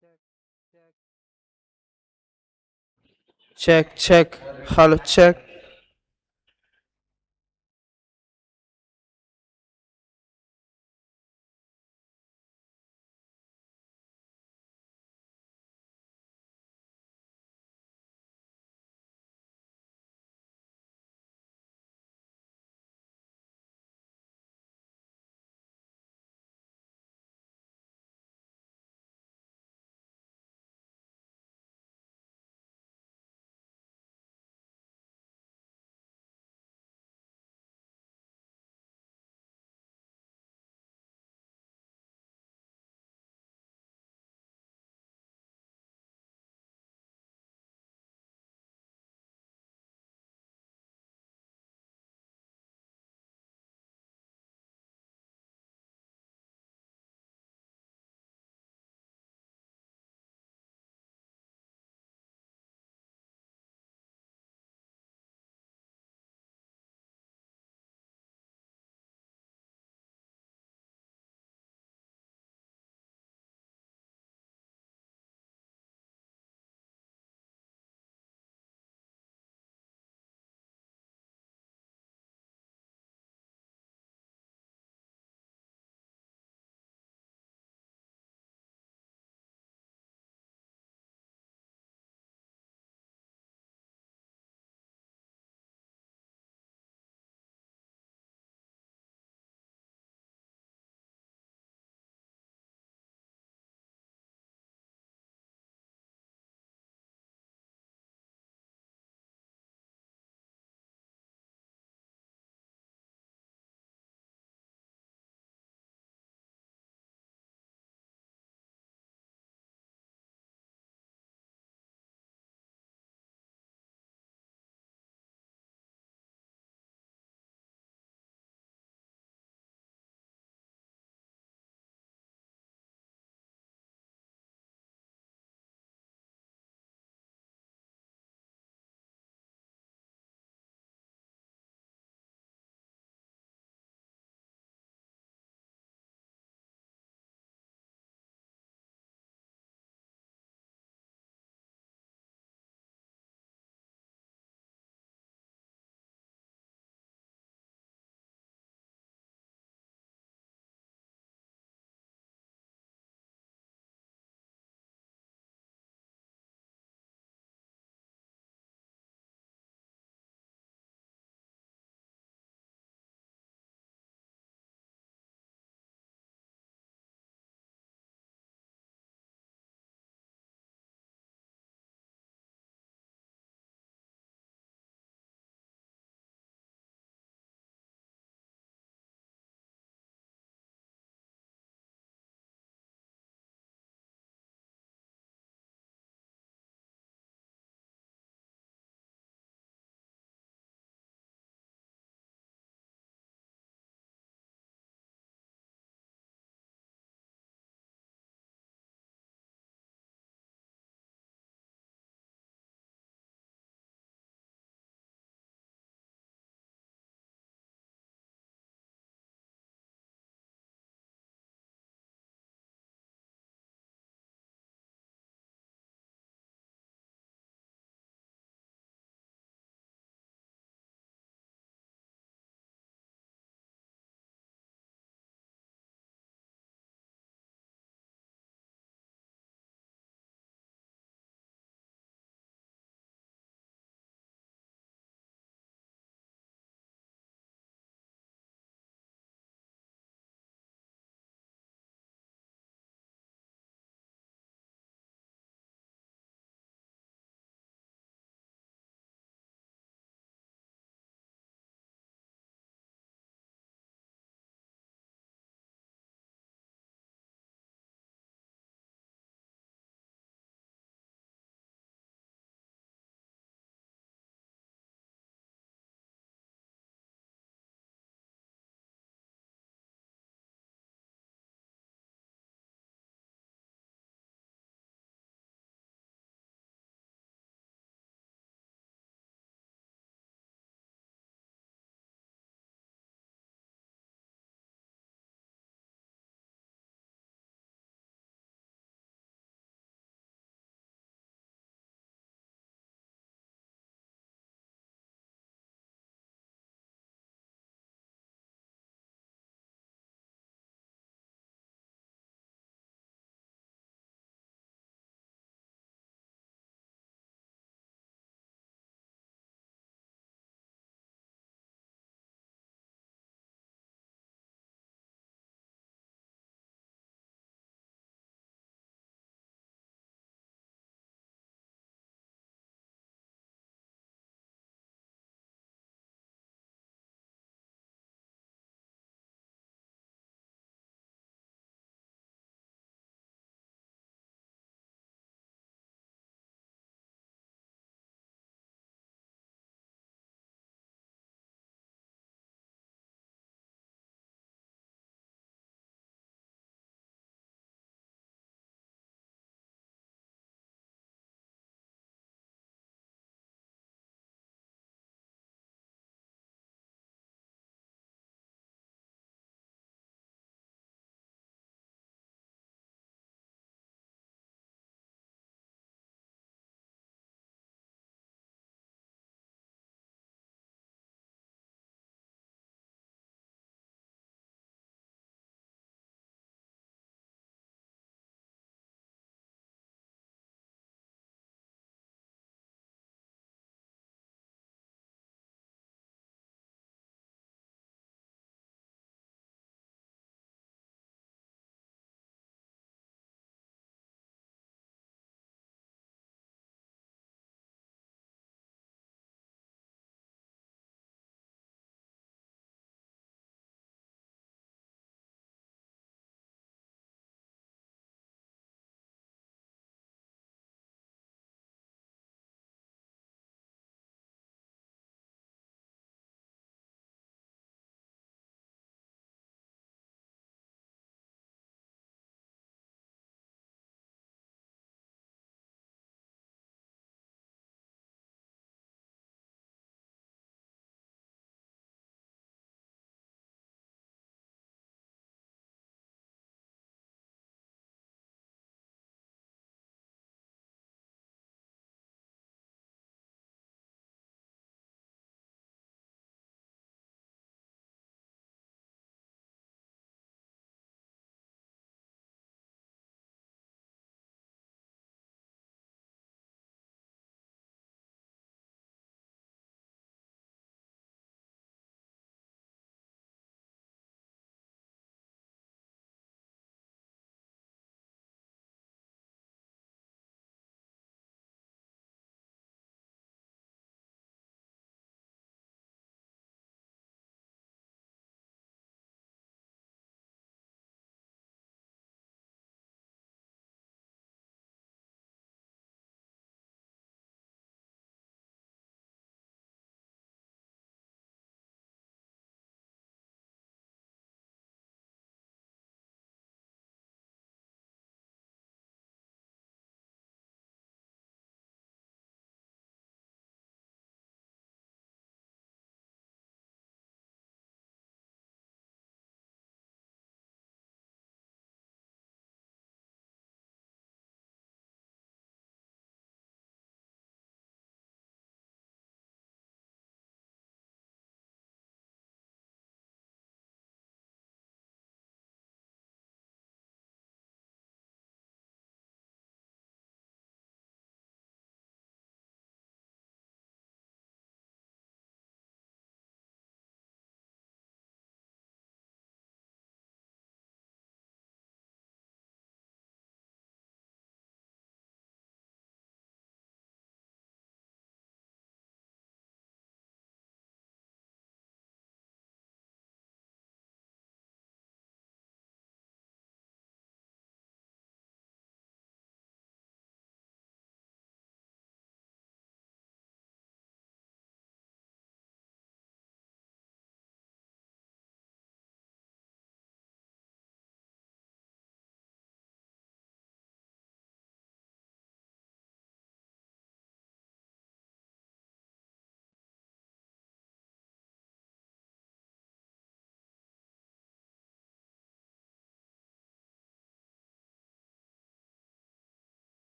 Check, check. Check, check. Hello, check.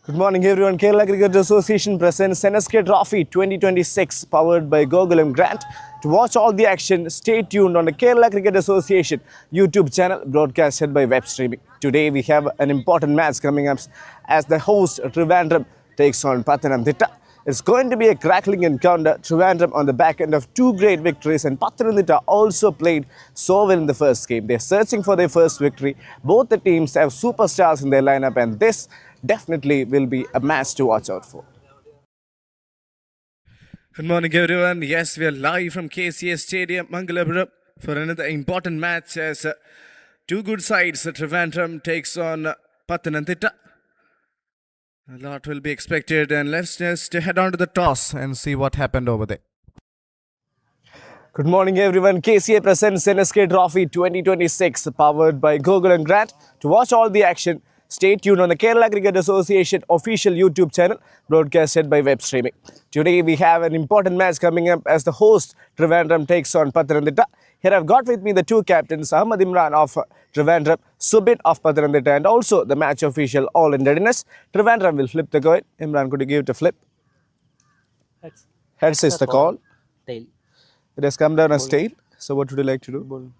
Good morning, everyone. Kerala Cricket Association presents NSK Trophy 2026, powered by Gokulam Grant. To watch all the action, stay tuned on the Kerala Cricket Association YouTube channel, broadcasted by web streaming. Today, we have an important match coming up as the host Trivandrum takes on Pathanamthitta. It's going to be a crackling encounter. Trivandrum on the back end of two great victories, and Pathanamthitta also played so well in the first game. They're searching for their first victory. Both the teams have superstars in their lineup, and this definitely will be a match to watch out for. Good morning, everyone. Yes, we are live from KCS Stadium, Mangalapuram, for another important match as two good sides. Trivandrum takes on Pathanamthitta. A lot will be expected, and let's just head on to the toss and see what happened over there. Good morning, everyone. KCA presents NSK Trophy 2026, powered by Google and Grant. To watch all the action, stay tuned on the Kerala Cricket Association official YouTube channel, broadcasted by web streaming. Today, we have an important match coming up as the host Trivandrum takes on Pathanamthitta. Here I've got with me the two captains, Ahmad Imran of Trivandrum, Subit of Pathanamthitta, and also the match official, all in readiness. Trivandrum will flip the coin. Imran, could you give it a flip? Heads. Heads is the call. Tail. It has come down as tail. So what would you like to do?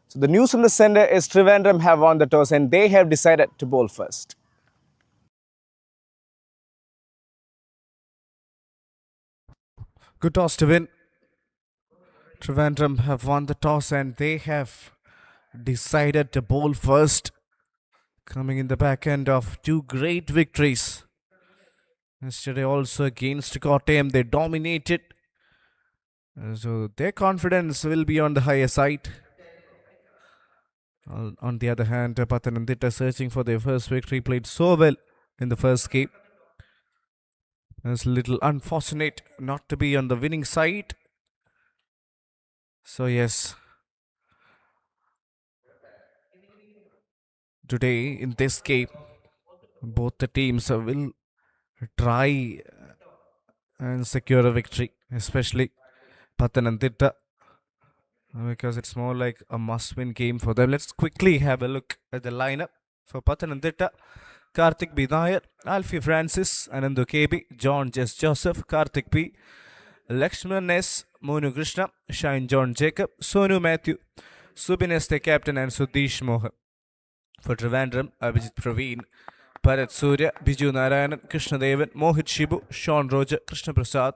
So the news from the center is Trivandrum have won the toss and they have decided to bowl first. Good toss to win. Trivandrum have won the toss and they have decided to bowl first, coming in the back end of two great victories. Yesterday also against Kottayam, they dominated. So their confidence will be on the higher side. On the other hand, Pathanamthitta searching for their first victory, played so well in the first game. It's a little unfortunate not to be on the winning side. So yes, today in this game, both the teams will try and secure a victory, especially Pathanamthitta, because it's more like a must-win game for them. Let's quickly have a look at the lineup for Pathanamthitta. Karthik B. Nair, Alfie Francis, Anandu KB, John Jess Joseph, Karthik P, Lakshman S, Monu Krishna, Shine John Jacob, Sonu Matthew, Subin S the captain, and Sudesh Mohan. For Trivandrum, Abhijit Praveen, Bharat Surya, Biju Narayanan, Krishna Devan, Mohit Shibu, Sean Roger, Krishna Prasad,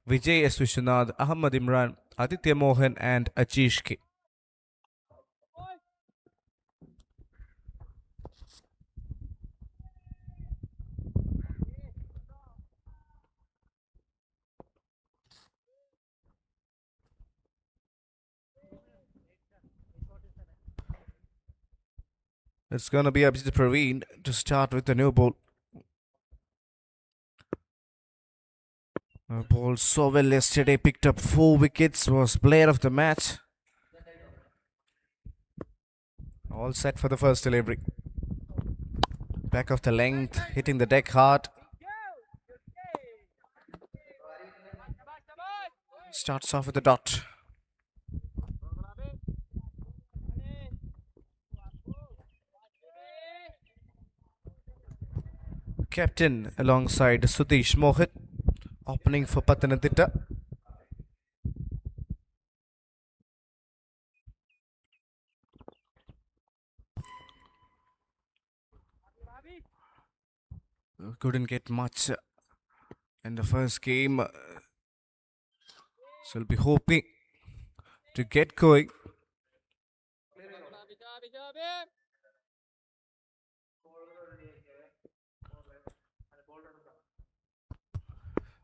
Vijay S. Vishwanath, Ahmad Imran, Aditya Mohan, and Ajish K. It's going to be Abhijit Praveen to start with the new ball. Ball so well yesterday, picked up 4 wickets, was player of the match. All set for the first delivery. Back of the length, hitting the deck hard. Starts off with a dot. Captain alongside Sudesh Mohit, opening for Pathanamthitta. Couldn't get much in the first game, so we'll be hoping to get going.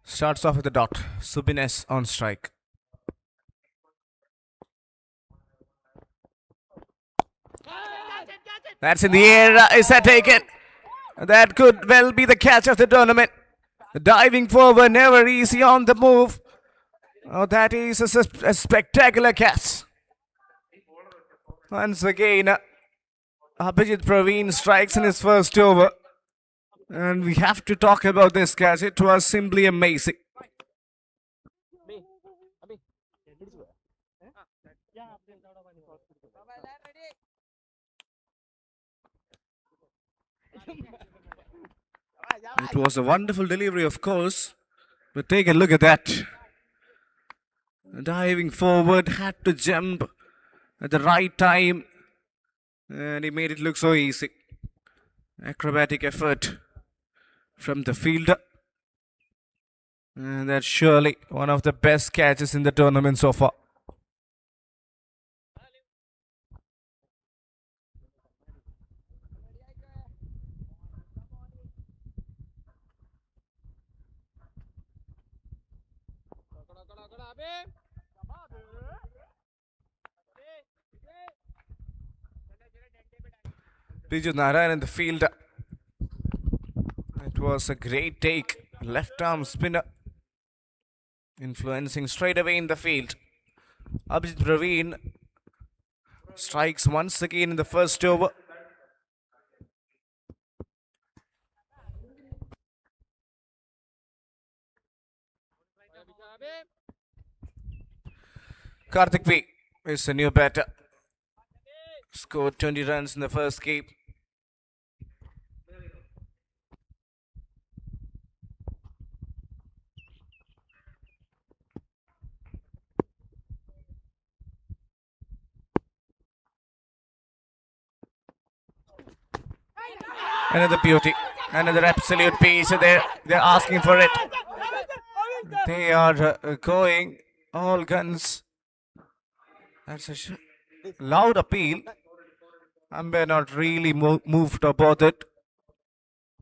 Starts off with a dot. Subin S on strike. That's in the air. Is that taken? That could well be the catch of the tournament. Diving forward, never easy on the move. Oh, that is a spectacular catch. Once again, Abhijit Praveen strikes in his first over. And we have to talk about this catch. It was simply amazing. It was a wonderful delivery, of course, but take a look at that. Diving forward, had to jump at the right time, and he made it look so easy. Acrobatic effort from the fielder. And that's surely one of the best catches in the tournament so far. Biju Narayan in the field. It was a great take. Left arm spinner. Influencing straight away in the field. Abhijit Praveen strikes once again in the first over. Karthik P is a new batter. Scored 20 runs in the first game. Another beauty. Another absolute piece. They're asking for it. They are going all guns. That's a loud appeal. Umpire not really moved about it.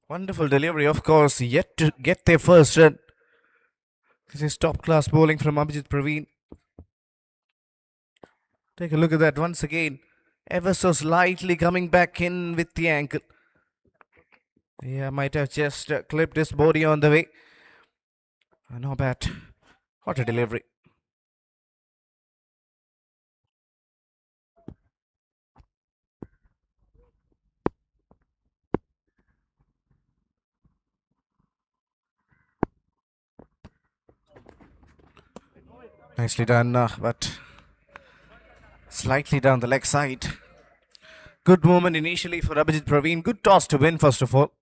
Wonderful delivery, of course, yet to get their first run. This is top class bowling from Abhijit Praveen. Take a look at that once again. Ever so slightly coming back in with the ankle. Yeah, might have just clipped his body on the way. No bad. What a delivery. Nicely done, but slightly down the leg side. Good movement initially for Abhijit Praveen. Good toss to win, first of all.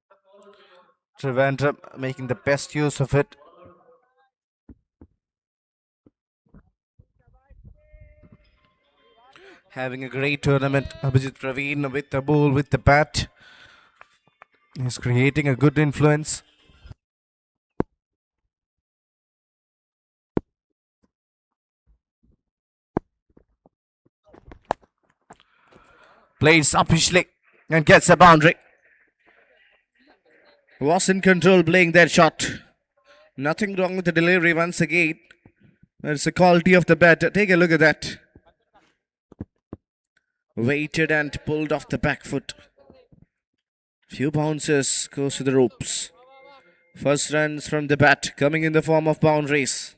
Trivandrum making the best use of it. Having a great tournament. Abhijit Praveen with the ball, with the bat. He's creating a good influence. Plays upishly and gets a boundary. Was in control playing that shot. Nothing wrong with the delivery once again. It's the quality of the batter. Take a look at that. Waited and pulled off the back foot. Few bounces goes to the ropes. First runs from the bat coming in the form of boundaries.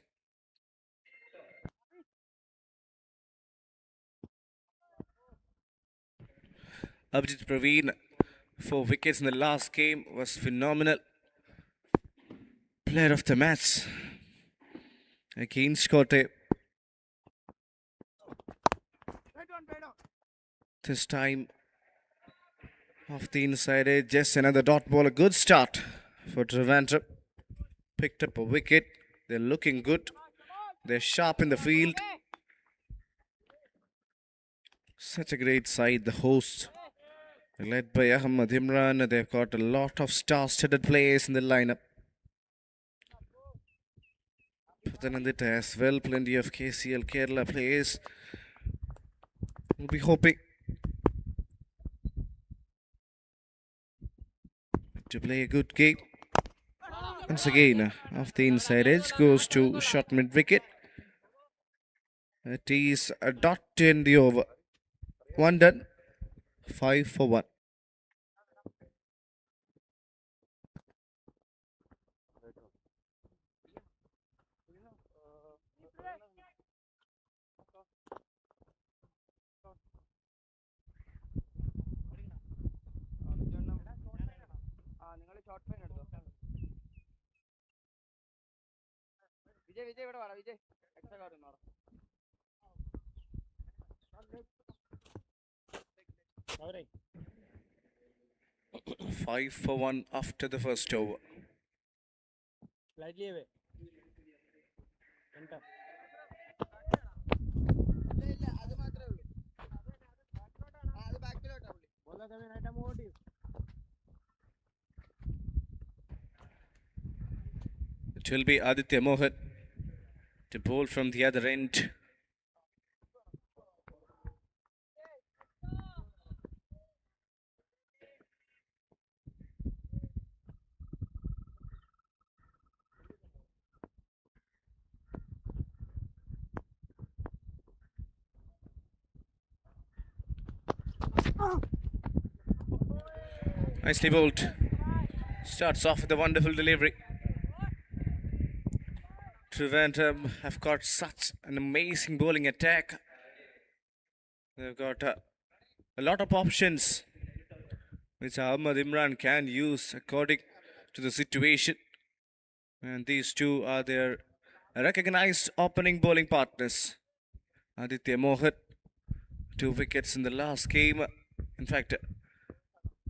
Abhijit Praveen, 4 wickets in the last game, was phenomenal. Player of the match against Kotte. This time off the inside edge, just another dot ball. A good start for Trivandrum. Picked up a wicket. They're looking good. They're sharp in the field. Such a great side, the hosts. Led by Ahmad Imran, they've got a lot of star-studded players in the lineup. Pathanamthitta as well, plenty of KCL Kerala players. We'll be hoping to play a good game. Once again, off the inside edge, goes to short mid wicket. It is a dot in the over. 1 done, 5 for 1. 5 for 1 after the first over. Slightly away. Enter. It will be Aditya Mohan to bowl from the other end. Nicely bowled. Starts off with a wonderful delivery. Trivandrum have got such an amazing bowling attack. They've got a lot of options which Ahmad Imran can use according to the situation. And these two are their recognized opening bowling partners. Aditya Mohan, 2 wickets in the last game. In fact,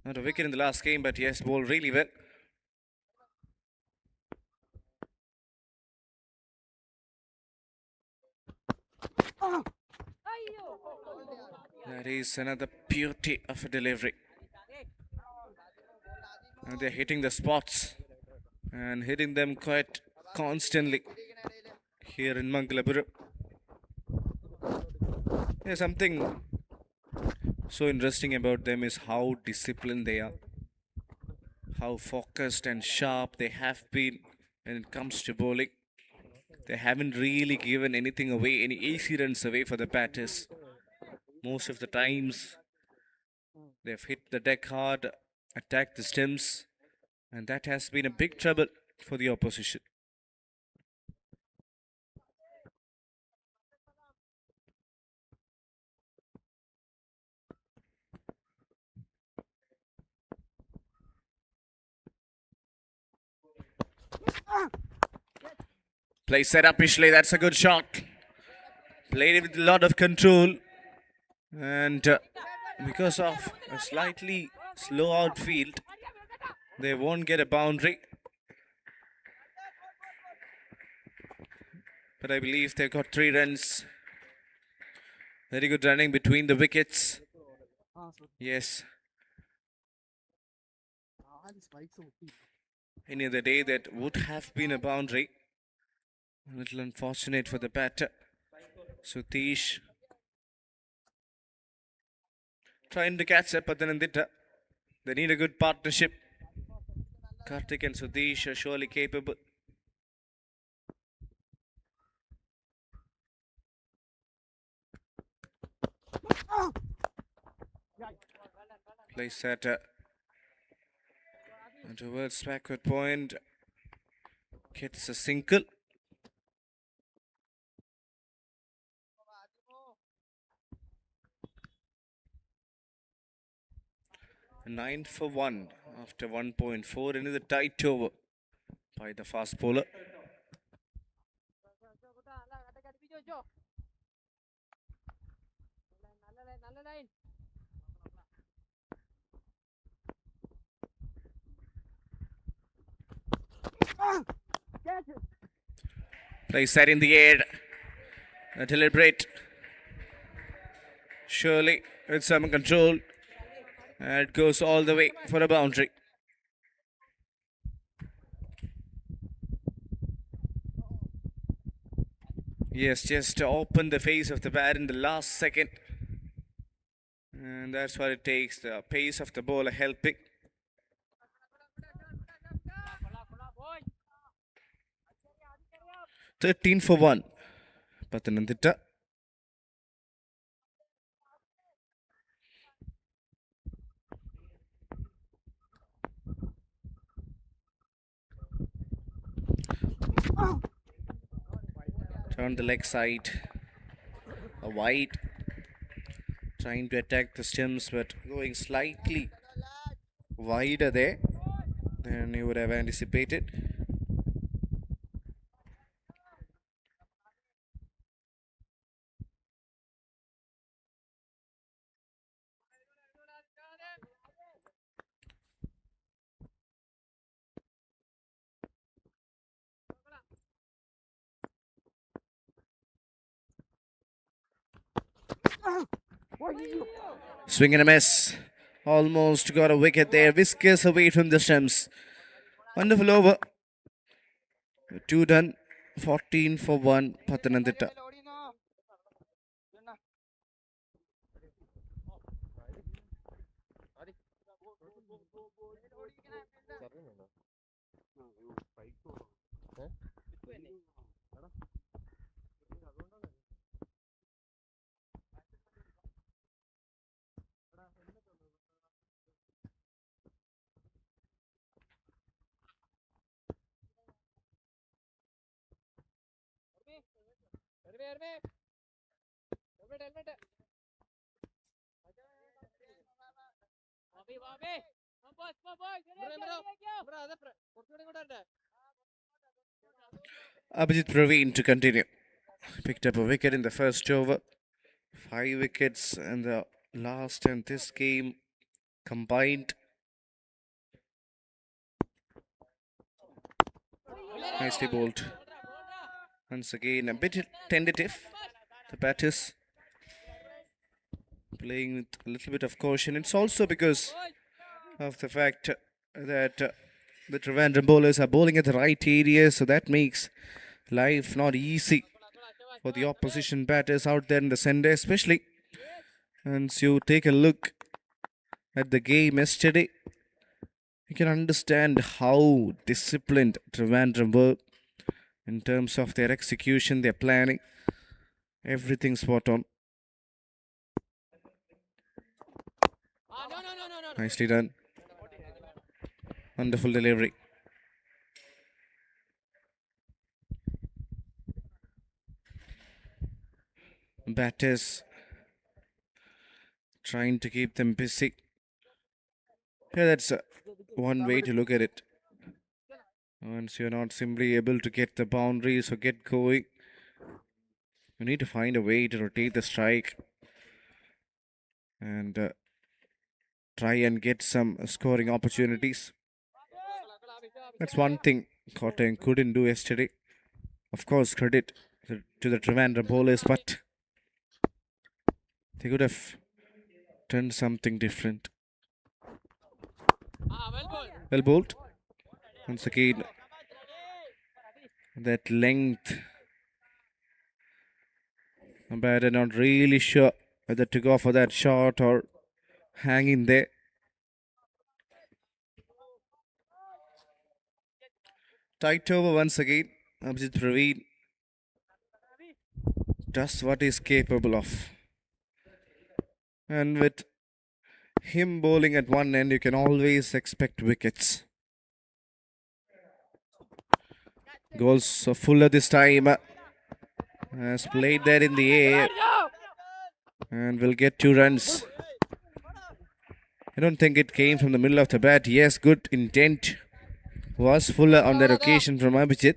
not a wicket in the last game, but yes, bowled really well. That is another beauty of a delivery. And they're hitting the spots and hitting them quite constantly here in Mangalapuram. There's something so interesting about them is how disciplined they are, how focused and sharp they have been when it comes to bowling. They haven't really given anything away, any easy runs away for the batters. Most of the times, they've hit the deck hard, attacked the stumps, and that has been a big trouble for the opposition. Play set up, Ishley. That's a good shot. Played it with a lot of control. And because of a slightly slow outfield, they won't get a boundary. But I believe they got 3 runs. Very good running between the wickets. Yes. Any other day that would have been a boundary. A little unfortunate for the batter. Sutish trying to catch up Pathanamthitta. They need a good partnership. Karthik and Sutish are surely capable. Place that towards backward point. Gets a single. Nine for 1 after 1.4 into the tight over by the fast bowler. Place that in the air. Deliberate. Surely with some control. And it goes all the way for a boundary. Yes, just to open the face of the bat in the last second. And that's what it takes. The pace of the bowler helping. "13 for 1. Pathanamthitta. Turn the leg side. A wide. Trying to attack the stems, but going slightly wider there than you would have anticipated. Swing and a miss. Almost got a wicket there. Whiskers away from the stumps. Wonderful over. 2 done. 14 for 1. Pathanamthitta. Abhijit Praveen to continue. Picked up a wicket in the first over. 5 wickets in the last and this game combined. Nicely bowled. Once again, a bit tentative. The batters playing with a little bit of caution. It's also because of the fact that the Trivandrum bowlers are bowling at the right area, so that makes life not easy for the opposition batters out there in the centre, especially once you take a look at the game yesterday. You can understand how disciplined Trivandrum were in terms of their execution, their planning, everything spot on. Nicely done. Wonderful delivery. Batters trying to keep them busy. Yeah, that's one way to look at it. Once you're not simply able to get the boundaries or get going, you need to find a way to rotate the strike and try and get some scoring opportunities. That's one thing Kottayam couldn't do yesterday. Of course, credit to the Trivandrum bowlers, but they could have done something different. Well bowled. Once again, that length. The batter not really sure whether to go for that shot or hang in there. Tight over once again. Abhijit Praveen does what he's capable of. And with him bowling at one end, you can always expect wickets. Goals of Fuller this time. Has played there in the air and will get 2 runs. I don't think it came from the middle of the bat. Yes, good intent was Fuller on that occasion from Abhijit.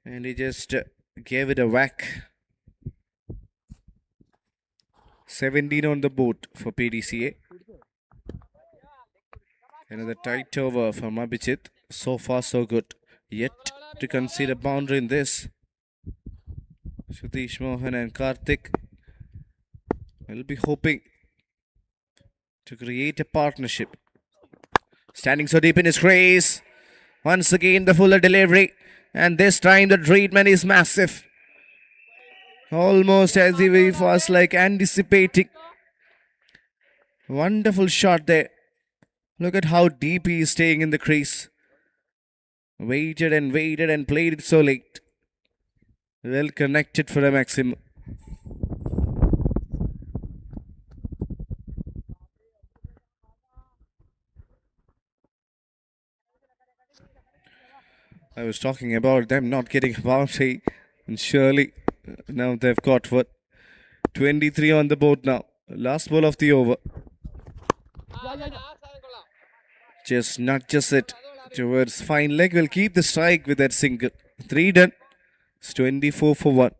And he just gave it a whack. 17 on the board for PDCA. Another tight over from Abhijit. So far so good. Yet to concede a boundary in this. Satish Mohan and Karthik will be hoping to create a partnership. Standing so deep in his crease. Once again the Fuller delivery. And this time the treatment is massive. Almost as if he was like anticipating. Wonderful shot there. Look at how deep he is staying in the crease. Waited and waited and played it so late. Well connected for a maximum. I was talking about them not getting a boundary, and surely now they've got what? 23 on the board now. Last ball of the over. Just nudges it towards fine leg. Will keep the strike with that single. 3 done. It's 24 for 1.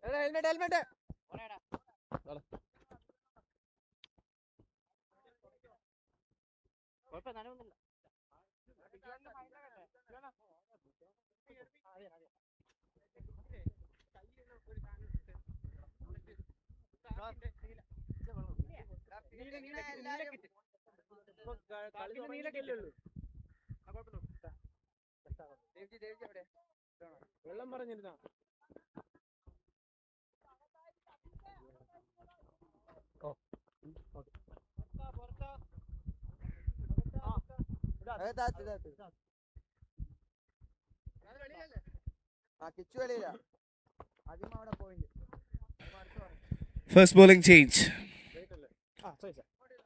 First bowling change.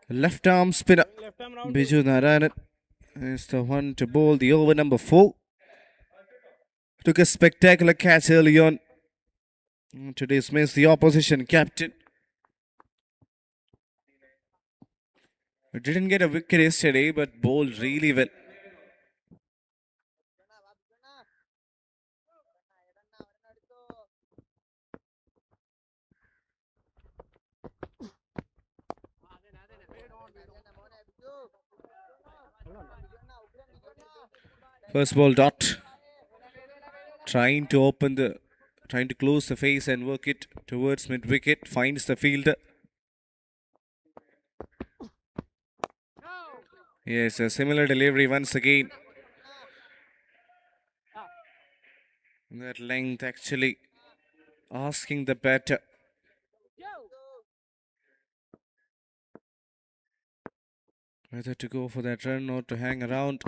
Left arm spinner. Biju Narayanan is the one to bowl the over number 4. Took a spectacular catch early on to dismiss the opposition captain. Didn't get a wicket yesterday, but bowled really well. First ball dot. Trying to close the face and work it towards mid wicket. Finds the fielder. Yes, a similar delivery once again. That length actually asking the batter. Whether to go for that run or to hang around.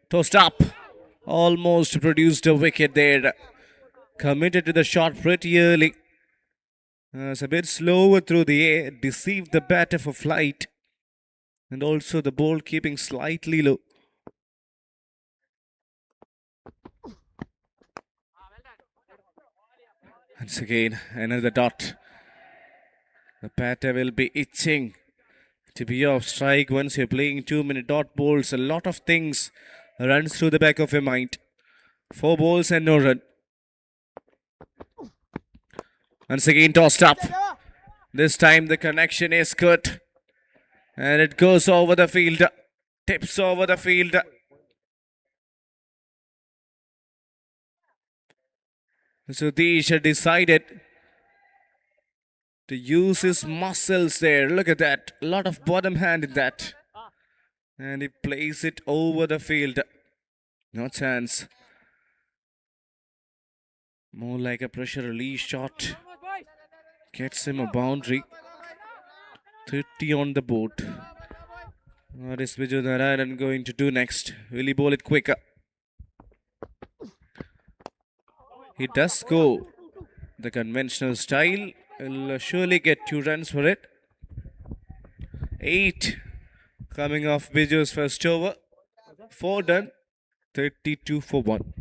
Tossed up. Almost produced a wicket there. Committed to the shot pretty early. It's a bit slower through the air. Deceived the batter for flight. And also the ball keeping slightly low. Once again, another dot. The batter will be itching to be off strike once you're playing 2-minute dot balls. A lot of things runs through the back of your mind. 4 balls and no run. Once again tossed up. This time the connection is good. And it goes over the fielder. Tips over the fielder. Sudhish decided to use his muscles there. Look at that. A lot of bottom hand in that. And he plays it over the field. No chance. More like a pressure release shot. Gets him a boundary. 30 on the board. What is Viju Narayanan going to do next? Will he bowl it quicker? He does go the conventional style. He'll surely get 2 runs for it. 8 coming off Biju's first over. 4 done. 32 for 1.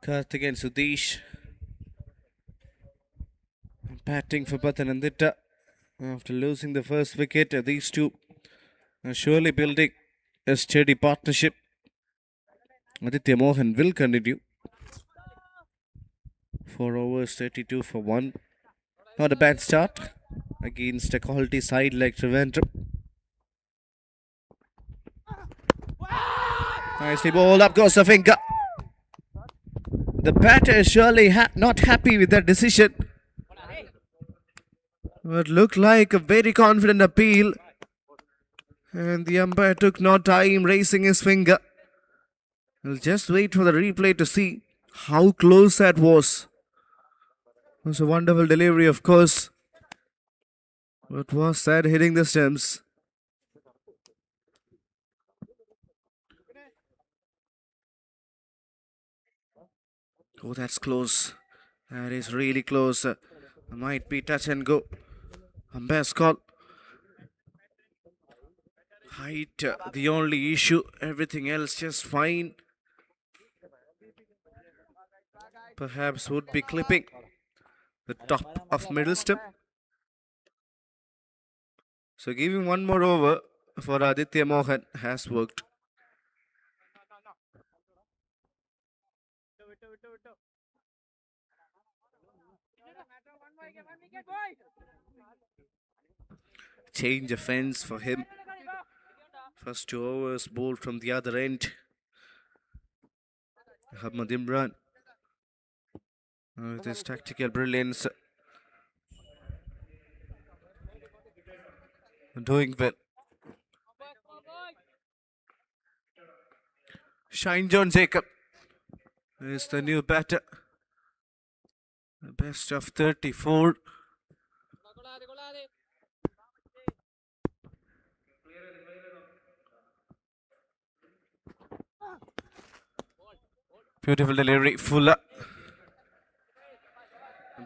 Karthik and Sudhish batting for Pathanamthitta. After losing the first wicket, these two are surely building a steady partnership. Aditya Mohan will continue. 4 overs, 32 for 1. Not a bad start against a quality side like Trivandrum. Nicely bowled, up goes the finger. The batter is surely not happy with that decision. It looked like a very confident appeal. And the umpire took no time raising his finger. We'll just wait for the replay to see how close that was. It was a wonderful delivery, of course. But was that hitting the stumps? Oh, that's close. That is really close. Might be touch and go. Umpire's call. Height, the only issue. Everything else just fine. Perhaps would be clipping the top of middle stump. So giving one more over for Aditya Mohan has worked. Change of fence for him. First 2 overs bowled from the other end. Ahmad Imran with his tactical brilliance doing well. Shine John Jacob is the new batter. The best of 34. Beautiful delivery, Fuller.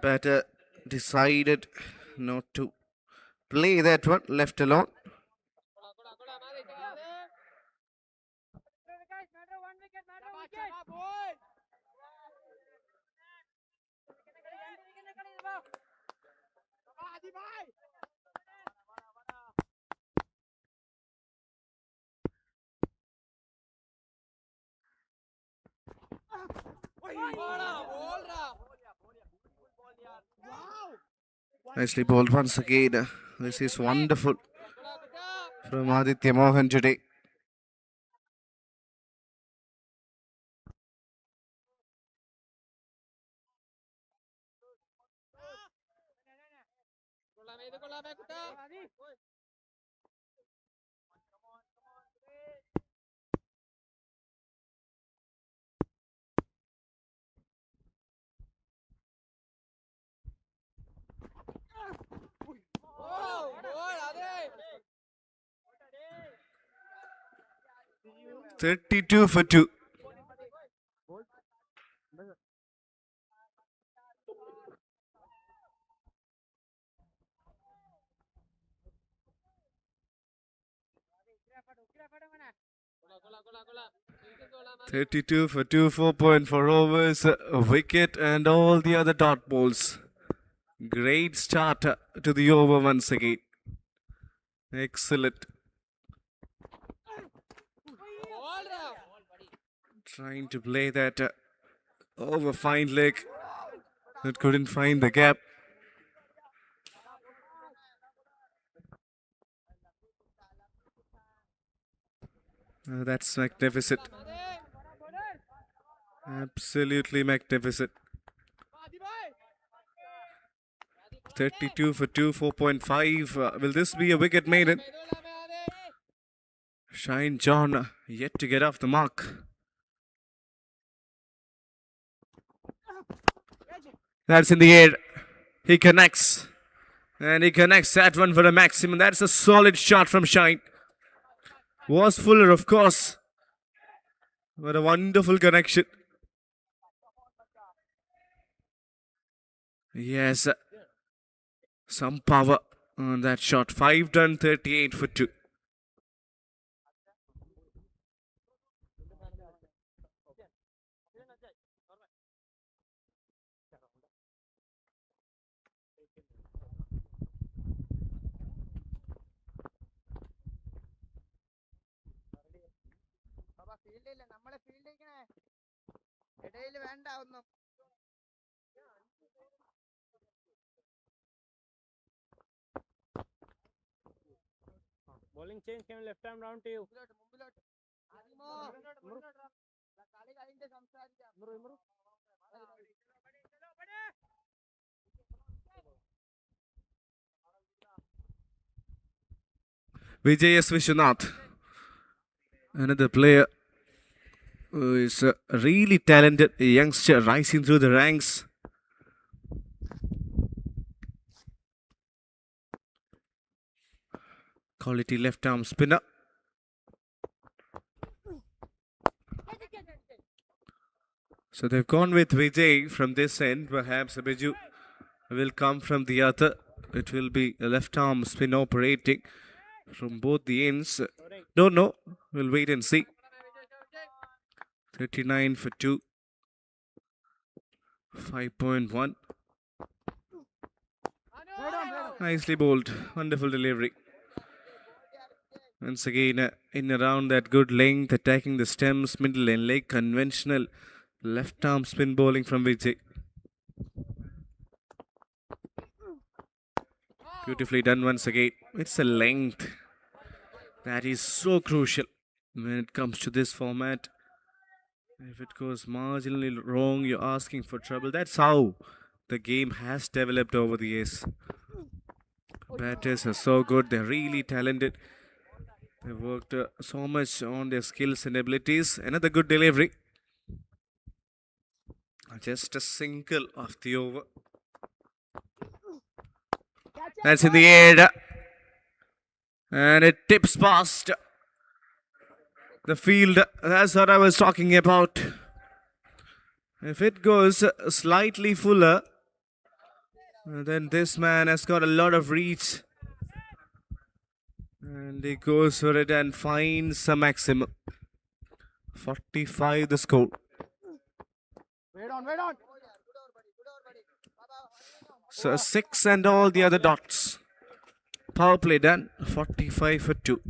Batter decided not to play that one, left alone. Nicely bowled once again. This is wonderful from Aditya Mohan today. "32 for 2. "32 for 2, 4.4 overs, a wicket and all the other dot balls. Great start to the over once again. Excellent. Trying to play that over fine leg, but couldn't find the gap. That's magnificent. Absolutely magnificent. 32 for 2, 4.5. Will this be a wicket maiden? Shine John yet to get off the mark. That's in the air. He connects. And he connects that one for a maximum. That's a solid shot from Shine. Was Fuller, of course. What a wonderful connection. Yes. Some power on that shot. 5 done, 38 for 2. Bowling change came left arm round to you. Vijay S. Vishwanath. Another player who is a really talented youngster rising through the ranks. Quality left arm spinner. So they've gone with Vijay from this end. Perhaps Abhiju will come from the other. It will be a left arm spin operating from both the ends. Don't know. We'll wait and see. 39 for 2. 5.1. Nicely bowled. Wonderful delivery. Once again, in around that good length, attacking the stems, middle and leg. Conventional left arm spin bowling from Vijay. Beautifully done once again. It's a length that is so crucial when it comes to this format. If it goes marginally wrong, you're asking for trouble. That's how the game has developed over the years. Batters are so good. They're really talented. They've worked so much on their skills and abilities. Another good delivery. Just a single of the over. That's in the air. And it tips past the field. That's what I was talking about. If it goes slightly fuller, then this man has got a lot of reach. And he goes for it and finds a maximum. 45 the score. Wait on. So 6 and all the other dots. Power play done. 45 for 2.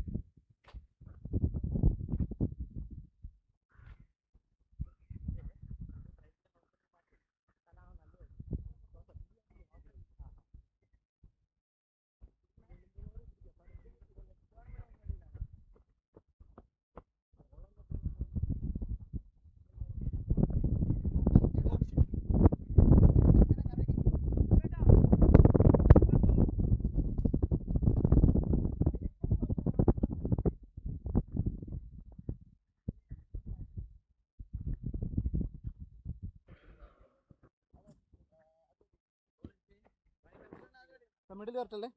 Middle വരട്ടല്ലേ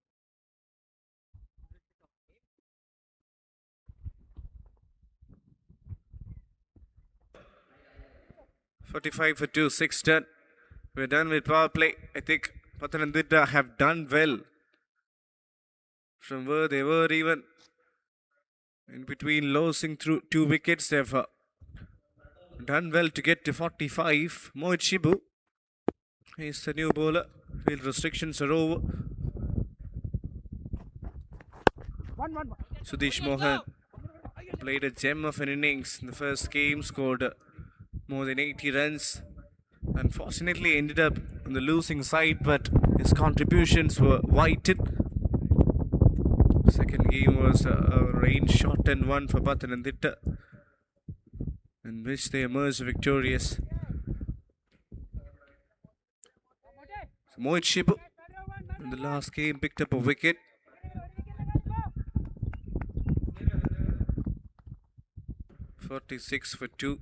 45 for 2, 6 done. We're done with power play. I think Pathanamthitta have done well from where they were, even in between losing through 2 wickets. They've done well to get to 45. Mohit Shibu is the new bowler. Field restrictions are over. Sudesh Mohan played a gem of an innings in the first game, scored more than 80 runs. Unfortunately, ended up on the losing side, but his contributions were vital. Second game was a rain shot and one for Pathanamthitta, in which they emerged victorious. So Mohit Shibu in the last game picked up a wicket. "46 for 2.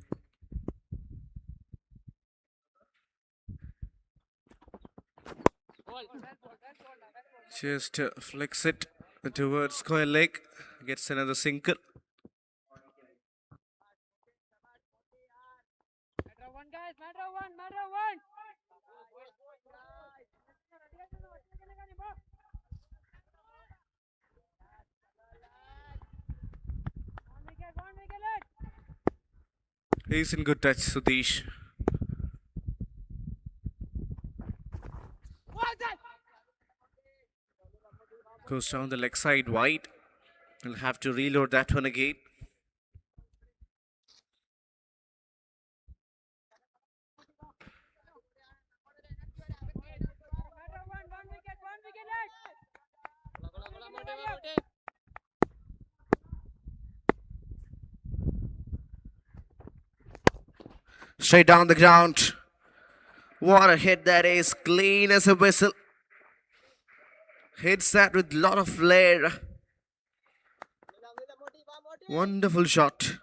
Just flicks it towards square leg. Gets another single. Matter one. One wicket. He's in good touch, Sudesh. Goes down the leg side wide. He'll have to reload that one again. Straight down the ground. What a hit that is. Clean as a whistle. Hits that with a lot of flair. Wonderful shot.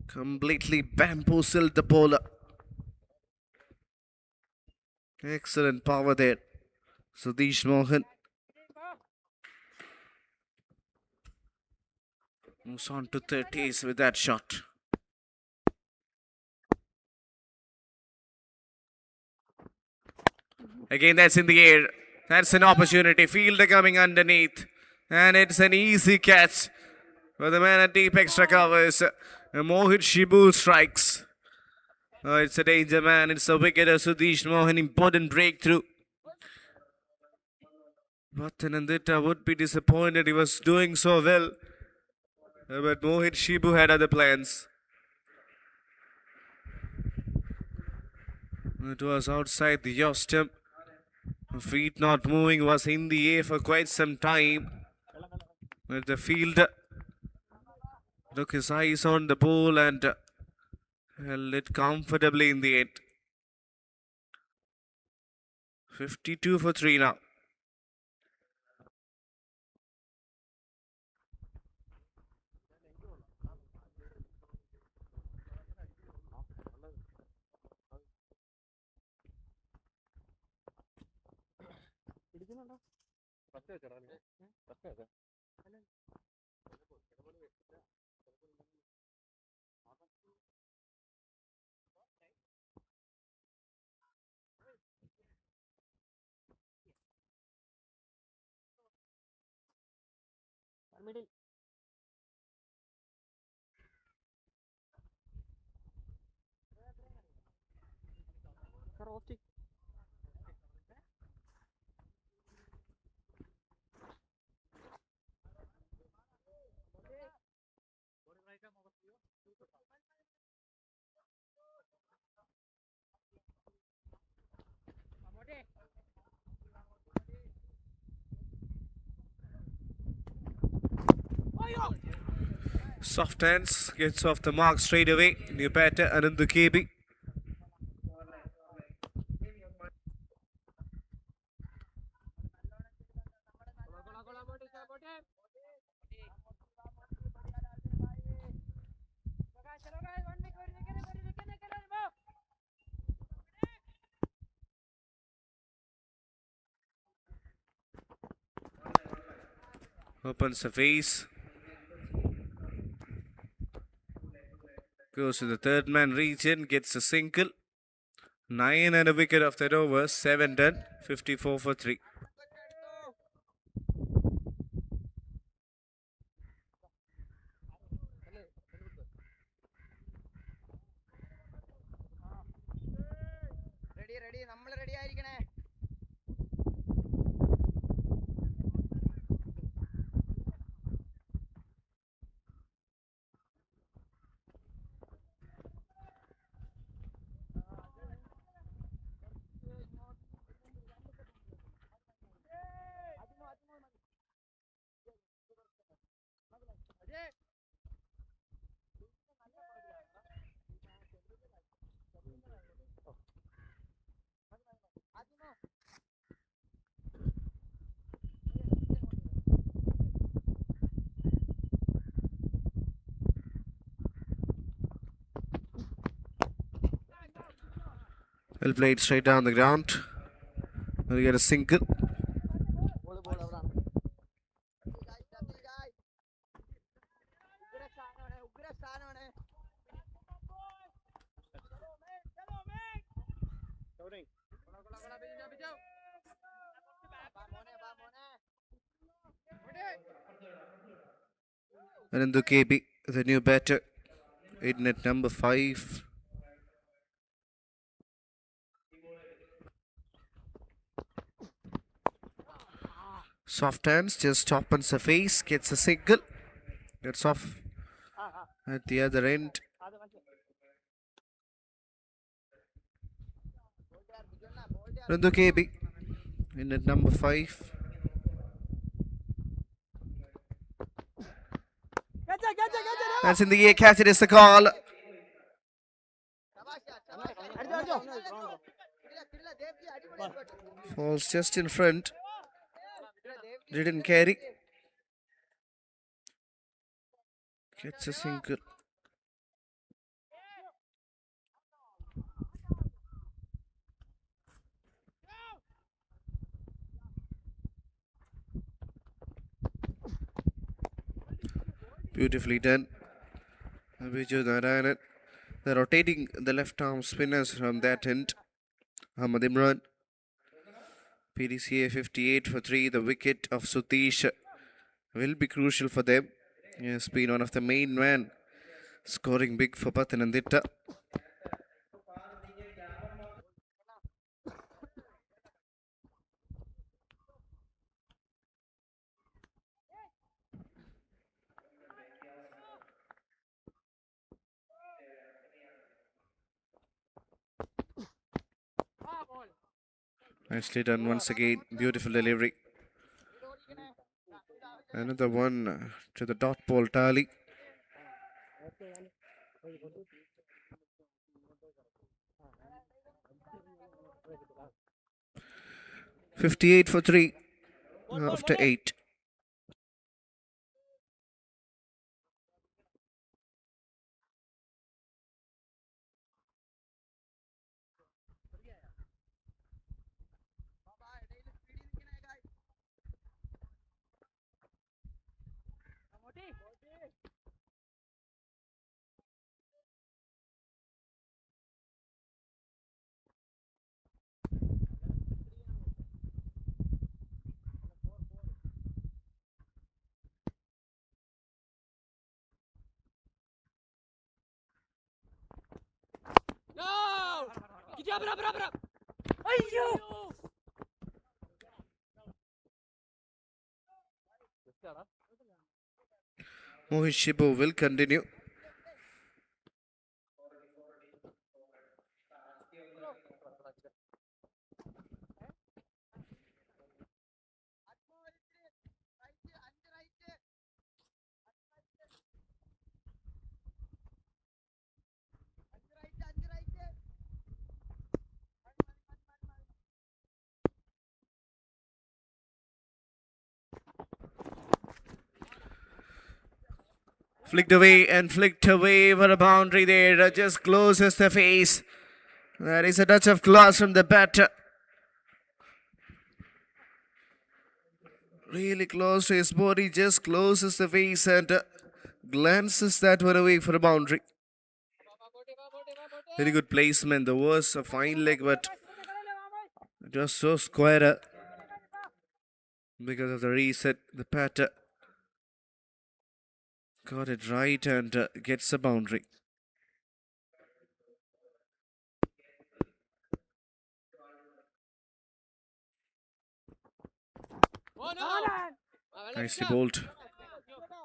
Completely bamboozled the bowler. Excellent power there. Sudesh Mohan moves on to 30s with that shot. Again, that's in the air. That's an opportunity. Fielder coming underneath. And it's an easy catch for the man at deep extra covers. Mohit Shibu strikes. It's a danger man. It's a wicket of Sudhish Mohan. Important breakthrough. Pathanamthitta would be disappointed. He was doing so well. But Mohit Shibu had other plans. It was outside the off stump. Feet not moving, was in the air for quite some time. But the fielder took his eyes on the ball and held it comfortably in the end. 52 for 3 now. Middle. Sir, off stick. Soft hands gets off the mark straight away. New batter Anandu KB. Opens the face. Goes to the third man region. Gets a single. 9 and a wicket of that over. 7 done. 54 for 3. Ready, നമ്മൾ ready ആയിരിക്കണേ. Well played straight down the ground. We'll get a single. Anandu KB, the new batter, in at number 5. Soft hands, just opens the face, gets a single. Gets off at the other end. Anandu KB, in at number 5. That's in the air, catch it is the call. Falls just in front. Didn't carry. Gets a single. Beautifully done. Viju Narayanan. They're rotating the left arm spinners from that end. Ahmad Imran. PDCA 58 for 3. The wicket of Sutish will be crucial for them. He has been one of the main men scoring big for Pathanamthitta. Nicely done once again. Beautiful delivery. Another one to the dot ball tally. "58 for 3 after 8. No! Kita berapa? Ayo! Mohit Shibu will continue. Flicked away for a boundary there. Just closes the face. That is a touch of class from the batter. Really close to his body. Just closes the face and glances that one away for a boundary. Very good placement. There was a fine leg, but it was so square because of the reset. The batter got it right and gets a boundary. Nicely bowled.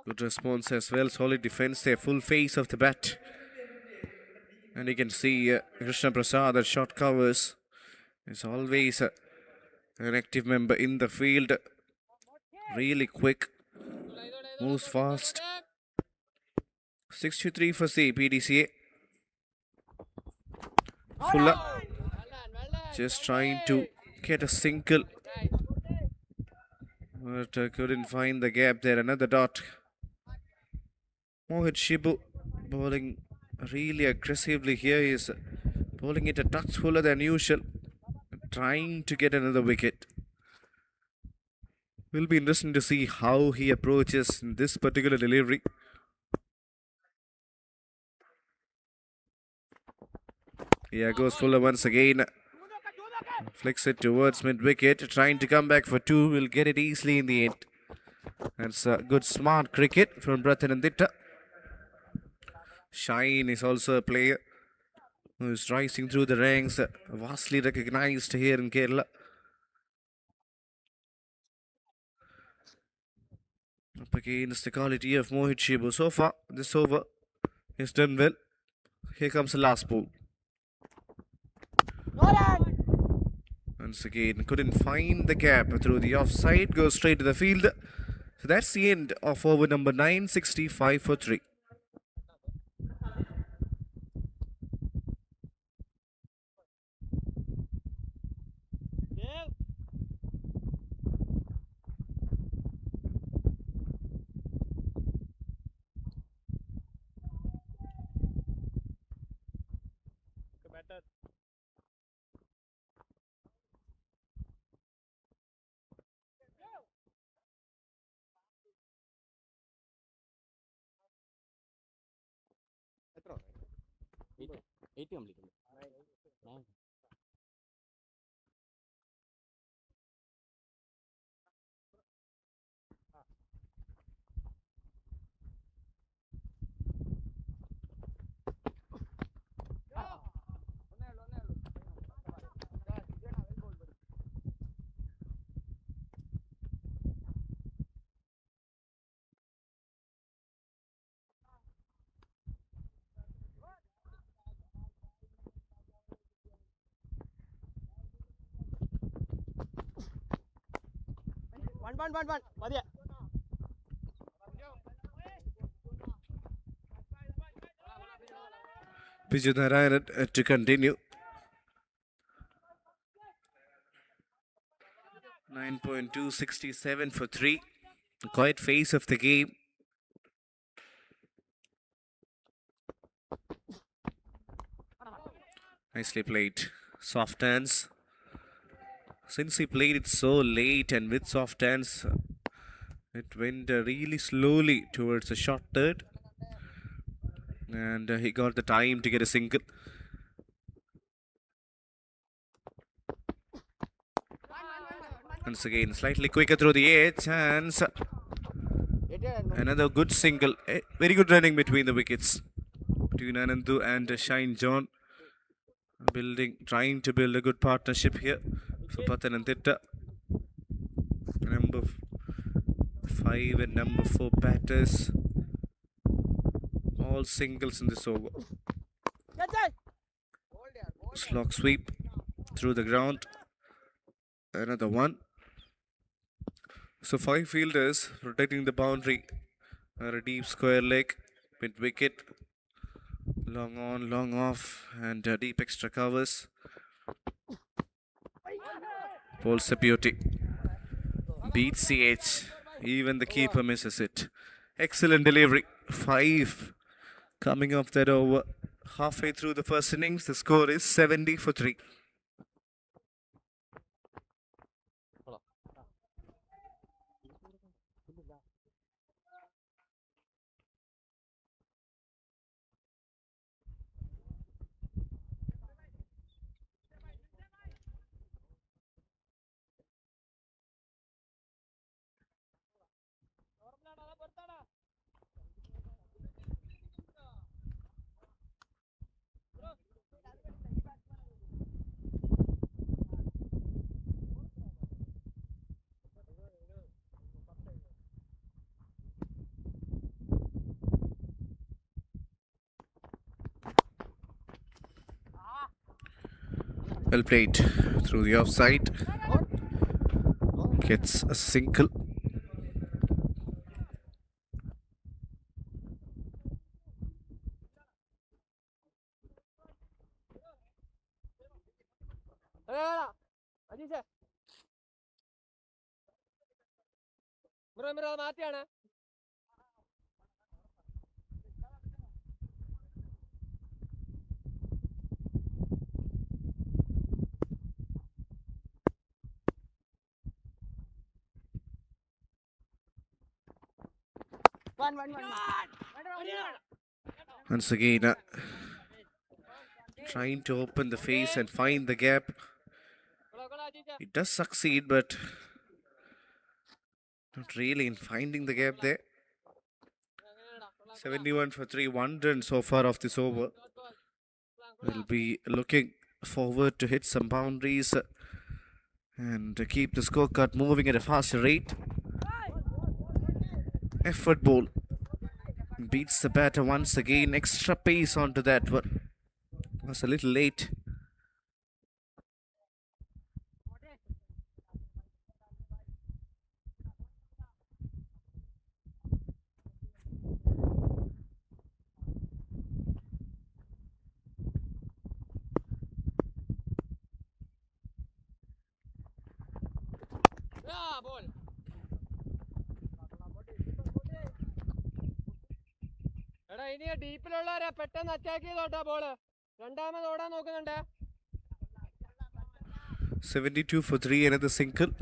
Good response as well. Solid defense there. Full face of the bat. And you can see Krishna Prasad at short covers is always an active member in the field. Really quick. Moves fast. 63 for C, PDCA. Fuller just trying to get a single. But couldn't find the gap there. Another dot. Mohit Shibu bowling really aggressively here. He is bowling it a touch fuller than usual. Trying to get another wicket. Will be interesting to see how he approaches this particular delivery. Here goes Fuller once again. Flicks it towards mid-wicket. Trying to come back for 2. Will get it easily in the end. That's a good smart cricket from Prathanamthitta. Shine is also a player who is rising through the ranks. Vastly recognized here in Kerala. Up against the quality of Mohit Shibu. So far, this over is done well. Here comes the last ball. Once again, couldn't find the gap through the offside. Goes straight to the field. So that's the end of over number 9, 65 for 3. മതിയെ. Vijay Narayanan to continue. 9.267 for 3. Quiet phase of the game. Nicely played. Soft hands. Since he played it so late and with soft hands, it went really slowly towards the short third. And he got the time to get a single. Once again, slightly quicker through the edge, and another good single. Very good running between the wickets. Between Anandu and Shine John. Trying to build a good partnership here for Pathanamthitta. Number 5 and number 4 batters. All singles in this over. Slog sweep through the ground. Another one. So 5 fielders protecting the boundary. A deep square leg, mid wicket. Long on, long off, and deep extra covers. Bowls a beauty. Beats the edge. Even the keeper misses it. Excellent delivery. 5 coming off that over. Halfway through the first innings, the score is 70 for 3. Well played through the offside. Gets a single. അജീഷേ അത് മാറ്റിയാണ്. Once again, trying to open the face and find the gap. It does succeed, but not really in finding the gap there. 71 for 3, 1 run so far off this over. We'll be looking forward to hit some boundaries and to keep the scorecard moving at a faster rate. Effort ball. Beats the batter once again. Extra pace onto that one. Was a little late. എടാ ഇനി ഡീപ്പിലുള്ളവരെ പെട്ടെന്ന് attack ചെയ്തോട്ടാ ball. രണ്ടാമത് ഓടാൻ നോക്കുന്നുണ്ട്. 72 for 3, another single.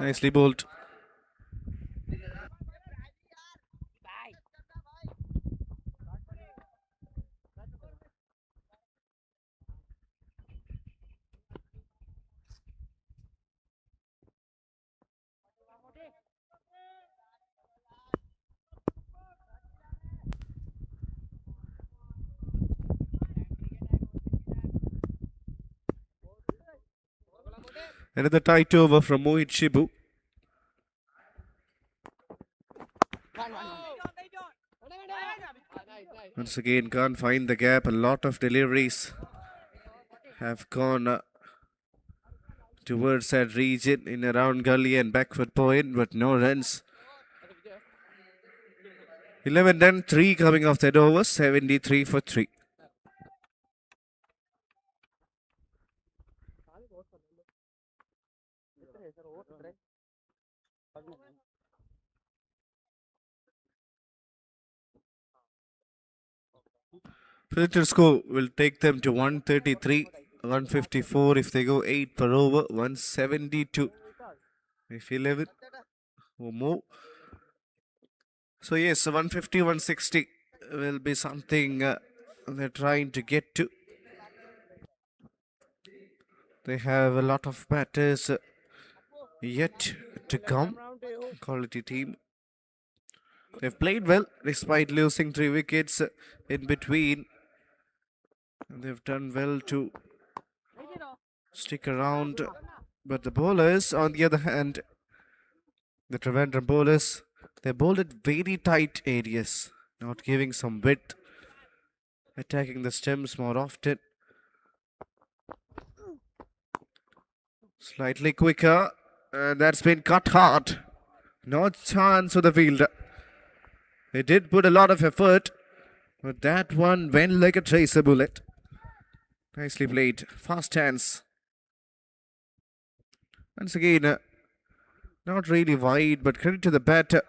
Nicely bowled. Another tight over from Mohit Shibu. Once again, can't find the gap. A lot of deliveries have gone towards that region in around gully and backward point, but no runs. 11 done, 3 coming off that over, 73 for 3. Predicted score will take them to 133, 154 if they go 8 per over, 172 if 11 or more. So yes, 150, 160 will be something they're trying to get to. They have a lot of batters yet to come. Quality team. They've played well despite losing 3 wickets in between. They've done well to stick around. But the bowlers, on the other hand, the Trivandrum bowlers, they bowled at very tight areas, not giving some width, attacking the stems more often. Slightly quicker, and that's been cut hard. No chance for the fielder. They did put a lot of effort, but that one went like a tracer bullet. Nicely played. Fast hands. Once again, not really wide, but credit to the batter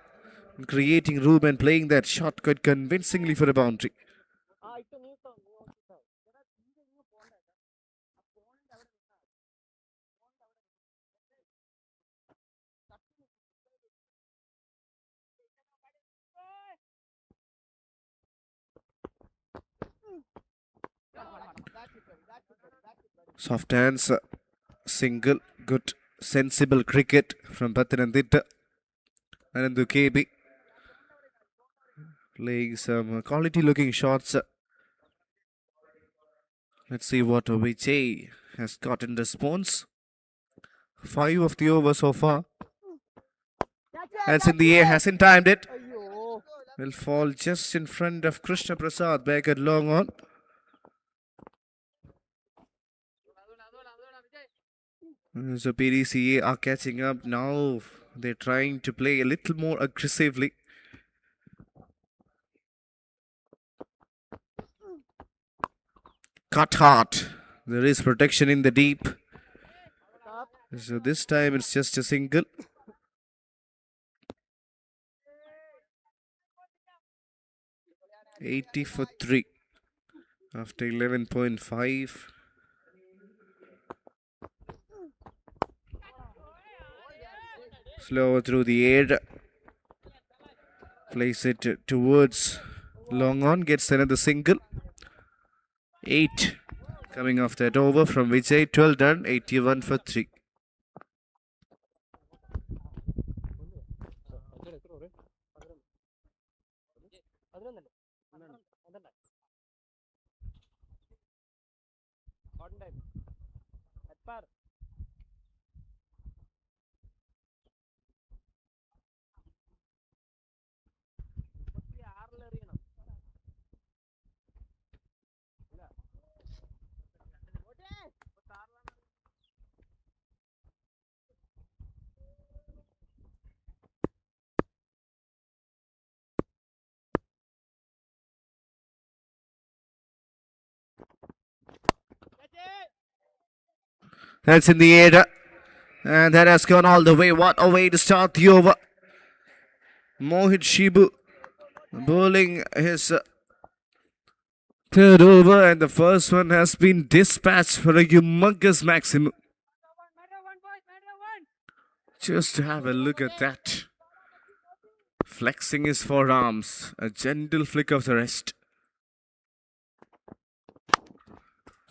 in creating room and playing that shot quite convincingly for a boundary. Soft hands, single, good, sensible cricket from Pathanamthitta. Anandu KB playing some quality looking shots. Let's see what Vijay has got in response. 5 of the over so far. That's in the air, hasn't timed it. Will fall just in front of Krishna Prasad back at long on. So PDCA are catching up now. They're trying to play a little more aggressively. Cut hard. There is protection in the deep. So this time it's just a single. $80 for 3 after 11.5. Slower through the air. Place it towards long on. Gets another single. 8 coming off that over from Vijay. 12 done. 81 for 3. That's in the air. And that has gone all the way. What a way to start the over. Mohit Shibu bowling his third over, and the first one has been dispatched for a humongous maximum. Just to have a look at that. Flexing his forearms. A gentle flick of the wrist.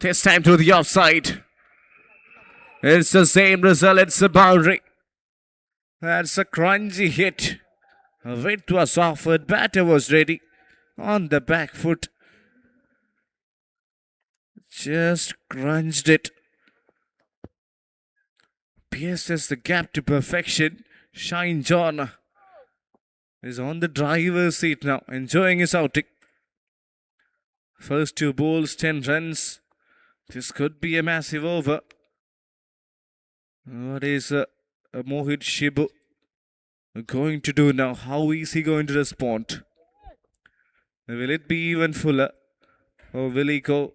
This time to the offside. It's the same result. It's a boundary. That's a crunchy hit. A width was offered. Batter was ready. On the back foot. Just crunched it. Pierces the gap to perfection. Shine John is on the driver's seat now, enjoying his outing. First two balls, 10 runs. This could be a massive over. What is Mohit Shibu going to do now? How is he going to respond? Will it be even fuller? Or will he go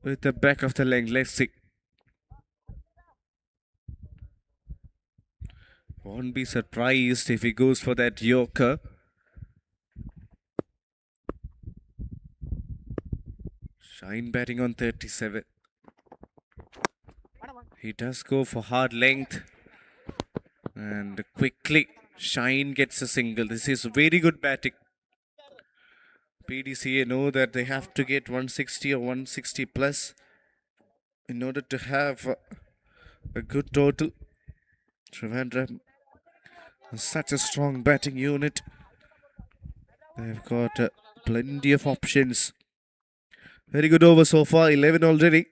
with the back of the leg? Let's see. Won't be surprised if he goes for that Yorker. Shine batting on 37. He does go for hard length. And quickly, Shine gets a single. This is very good batting. PDCA know that they have to get 160 or 160 plus in order to have a good total. Trivandrum is such a strong batting unit. They've got plenty of options. Very good over so far, 11 already.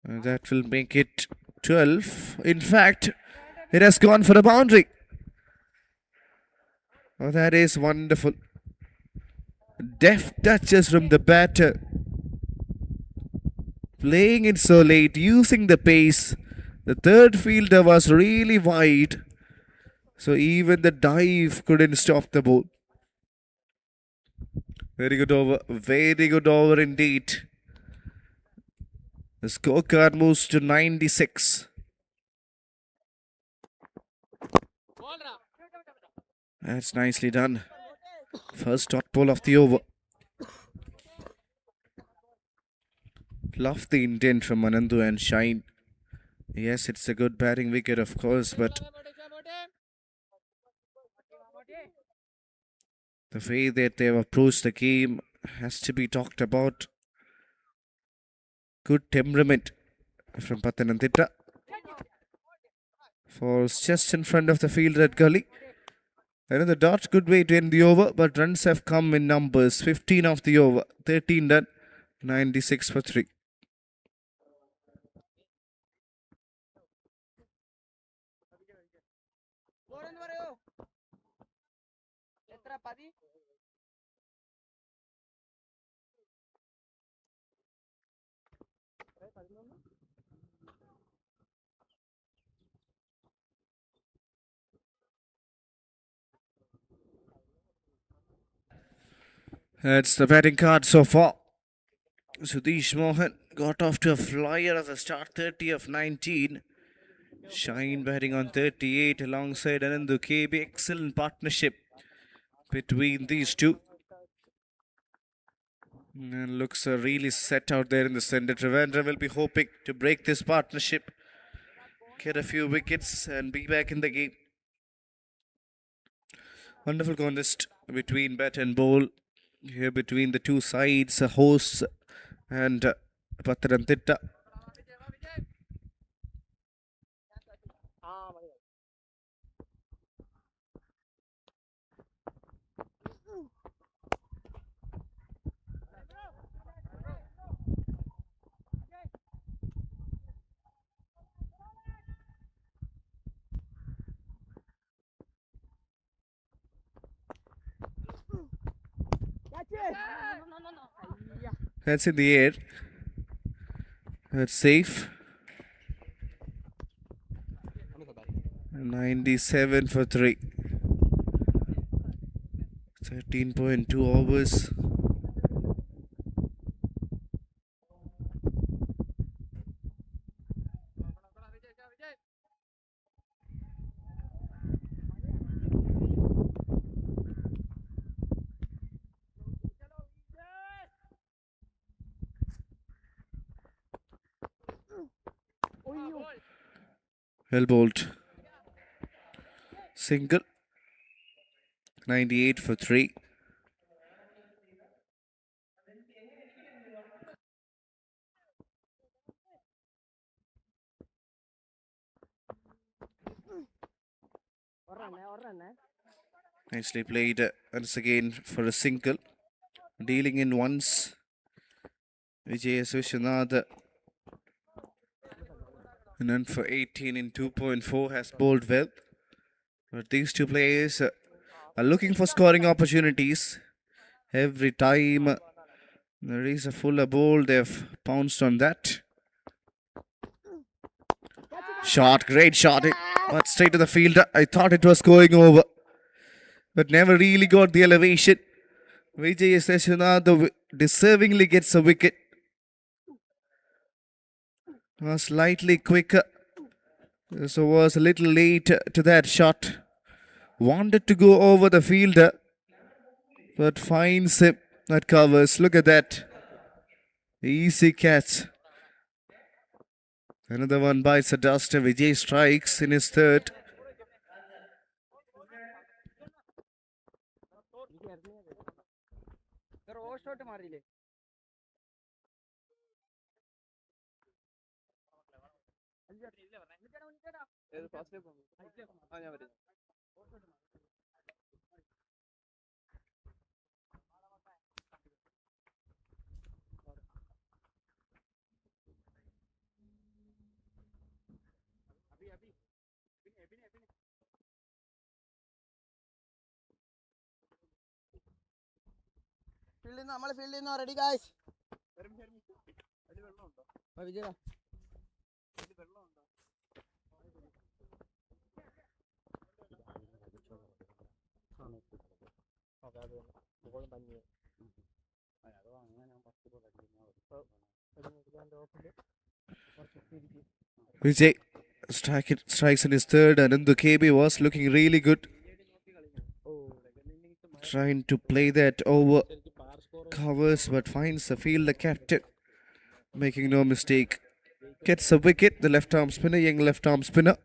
That will make it 12. In fact, it has gone for a boundary. Oh, that is wonderful. Deft touches from the batter. Playing it so late, using the pace. The third fielder was really wide. So even the dive couldn't stop the ball. Very good over. Very good over indeed. The scorecard moves to 96. That's nicely done. First dot ball of the over. Love the intent from Anandu and Shine. Yes, it's a good batting wicket, of course, but the way that they've approached the game has to be talked about. Good temperament from Pathananthitta. Falls just in front of the fielder at gully. Another dot, good way to end the over, but runs have come in numbers. 15 of the over, 13 done, 96 for 3. That's the batting card so far. Sudhish Mohan got off to a flyer at the start, 30 of 19. Shine batting on 38 alongside Anandu KB. Excellent partnership between these two. And looks really set out there in the centre. Trivandrum will be hoping to break this partnership, get a few wickets and be back in the game. Wonderful contest between bat and ball. Here between the two sides, hosts and Pathananthitta. That's in the air. That's safe. 97 for 3. 13.2 overs. Well bowled. Single. 98 for 3. Nicely played once again for a single. Dealing in ones. Vijay Vishwanath. And then for 18 in 2.4 has bowled well. But these two players are looking for scoring opportunities. Every time there is a fuller ball, they've pounced on that. Shot, great shot, but straight to the fielder. I thought it was going over, but never really got the elevation. Vijay Seshanath deservingly gets a wicket. Was slightly quicker, so was a little late to that shot. Wanted to go over the fielder, but finds him at covers. Look at that. Easy catch. Another one bites the dust. Vijay strikes in his third. നമ്മള് ഫീൽഡിൽ നിന്നോ ready guys. Vijaya Vijay strikes in his third, and Anandu KB was looking really good. Trying to play that over covers, but finds the fielder captain. Making no mistake. Gets a wicket, the left arm spinner, young left arm spinner.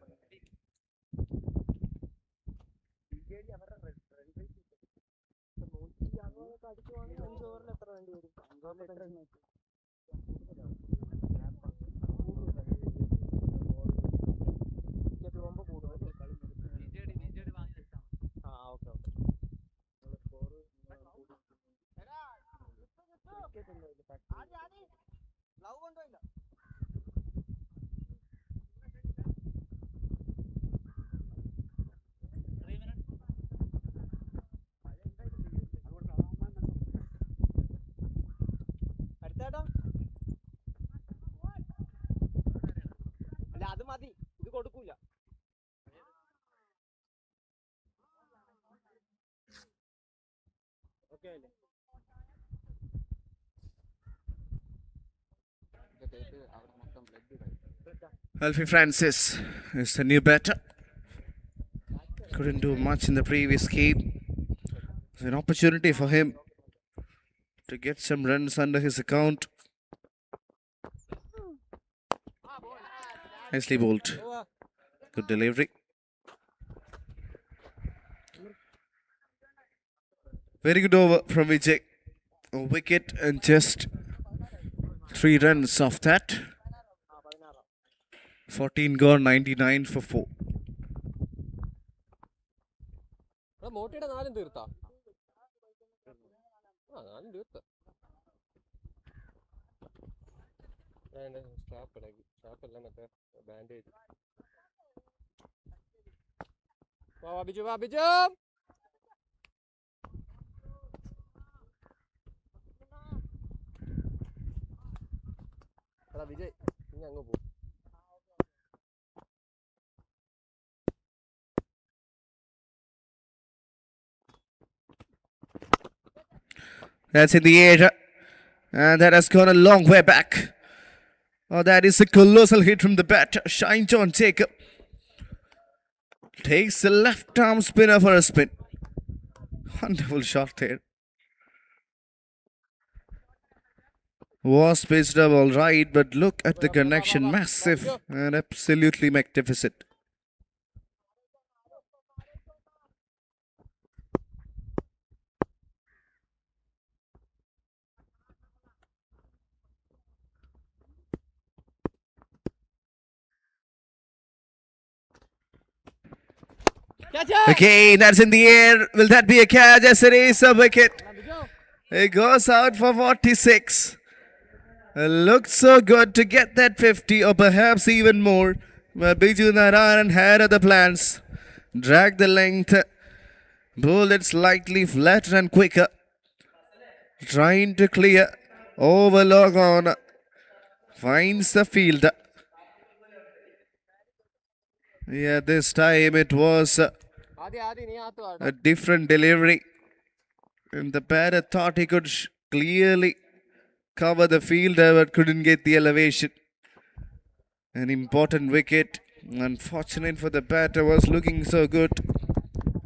അത് മതി, ഇത് കൊടുക്കൂല. Okay അല്ലേ? Alfie Francis is the new batter. Couldn't do much in the previous game. It's an opportunity for him to get some runs under his account. Nicely bowled. Good delivery. Very good over from Vijay. A wicket and just 3 runs off that. 14 gone, 99 for 4. മോട്ടിയുടെ 4 തീർത്താ? 4 തീർത്ത. സ്റ്റാപ്പല്ല മറ്റേ bandage. Biju Biju Vijay ഇനി അങ്ങ് പോകും. That's in the air, and that has gone a long way back. Oh, that is a colossal hit from the bat. Shine John Jacob takes the left arm spinner for a spin. Wonderful shot there. Was pitched up all right, but look at the connection. Massive and absolutely magnificent. Okay, that's in the air. Will that be a catch? Yes, it is a wicket. It goes out for 46. It looked so good to get that 50 or perhaps even more. But Biju Narayan had other plans. Dragged the length, bowled it slightly flatter and quicker. trying to clear. Overlook on. Finds the fielder. Yeah, this time it was a different delivery. And the batter thought he could clearly cover the fielder but couldn't get the elevation. An important wicket. Unfortunate for the batter, was looking so good.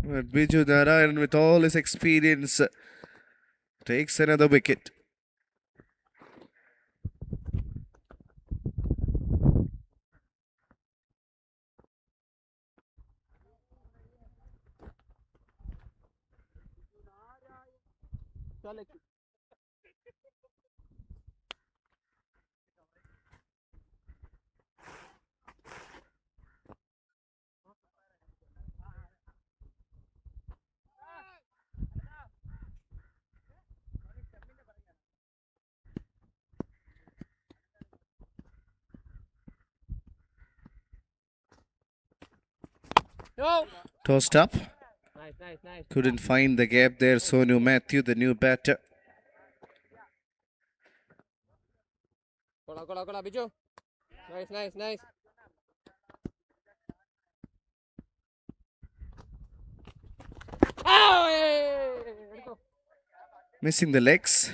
But Biju Narayan, with all his experience, takes another wicket. No. Tossed up. Nice. Couldn't find the gap there. Sonu Matthew, the new batter. Kola, Biju. Nice. Oh, Missing the legs.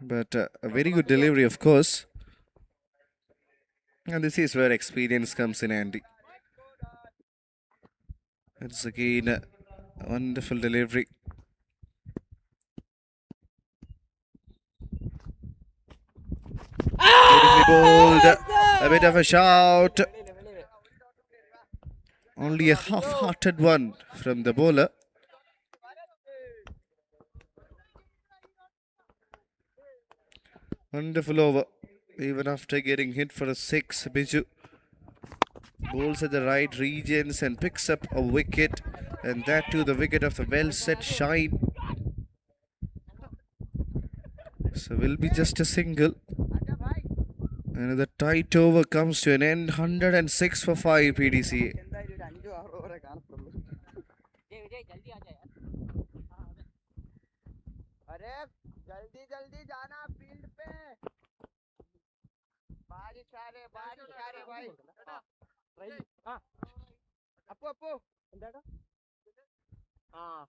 But a very good delivery, of course. And this is where experience comes in handy. It's again a wonderful delivery. Beautifully bowled. A bit of a shout. Only a half-hearted one from the bowler. Wonderful over. Even after getting hit for a 6, Biju bowls at the right regions and picks up a wicket. And that too, the wicket of the well-set Shine. So will be just a single. Another tight over comes to an end. 106 for 5 PDCA. अरे जल्दी जाना field पे बारिश आ रहे भाई अपू हाँ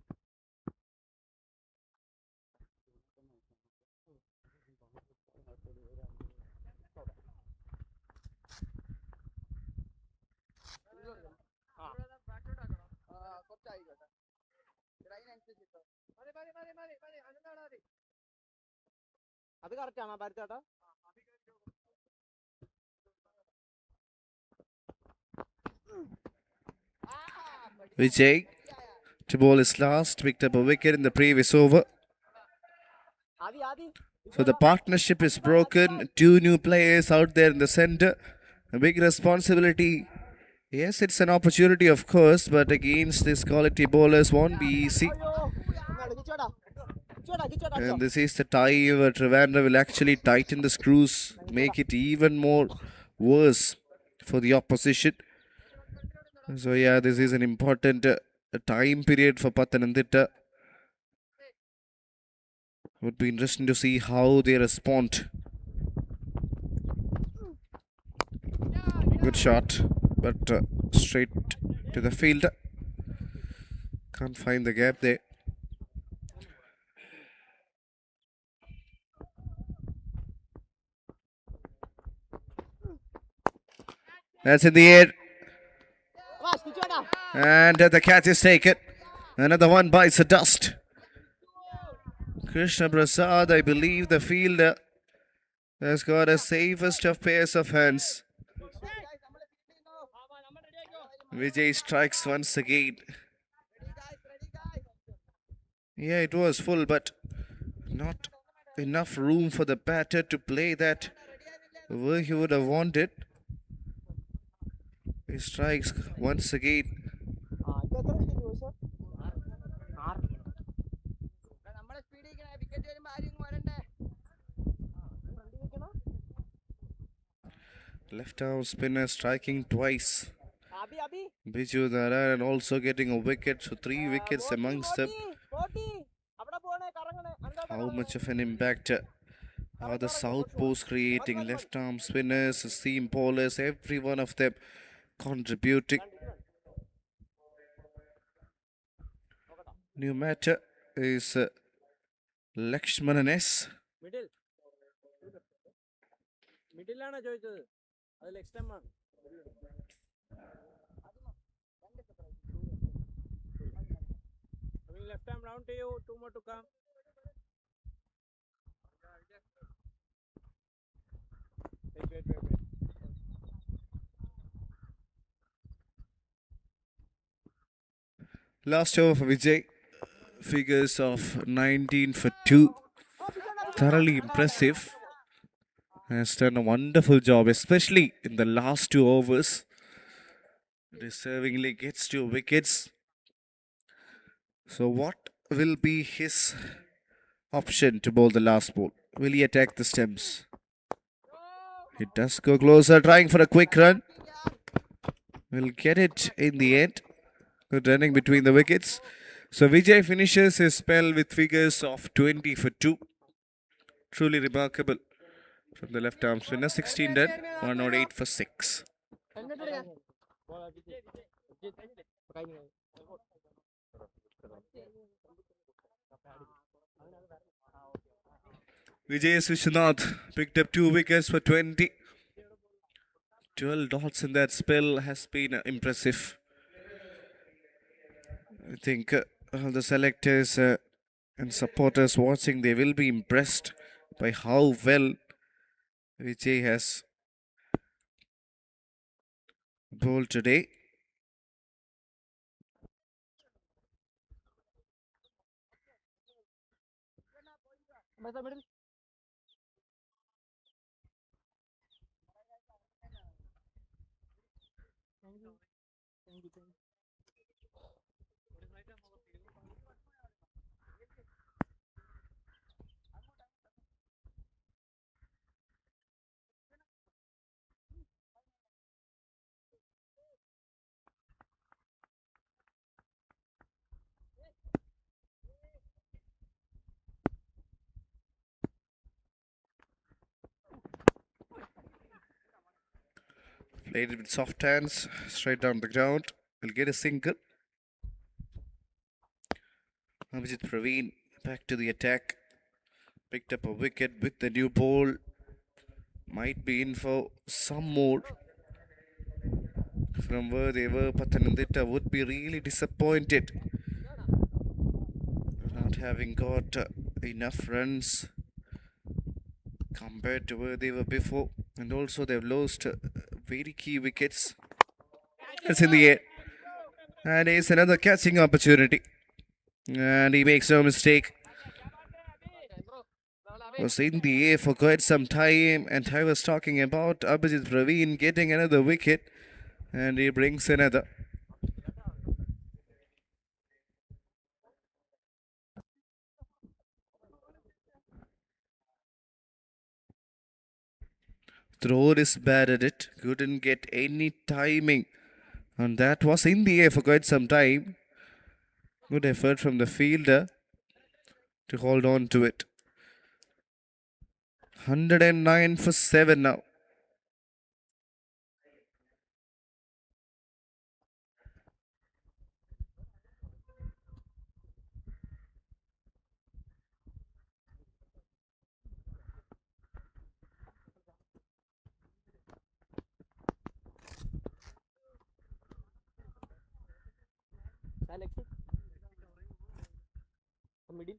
അത് correct ആണോ ഭാരതേട്ടാ Vijay to bowl his last, picked up a wicket in the previous over. So the partnership is broken. 2 new players out there in the centre. A big responsibility. Yes, it's an opportunity, of course, but against these quality bowlers won't be easy. And this is the time where Trivandrum will actually tighten the screws, make it even more worse for the opposition. So yeah, this is an important time period for Pathanamthitta. Would be interesting to see how they respond. Good shot, but straight to the fielder. Can't find the gap there. That's in the air. And the catch is taken. Another one bites the dust. Krishna Prasad, I believe the fielder has got a safest of pairs of hands. Vijay strikes once again. Yeah, it was full, but not enough room for the batter to play that where he would have wanted. He strikes once again. Left arm spinner striking twice. Biju Narayan also getting a wicket, so 3 wickets amongst them. How much of an impact are the southpaws creating? Left arm spinners, seam bowlers, every one of them contributing. New matter is Lakshmanan S. Middle മിഡിലാണ് ചോദിച്ചത് അത് next time ആണ് left time round to you two more to come wait. Last over for Vijay. Figures of 19 for 2. Thoroughly impressive. Has done a wonderful job, especially in the last 2 overs. Deservingly gets 2 wickets. So what will be his option to bowl the last ball? Will he attack the stumps? He does go closer, trying for a quick run. Will get it in the end. Good running between the wickets. So Vijay finishes his spell with figures of 20 for 2. Truly remarkable from the left arm spinner. 16 done, 108 for 6. Vijay Vishwanath picked up 2 wickets for 20. 12 dots in that spell has been impressive. I think the selectors and supporters watching, they will be impressed by how well Vijay has bowled today. Played it with soft hands, straight down the ground. Will get a single. Abhijit Praveen back to the attack. Picked up a wicket with the new ball. Might be in for some more. From where they were, Pathanamthitta would be really disappointed not having got enough runs compared to where they were before. And also they've lost very key wickets. It's in the air. And it's another catching opportunity. And he makes no mistake. Was in the air for quite some time. And I was talking about Abhijit Praveen getting another wicket. And he brings another. Thrower is bad at it. Couldn't get any timing. And that was in the air for quite some time. Good effort from the fielder to hold on to it. 109 for 7 now. middle.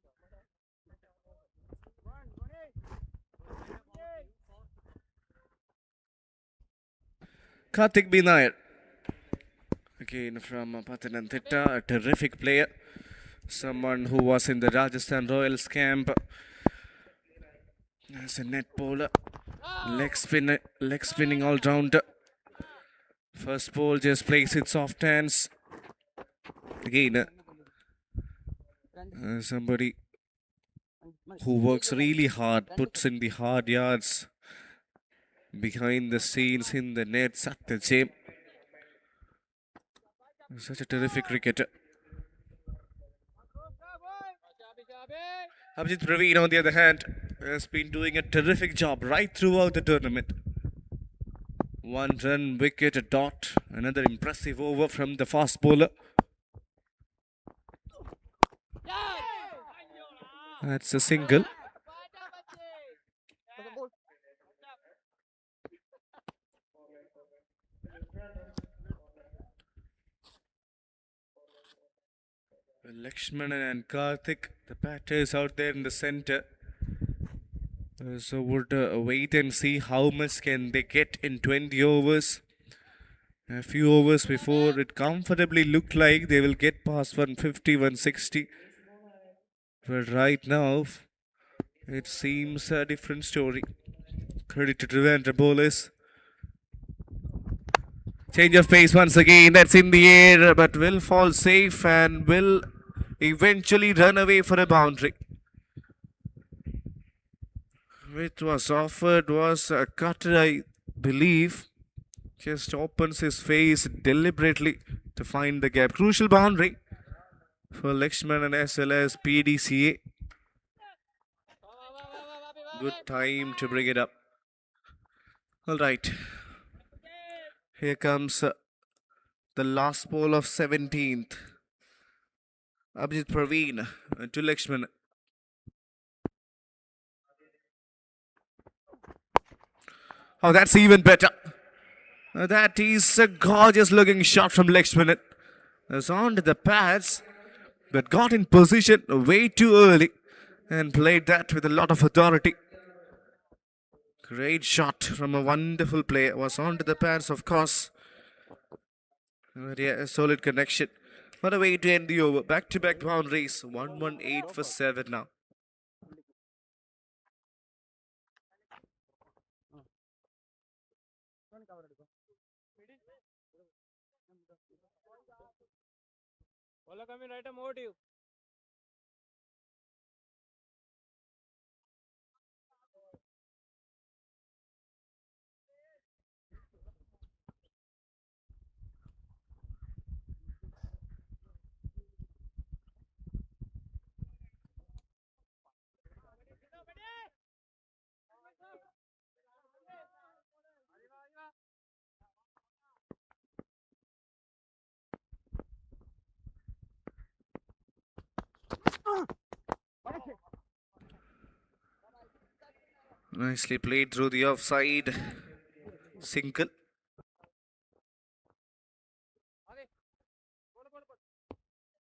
Karthik B. Nair. Again from Pathanamthitta, a terrific player. Someone who was in the Rajasthan Royals camp as a net bowler. Leg spinning all rounder. First ball just plays it soft hands. Again, somebody who works really hard, puts in the hard yards behind the scenes in the nets at the gym. Such a terrific cricketer. Abhijit Praveen, on the other hand, has been doing a terrific job right throughout the tournament. 1 run wicket, a dot, another impressive over from the fast bowler. That's a single. Lakshman and Karthik, the batters out there in the center. So would wait and see how much can they get in 20 overs. A few overs before it comfortably looked like they will get past 150, 160. But right now, it seems a different story. Credit to Trivandrum bowlers. Change of pace once again. That's in the air, but will fall safe and will eventually run away for a boundary. Which was offered was a cutter, I believe. Just opens his face deliberately to find the gap. Crucial boundary for Lakshman and as well as PDCA. Good time to bring it up. All right. Here comes the last ball of 17th. Abhijit Praveen to Lakshman. Oh, that's even better. That is a gorgeous looking shot from Lakshman. It's on to the pads, but got in position way too early and played that with a lot of authority. Great shot from a wonderful player. Was onto the pads, of course. But yeah, a solid connection. What a way to end the over. Back-to-back boundaries. 118 for 7 now. Bowler coming right a motive. Nicely played through the offside. Single.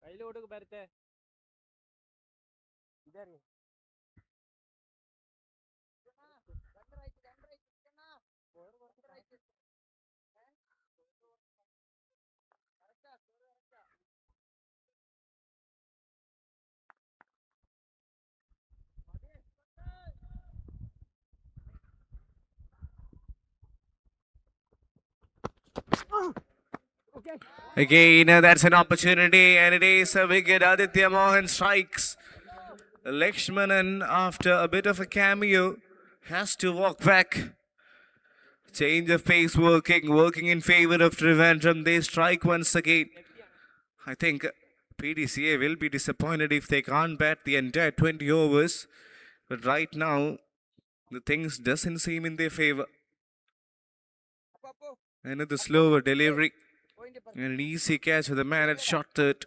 ಕೈಲಿ ಹುಡುಗ ಬರುತ್ತೆ Again, that's an opportunity, and it is a wicket. Aditya Mohan strikes. Lakshmanan, after a bit of a cameo, has to walk back. Change of pace working in favor of Trivandrum. They strike once again. I think PDCA will be disappointed if they can't bat the entire 20 overs. But right now, the things doesn't seem in their favor. Another slower delivery. And an easy catch with the man at shot third.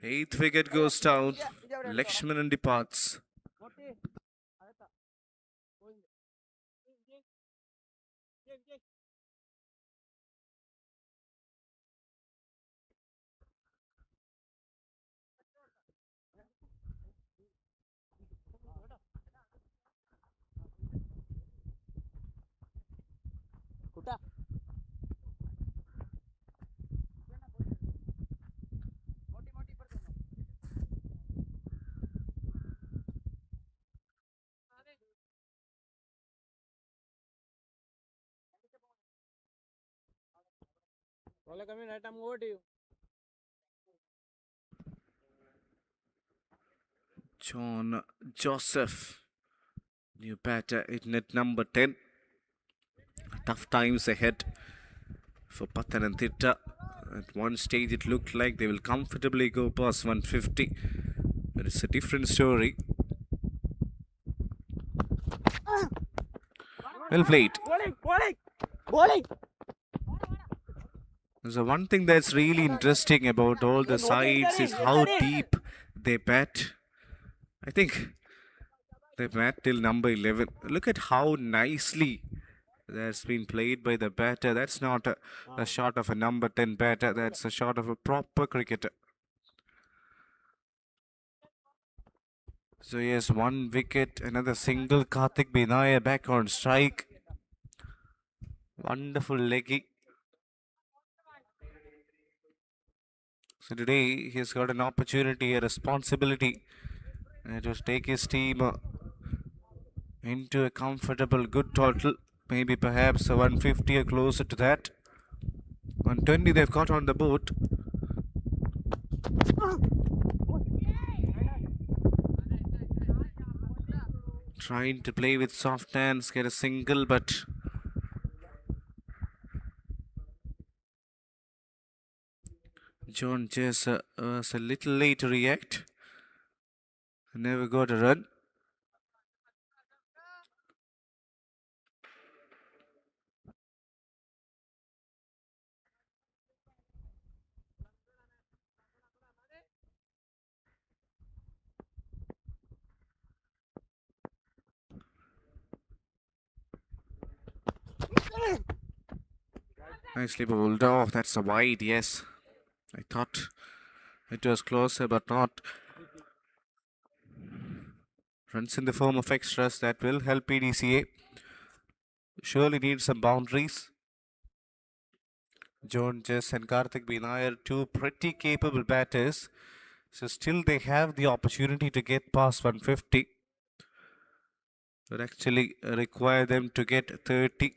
8th wicket goes down. Lakshmanan departs. Bowler coming right a motive. John Joseph, new batter in at number 10. Tough times ahead for Pathanamthitta. At one stage it looked like they will comfortably go past 150. But it's a different story. Well played. So one thing that's really interesting about all the sides is how deep they bat. I think they bat till number 11. Look at how nicely that's been played by the batter. That's not a shot of a number 10 batter. That's a shot of a proper cricketer. So yes, one wicket, another single. Karthik Binaya back on strike. Wonderful leggy. So today he's got an opportunity, a responsibility to take his team into a comfortable good total. Maybe perhaps a 150 or closer to that. 120 they've got on the board. Trying to play with soft hands, get a single, but John Jess was a little late to react. Never got a run. Nicely bowled. Oh, that's a wide, yes. I thought it was closer, but not. Runs in the form of extras that will help PDCA. Surely need some boundaries. John Jess and Karthik Binaya are two pretty capable batters. So still they have the opportunity to get past 150. Would actually require them to get 30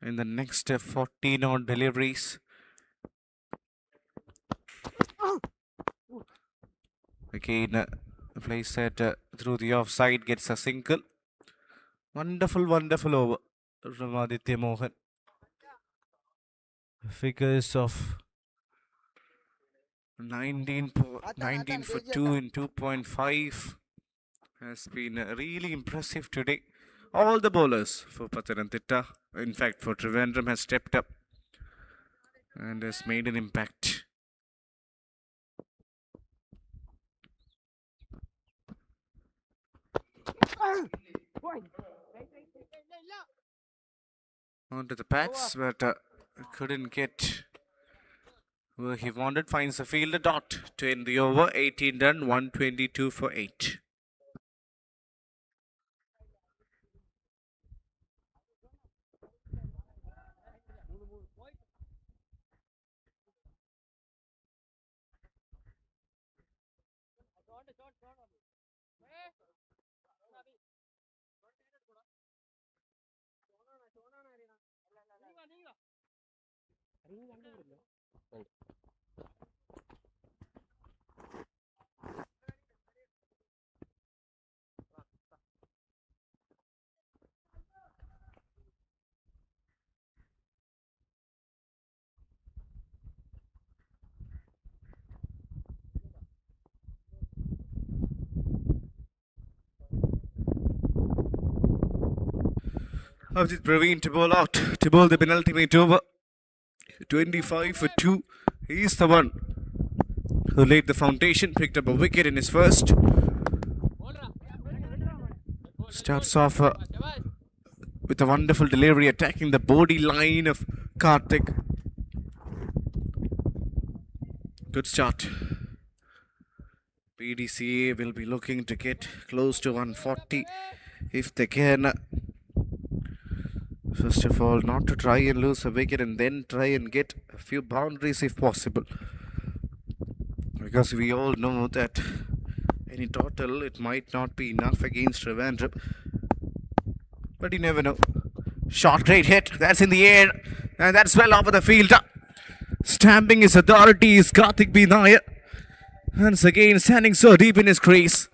in the next 14 odd deliveries. Again, plays that through the offside, gets a single. Wonderful, wonderful over from Aditya Mohan. Figures of 19 for 2 in 2.5 has been really impressive today. All the bowlers for Pathanamthitta, in fact for Trivandrum, has stepped up and has made an impact. Onto the pads, but couldn't get where he wanted. Finds a fielder dot to end the over. 18 done, 122 for 8. Avjit Praveen to bowl out, to bowl the penultimate over. 25 for 2. He's the one who laid the foundation, picked up a wicket in his first. Starts off with a wonderful delivery, attacking the body line of Karthik. Good start. PDCA will be looking to get close to 140 if they can. First of all, not to try and lose a wicket and then try and get a few boundaries if possible. Because we all know that any total, it might not be enough against Trivandrum. But you never know. Short, great hit. That's in the air. And that's well over the fielder. Stamping his authority is Karthik Binaya. Once again, standing so deep in his crease.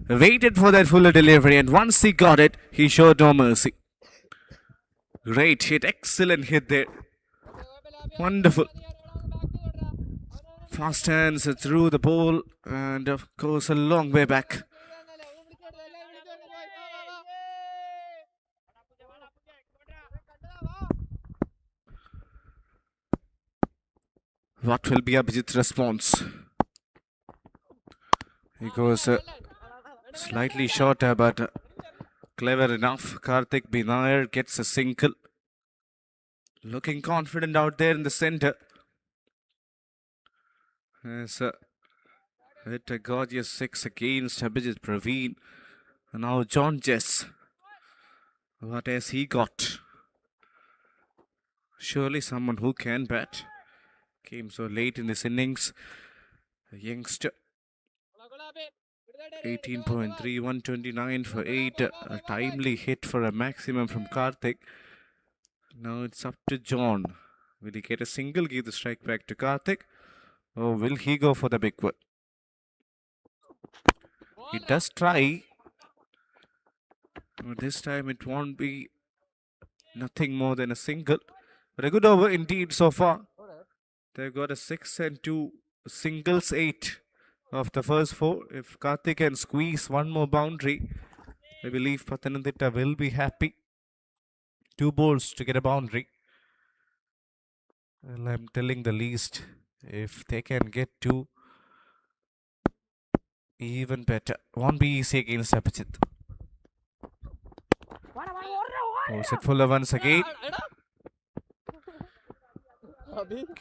Waited for that fuller delivery, and once he got it, he showed no mercy. Great hit, excellent hit there. Wonderful. Fast hands through the ball and goes a long way back. What will be Abhijit's response? He goes slightly shorter, but clever enough. Karthik Binair gets a single. Looking confident out there in the center. Has hit a gorgeous 6 against Abhijit Praveen. And now John Jess. What has he got? Surely someone who can bat. Came so late in this innings. A youngster. 18.3, 129 for 8. A timely hit for a maximum from Karthik. Now it's up to John. Will he get a single, give the strike back to Karthik? Or will he go for the big one? He does try. But this time it won't be nothing more than a single. But a good over indeed so far. They've got a 6 and 2 singles, 8 of the first 4. If Karthik can squeeze one more boundary, I believe Pathanamthitta will be happy. 2 balls to get a boundary. Well, I'm telling the least. If they can get 2, even better. Won't be easy against Abhijit. Pulls it fuller once again.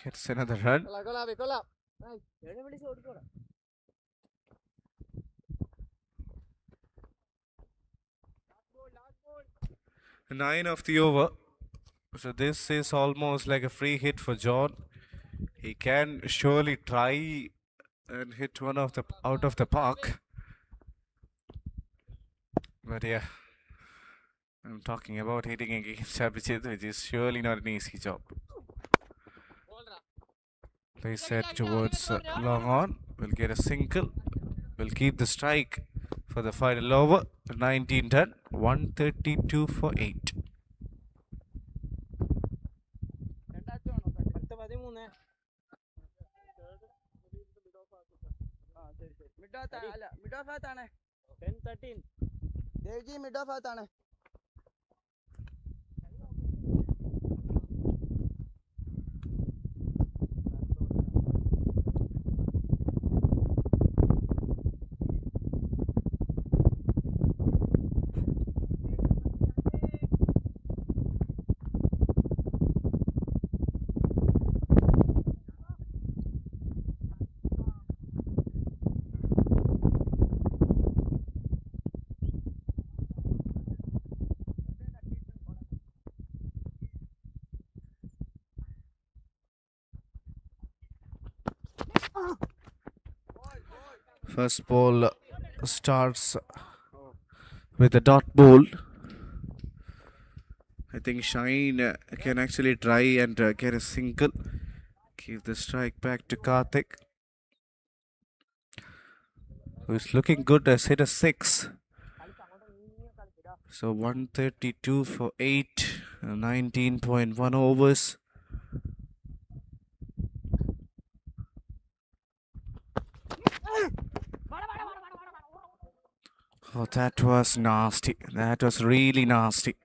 Gets another run. 9 of the over. So this is almost like a free hit for John. He can surely try and hit one of the out of the park. But yeah, I'm talking about hitting against Abhijit, which is surely not an easy job. Play set towards long on. Will get a single. Will keep the strike for the final over. 19 done. 132 for 8. Mid off ആത്താണ് 10-13 ദേവ്ജി mid off ആത്താണ് First ball starts with a dot ball. I think Shine can actually try and get a single. Give the strike back to Karthik, who's looking good, has hit a 6. So 132 for 8, 19.1 overs. Oh, that was nasty. That was really nasty.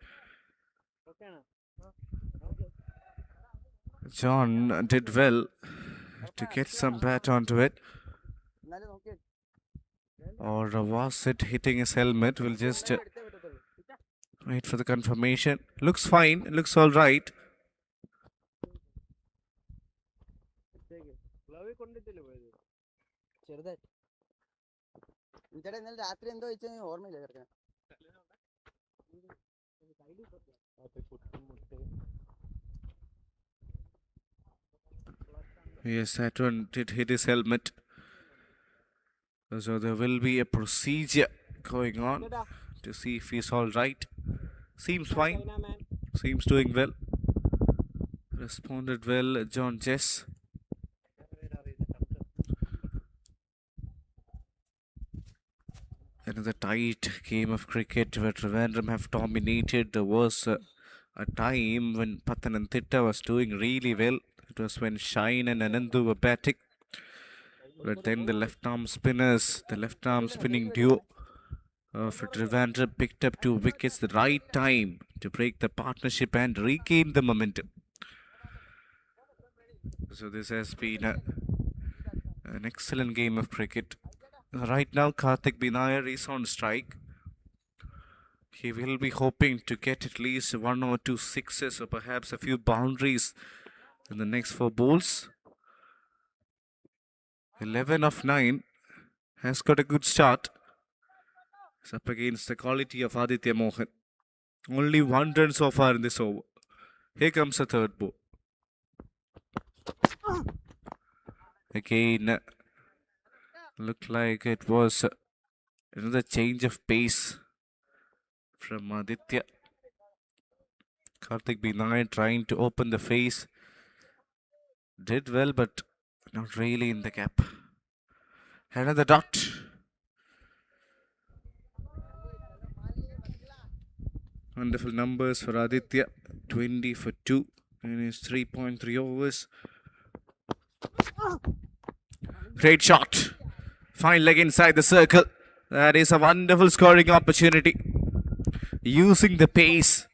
John did well to get some bat onto it. Or was it hitting his helmet? We'll just wait for the confirmation. Looks fine. Looks all right. ഇന്നലെ രാത്രി എന്തോ വെച്ചാൽ ഓർമ്മയില്ല ചേർക്കാൻ Yes, that one did hit his helmet. So there will be a procedure going on to see if he's all right. Seems fine. Seems doing well. Responded well, John Jess. Another tight game of cricket where Trivandrum have dominated. There was a time when Pathanamthitta was doing really well. It was when Shine and Anandu were batting. But then the left arm spinners, the left arm spinning duo of Trivandrum picked up 2 wickets, the right time to break the partnership and regain the momentum. So this has been an excellent game of cricket. Right now, Karthik B. Nair is on strike. He will be hoping to get at least 1 or 2 sixes or perhaps a few boundaries in the next 4 balls. 11 of 9 has got a good start. It's up against the quality of Aditya Mohan. Only 1 run so far in this over. Here comes the third ball. Again, looked like it was another change of pace from Aditya. Karthik B. Nair trying to open the face. Did well, but not really in the gap. Another dot. Wonderful numbers for Aditya. 20 for 2 in his 3.3 overs. Great shot. Fine leg inside the circle. That is a wonderful scoring opportunity. Using the pace.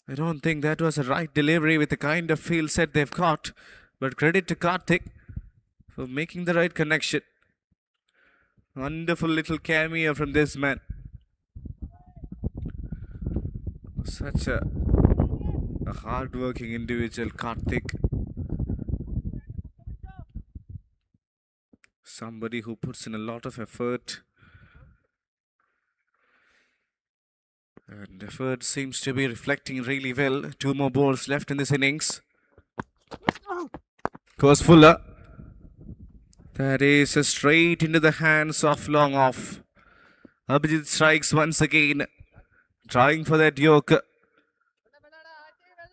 I don't think that was a right delivery with the kind of field set they've got. But credit to Karthik for making the right connection. Wonderful little cameo from this man. Such a hard-working individual, Karthik. Somebody who puts in a lot of effort. And effort seems to be reflecting really well. 2 more balls left in this innings. Goes Fuller. That is straight into the hands of long off. Abhijit strikes once again. Trying for that yoke.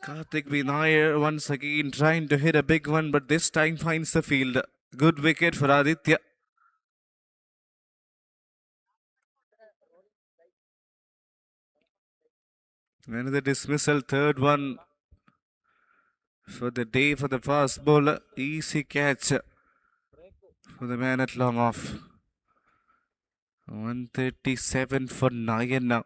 Karthik B. Nair once again trying to hit a big one, but this time finds the field. Good wicket for Aditya. Another dismissal, third one for the day for the fast bowler. Easy catch for the man at long off. 137 for 9 now.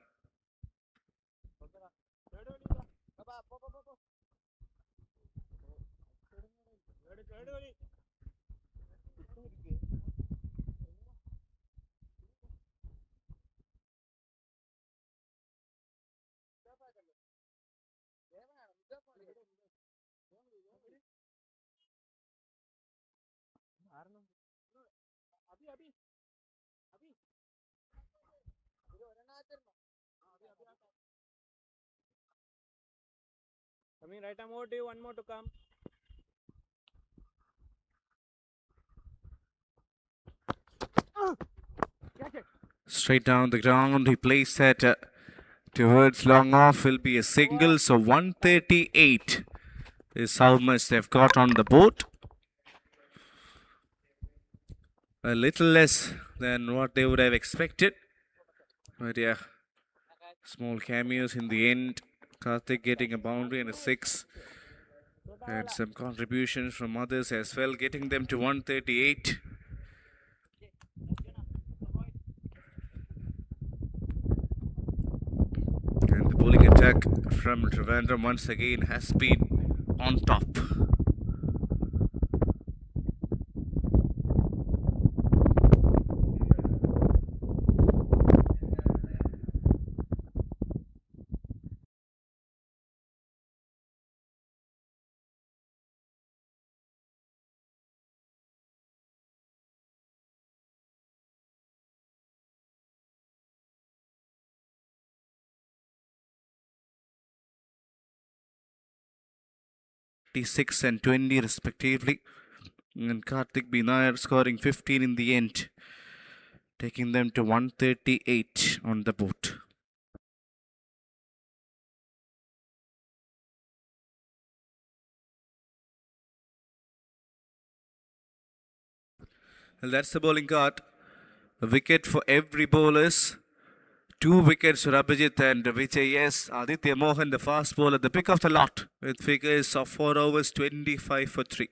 Coming right arm over to you, 1 more to come. Straight down the ground, he plays that towards long off, will be a single. So 138 is how much they've got on the board. A little less than what they would have expected. But yeah, small cameos in the end. Karthik getting a boundary and a 6. And some contributions from others as well, getting them to 138. And the bowling attack from Trivandrum once again has been on top. And 20 respectively, and Karthik B. Nair scoring 15 in the end, taking them to 138 on the board. Well, that's the bowling card. A wicket for every bowlers. 2 wickets for Abhijit and Vijay. Yes, Aditya Mohan, the fast bowler, the pick of the lot with figures of 4 overs, 25 for 3.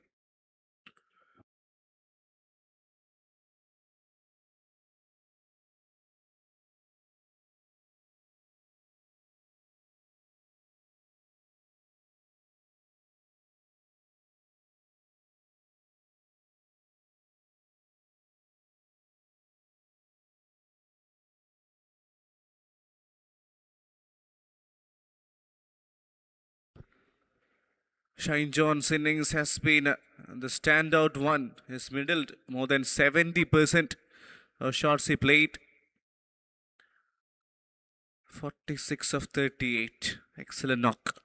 Shine John's innings has been the standout one. He's middled more than 70% of shots he played. 46 of 38. Excellent knock.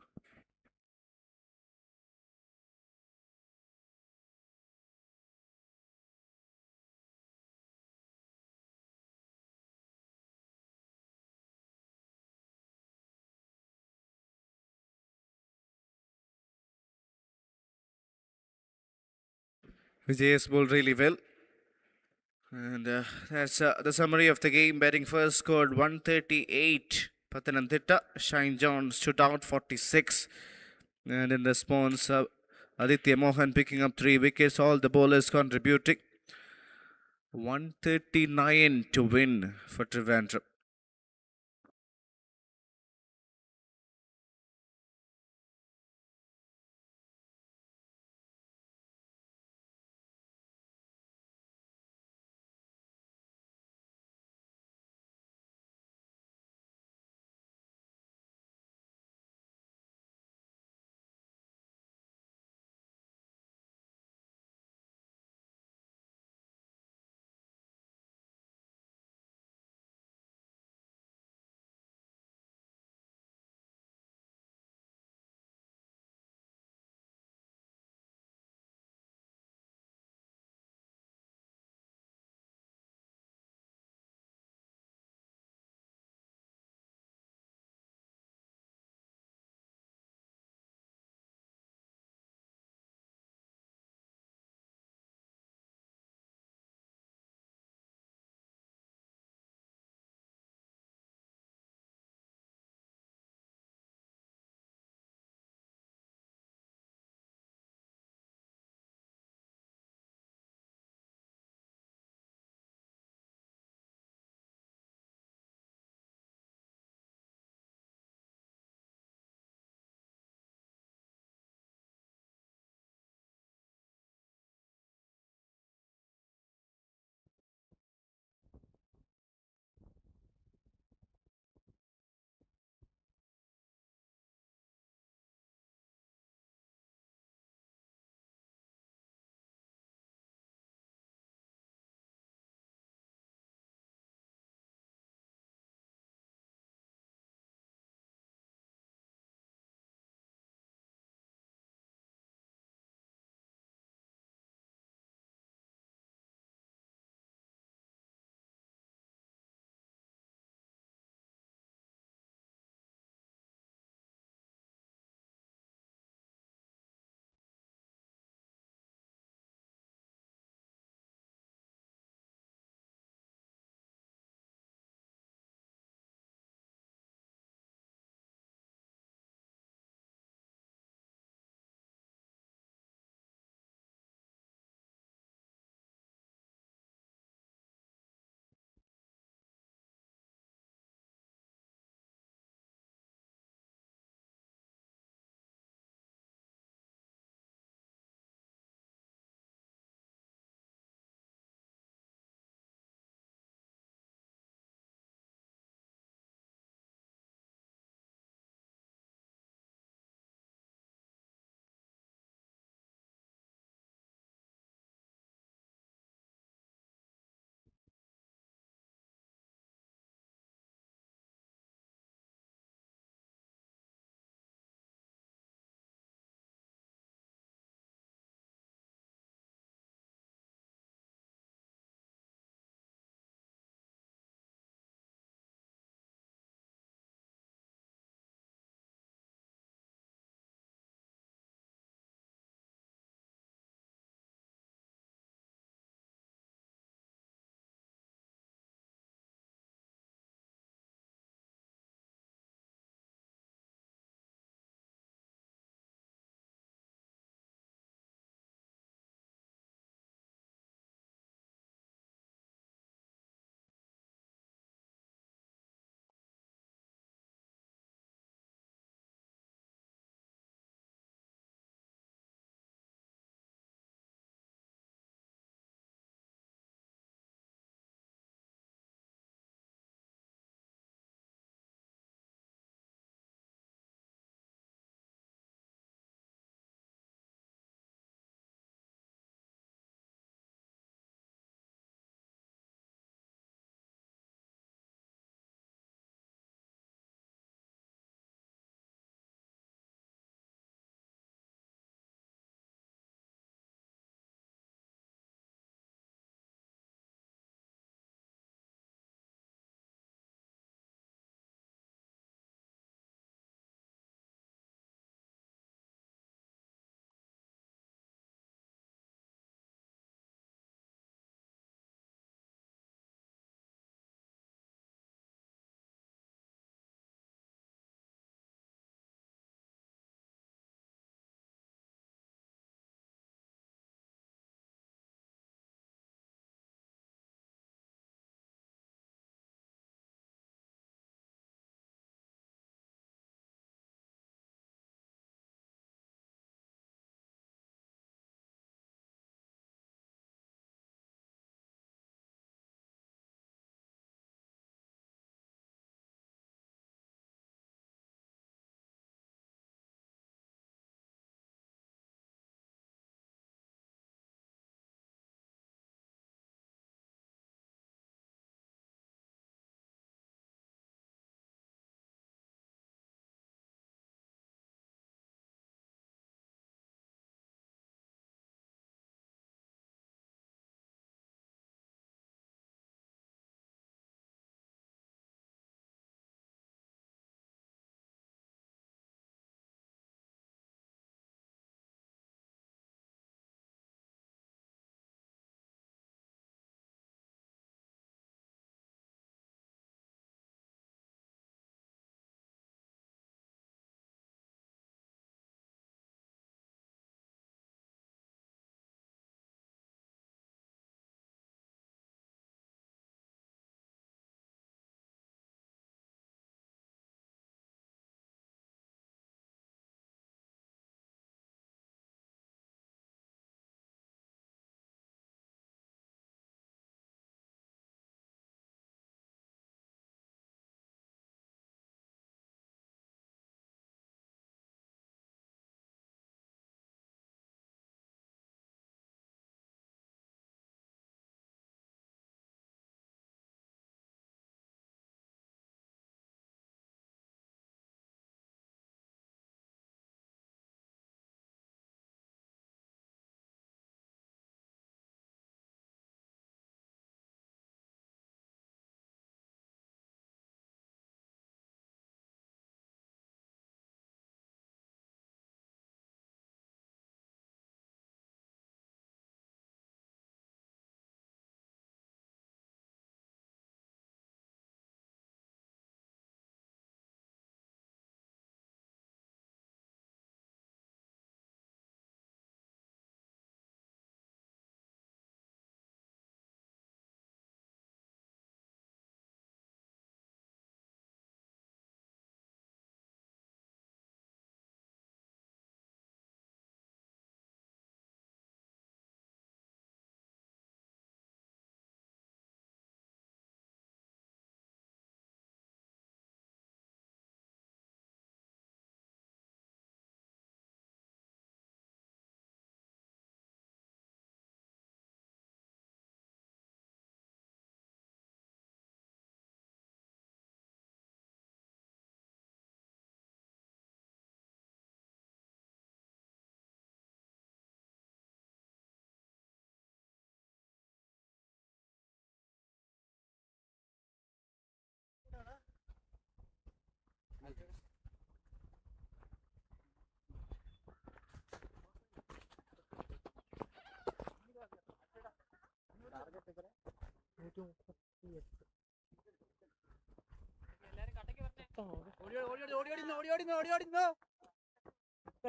Vijay has bowled really well. And that's the summary of the game. Batting first scored 138. Pathanamthitta. Shine John stood out 46. And in response, Aditya Mohan picking up 3 wickets. All the bowlers contributing. 139 to win for Trivandrum.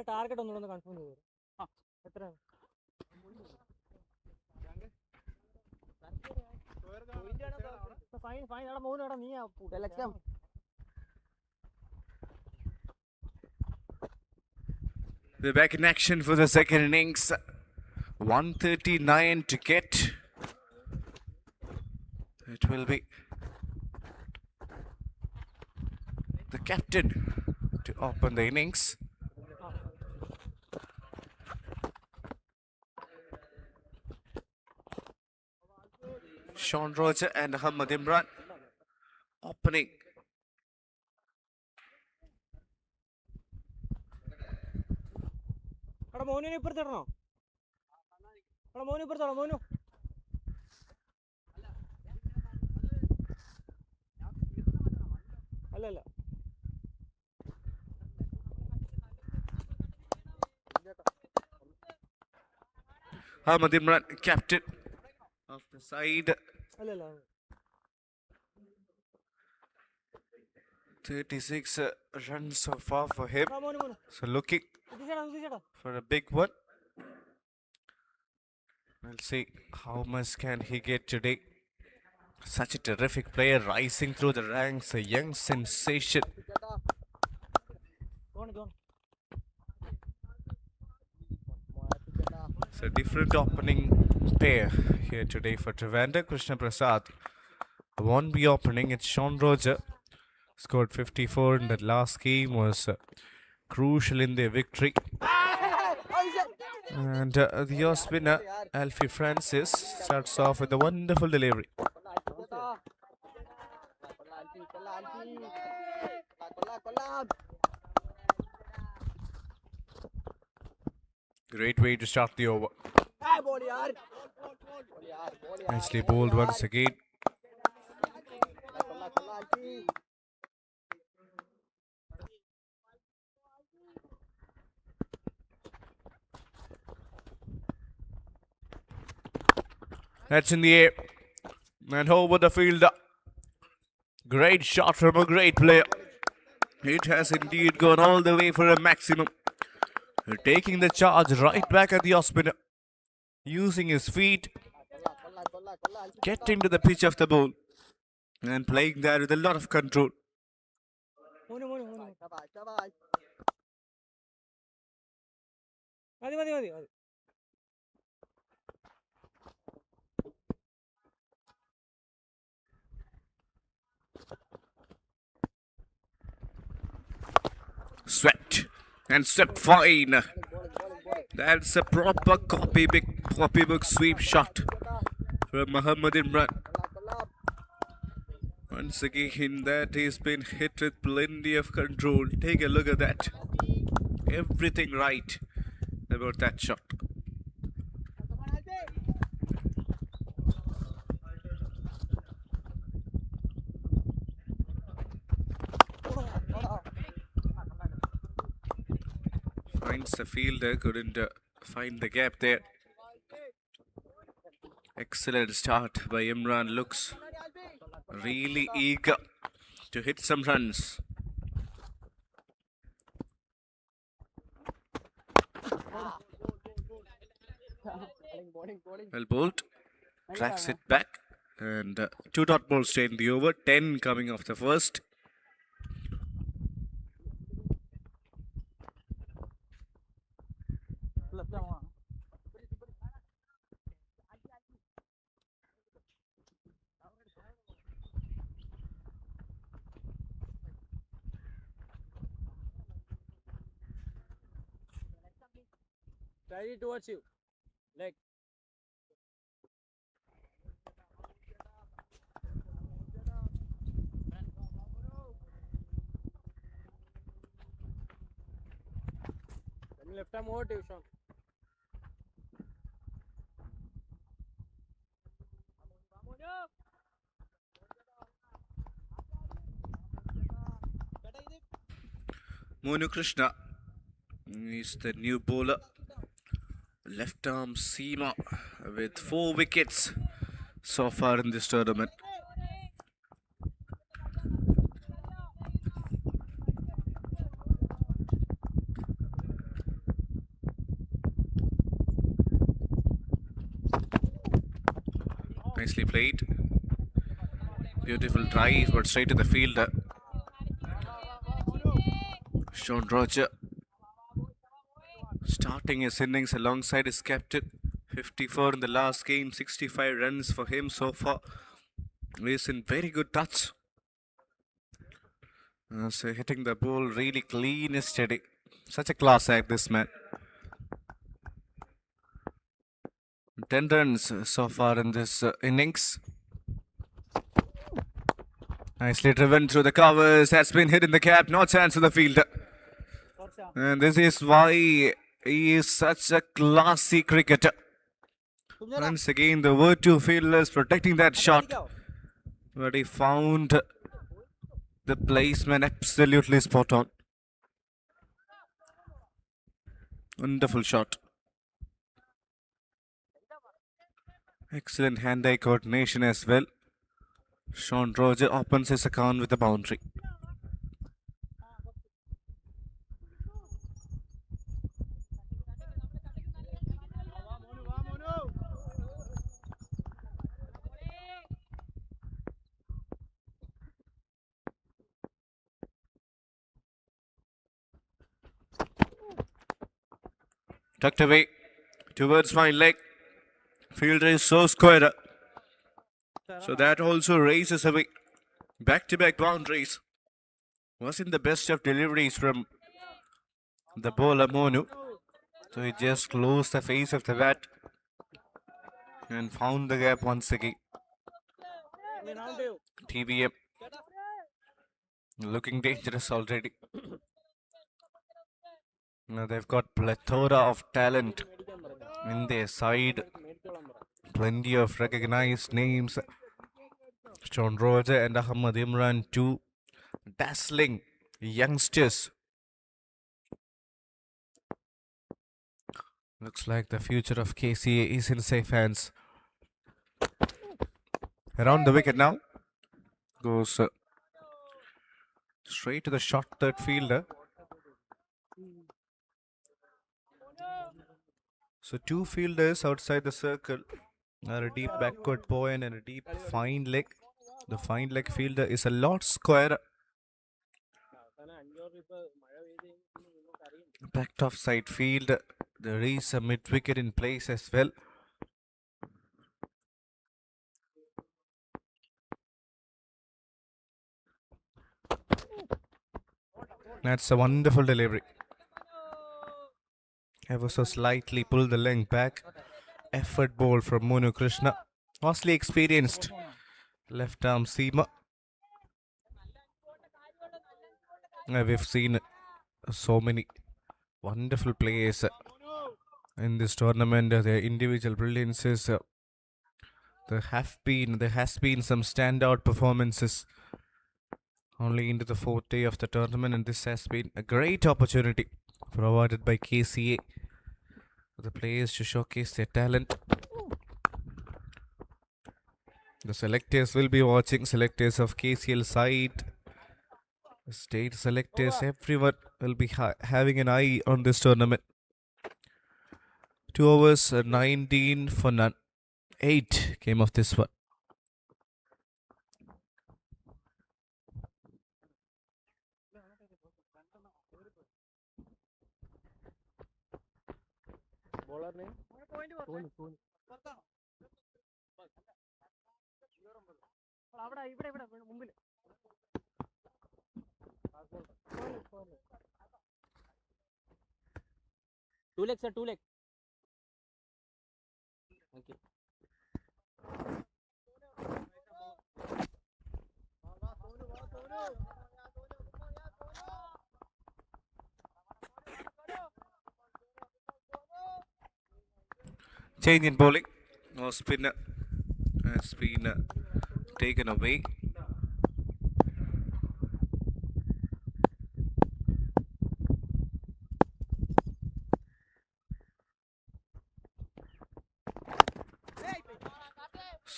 Target ഒന്നുകൂടെ confirm ചെയ്തു എത്ര fine fine എടാ മോനും എടാ നീ selection We're back in action for the second innings. 139 to get. It will be the captain to open the innings. Sean Roger and Ahmad Imran opening. എടാ മോനിനെ ഇപ്പുറത്തിടണോ എടാ മോനും ഇപ്പുറത്തോളാം മോനു അല്ലല്ല Ahmad Imran, captain of the side. അല്ലല്ല 36 runs so far for him. എടാ മോനു മോനു So looking ശ്രദ്ധിച്ചേടാ for a big one. We'll see how much can he get today. Such a terrific player rising through the ranks, a young sensation. It's a different opening pair here today for Trivandrum. Krishna Prasad won't be opening. It's Sean Roger. Scored 54 in that last game, was crucial in their victory. And the off spinner, Alfie Francis, starts off with a wonderful delivery. Great way to start the over. Nicely bowled once again. That's in the air. And over the fielder. Great shot from a great player. It has indeed gone all the way for a maximum. Taking the charge right back at the off spinner. Using his feet. Getting to the pitch of the ball. And playing there with a lot of control. മോനു മോനു മോനു മതി മതി മതി മതി Swept. And swept fine. That's a proper copybook sweep shot from Muhammad Imran. Once again, that he's been hit with plenty of control. Take a look at that. Everything right about that shot. Finds the fielder, couldn't find the gap there. Excellent start by Imran. Looks really eager to hit some runs. Well bowled. Tracks it back. And 2 dot balls stay in the over. 10 coming off the first. Ready towards you. Leg. Left arm over tuition. Monu Krishna is the new bowler. Left arm seamer with 4 wickets. so far in this tournament. Nicely played. Beautiful drive, but straight to the fielder. Sean Roger starting his innings alongside his captain. 54 in the last game, 65 runs for him so far. He's in very good touch. So hitting the ball really clean and steady. Such a class act, this man. 10 runs so far in this innings. Nicely driven through the covers. Has been hit in the cap. No chance for the fielder. And this is why he is such a classy cricketer. Once again, the were two fielders protecting that shot. But he found the placement absolutely spot on. Wonderful shot. Excellent hand-eye coordination as well. Sean Roger opens his account with a boundary. Tucked away towards my leg. Fielder is so square. So that also raises away. Back-to-back boundaries. Wasn't the best of deliveries from the bowler Monu. So he just closed the face of the bat and found the gap once again. TVM looking dangerous already. Now they've got plethora of talent in their side. Plenty of recognized names. Sean Roger and Ahmad Imran, two dazzling youngsters. Looks like the future of KCA is in safe hands. Around the wicket now. Goes straight to the short third fielder. So two fielders outside the circle are a deep backward point and a deep fine leg. The fine leg fielder is a lot square. Backed off side field. There is a mid wicket in place as well. That's a wonderful delivery. Ever so slightly pull the length back. Effort ball from Monu Krishna. Vastly experienced left arm seamer. We've seen so many wonderful players in this tournament. Their individual brilliances. There has been some standout performances only into the fourth day of the tournament, and this has been a great opportunity provided by KCA for the players to showcase their talent. The selectors will be watching, selectors of KCL side, state selectors, everyone will be having an eye on this tournament. 2 overs, 19 for none. 8 came of this one. Two legs, sir, two legs. Okay. Change in bowling. No spinner has been taken away.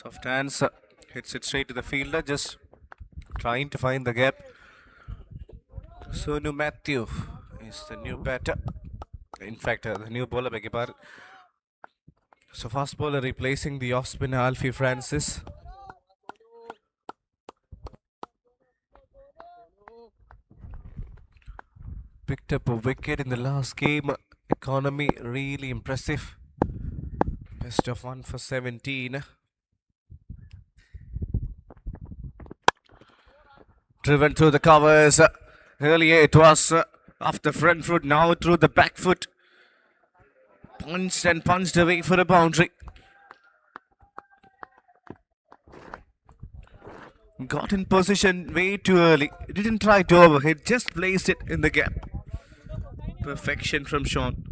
Soft hands, hits it straight to the fielder, just trying to find the gap. Sonu Matthew is the new batter. In fact, the new bowler, beg your pardon. So fast bowler replacing the off spinner Alfie Francis. Picked up a wicket in the last game. Economy really impressive. Best of 1 for 17. Driven through the covers. Earlier it was off the front foot, now through the back foot. Punched and punched away for a boundary. Got in position way too early. Didn't try to overhit, just placed it in the gap. Perfection from Sean.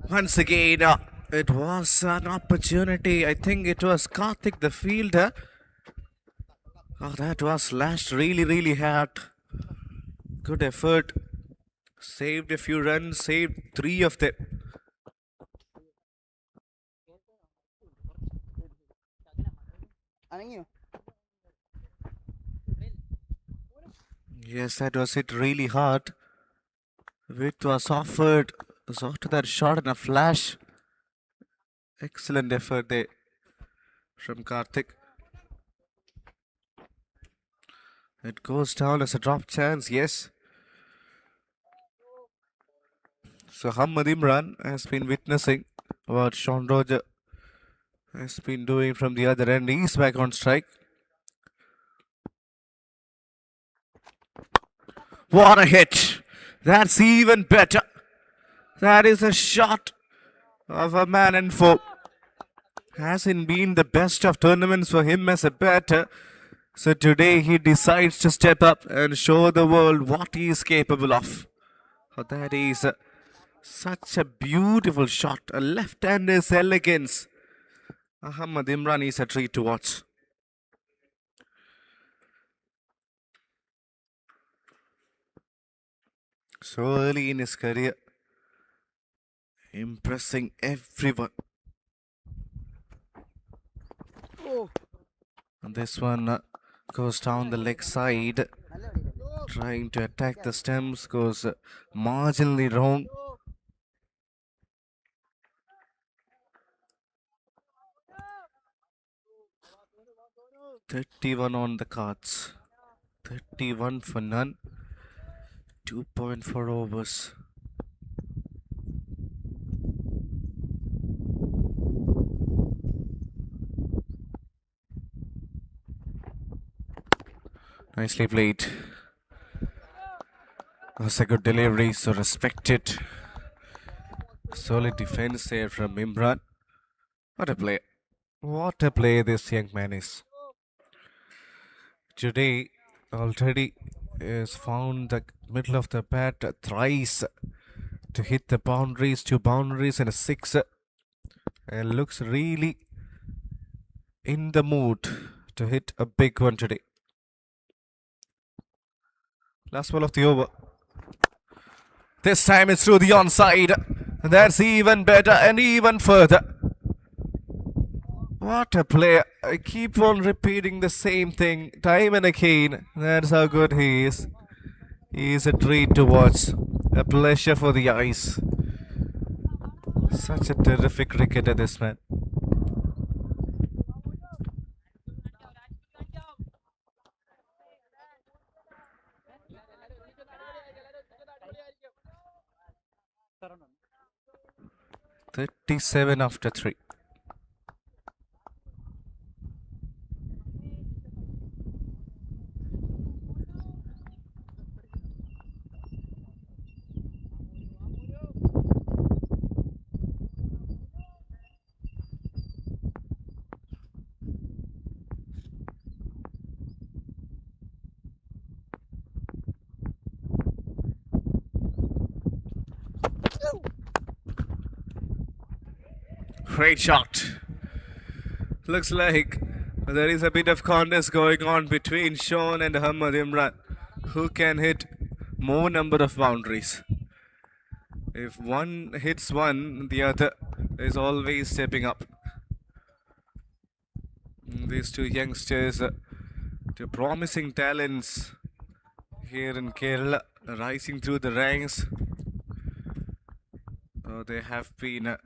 Once again, it was an opportunity. I think it was Karthik, the fielder. Oh, that was slashed really hard. Good effort. Saved a few runs, saved 3 of them. Yes, that was hit really hard. Width was offered. Was after that shot in a flash. Excellent effort there from Karthik. It goes down as a drop chance, yes. So Hamad Imran has been witnessing what Sean Roger has been doing from the other end. He's back on strike. What a hit! That's even better. That is a shot of a man and four. Hasn't been the best of tournaments for him as a batter. So today he decides to step up and show the world what he is capable of. That is such a beautiful shot. A left-hander's elegance. Ahmad Imran is a treat to watch. So early in his career. Impressing everyone. And this one goes down the leg side. Trying to attack the stumps, goes marginally wrong. .31 on the cards. 31 for none. 2.4 overs. Nicely played. Was a good delivery, so respected. Solid defense there from Imran. What a play. What a play this young man is. Today already is found the middle of the bat thrice to hit the boundaries, 2 boundaries and a 6. And looks really in the mood to hit a big one today. Last ball of the over. This time it's through the onside. That's even better and even further. What a player. I keep on repeating the same thing time and again. That's how good he is. He is a treat to watch. A pleasure for the eyes. Such a terrific cricketer, this man. .37 after 3. Great shot. Looks like there is a bit of contest going on between Sean and Ahmad Imran. Who can hit more number of boundaries? If one hits one, the other is always stepping up. These two youngsters, two promising talents here in Kerala, rising through the ranks. They have been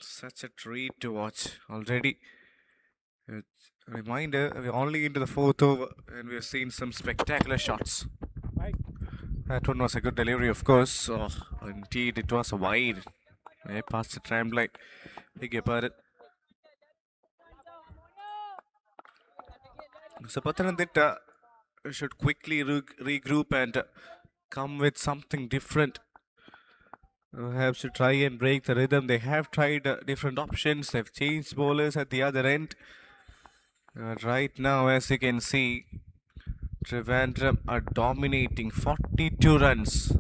such a treat to watch already. A reminder, we're only into the fourth over and we've seen some spectacular shots. That one was a good delivery, of course. Oh, indeed, it was a wide. Past the tramline. Beg your pardon. So Pathanamthitta should quickly regroup and come with something different. Perhaps to try and break the rhythm. They have tried different options. They've changed bowlers at the other end. Right now, as you can see, Trivandrum are dominating 42 runs.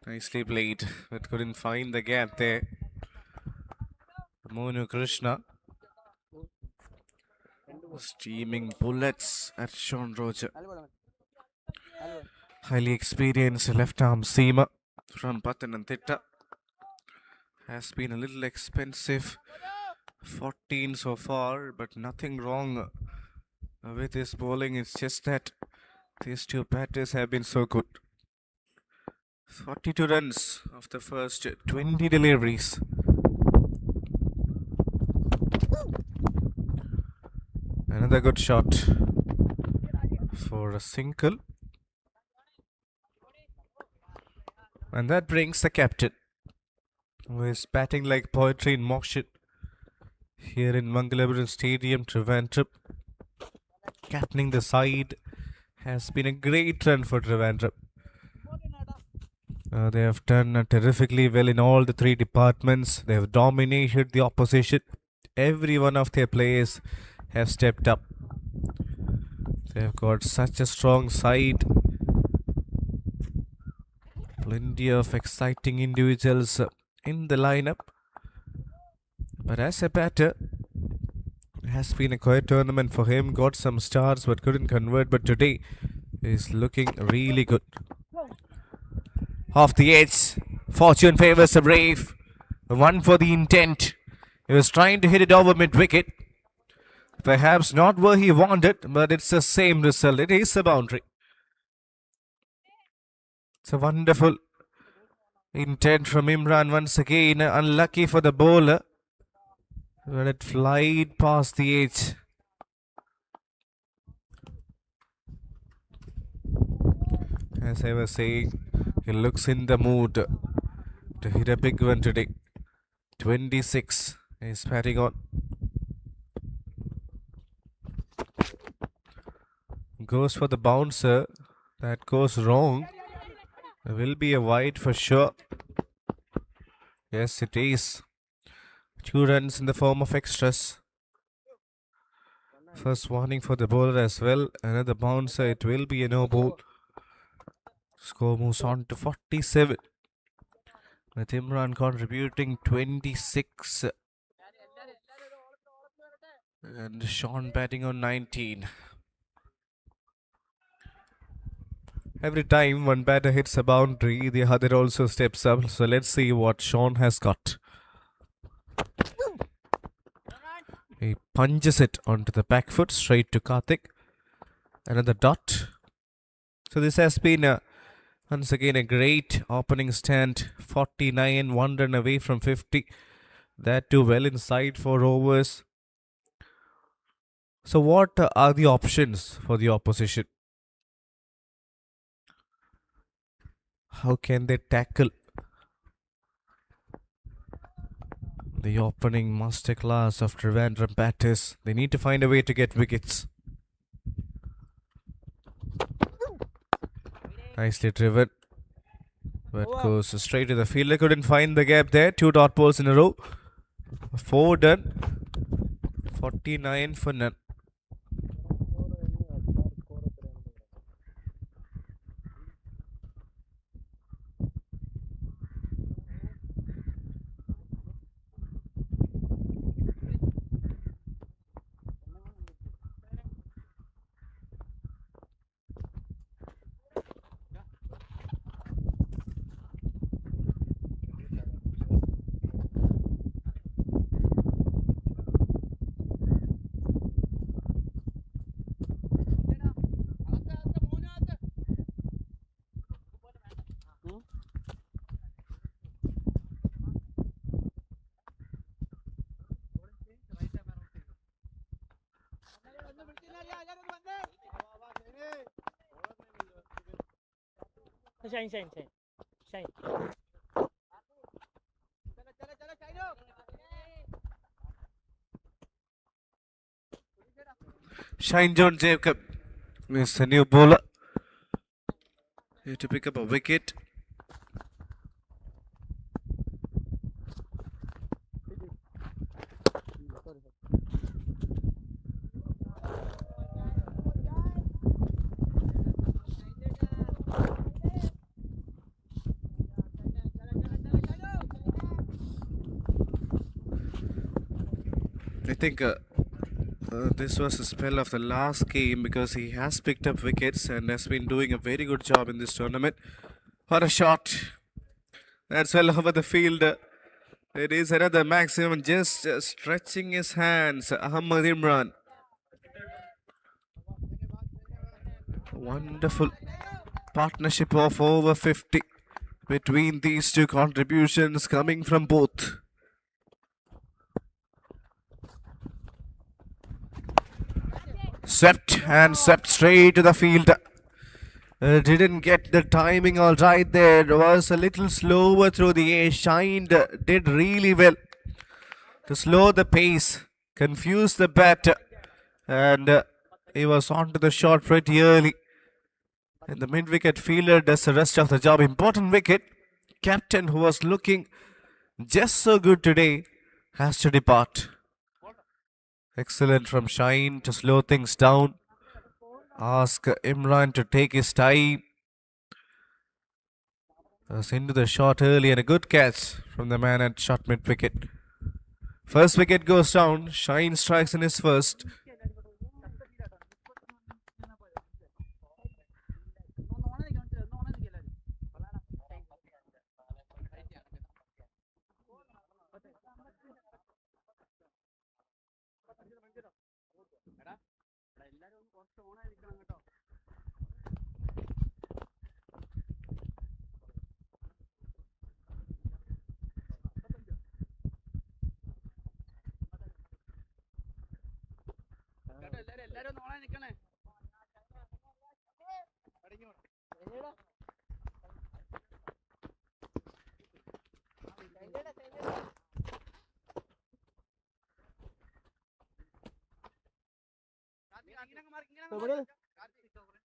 Nicely played, but couldn't find the gap there. Monu Krishna streaming bullets at Sean Roger. Highly experienced left arm seamer from Pathanamthitta. Has been a little expensive. 14 so far, but nothing wrong with his bowling. It's just that these two batters have been so good. 42 runs of the first 20 deliveries. Another good shot for a single. And that brings the captain, who is batting like poetry in motion here in Mangalapuram Stadium, Trivandrum. Captaining the side has been a great run for Trivandrum. They have done terrifically well in all the three departments. They have dominated the opposition. Every one of their players have stepped up. They have got such a strong side. Plenty of exciting individuals in the lineup. But as a batter, it has been a quiet tournament for him. Got some stars but couldn't convert. But today is looking really good. Off the edge, fortune favors the brave. One for the intent. He was trying to hit it over mid-wicket. Perhaps not where he wanted, but it's the same result. It is a boundary. It's a wonderful intent from Imran once again. Unlucky for the bowler. But it flied past the edge. As I was saying, he looks in the mood to hit a big one today. 26 is batting on. Goes for the bouncer. That goes wrong. There will be a wide for sure. Yes, it is. 2 runs in the form of extras. First warning for the bowler as well. Another bouncer. It will be a no ball. Score moves on to 47. With Imran contributing 26. And Sean batting on 19. Every time one batter hits a boundary, the other also steps up. So let's see what Sean has got. He punches it onto the back foot, straight to Karthik. Another dot. So this has been once again a great opening stand. 49, 1 run away from 50. That too well inside 4 overs. So what are the options for the opposition? How can they tackle the opening masterclass of Trivandrum batters? They need to find a way to get wickets. Nicely driven. But goes straight to the fielder. Couldn't find the gap there. 2 dot balls in a row. 4 done. 49 for none. Shine, shine, shine. Shine. Shine John Jacob is a new bowler. Here to pick up a wicket. I think this was a spell of the last game because he has picked up wickets and has been doing a very good job in this tournament. What a shot! That's well over the field. It is another maximum, just stretching his hands. Ahmad Imran. Wonderful partnership of over 50 between these two contributions coming from both. Swept and swept straight to the field. Didn't get the timing all right there. Was a little slower through the air. Shined, did really well to slow the pace, confuse the batter, and he was onto the shot pretty early. And the mid-wicket fielder does the rest of the job. Important wicket. Captain, who was looking just so good today, has to depart. Excellent from Shine to slow things down. Ask Imran to take his time. Was into the shot early and a good catch from the man at short mid-wicket. First wicket goes down. Shine strikes in his first.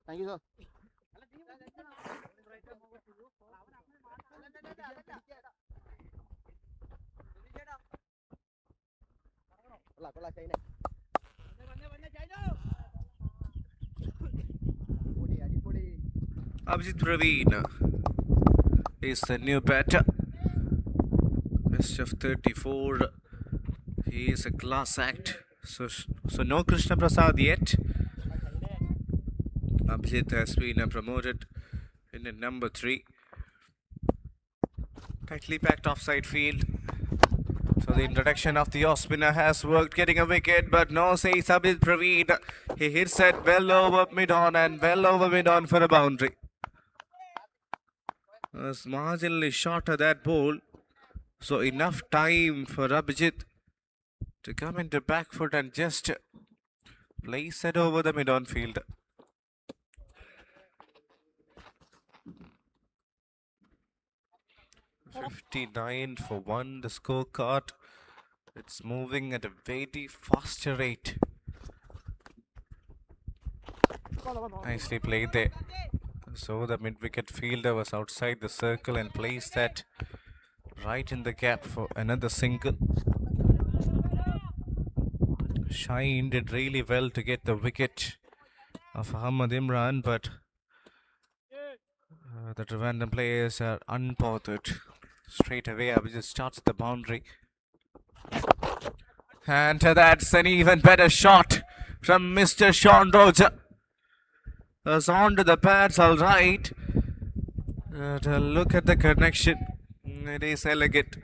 Thank you, sir. Abhijit Praveen is the new batter. Best of 34. He is a class act. So no Krishna Prasad yet. Abhijit has been promoted in at number 3. Tightly packed offside field. So the introduction of the off spinner has worked, getting a wicket, but no, says Abhijit Praveen. He hits it well over mid-on and well over mid-on for a boundary. Was marginally shorter that ball. So enough time for Abhijit to come into back foot and just place it over the mid-on field. .59 for 1, the scorecard. It's moving at a very faster rate. Nicely played there. So the mid-wicket fielder was outside the circle and placed that right in the gap for another single. Shine did really well to get the wicket of Ahmad Imran, but the Trivandrum players are unbothered. Straight away, Abhijit starts the boundary. And that's an even better shot from Mr. Sean Roger. Was on to the pads, all right. Look at the connection. It is elegant.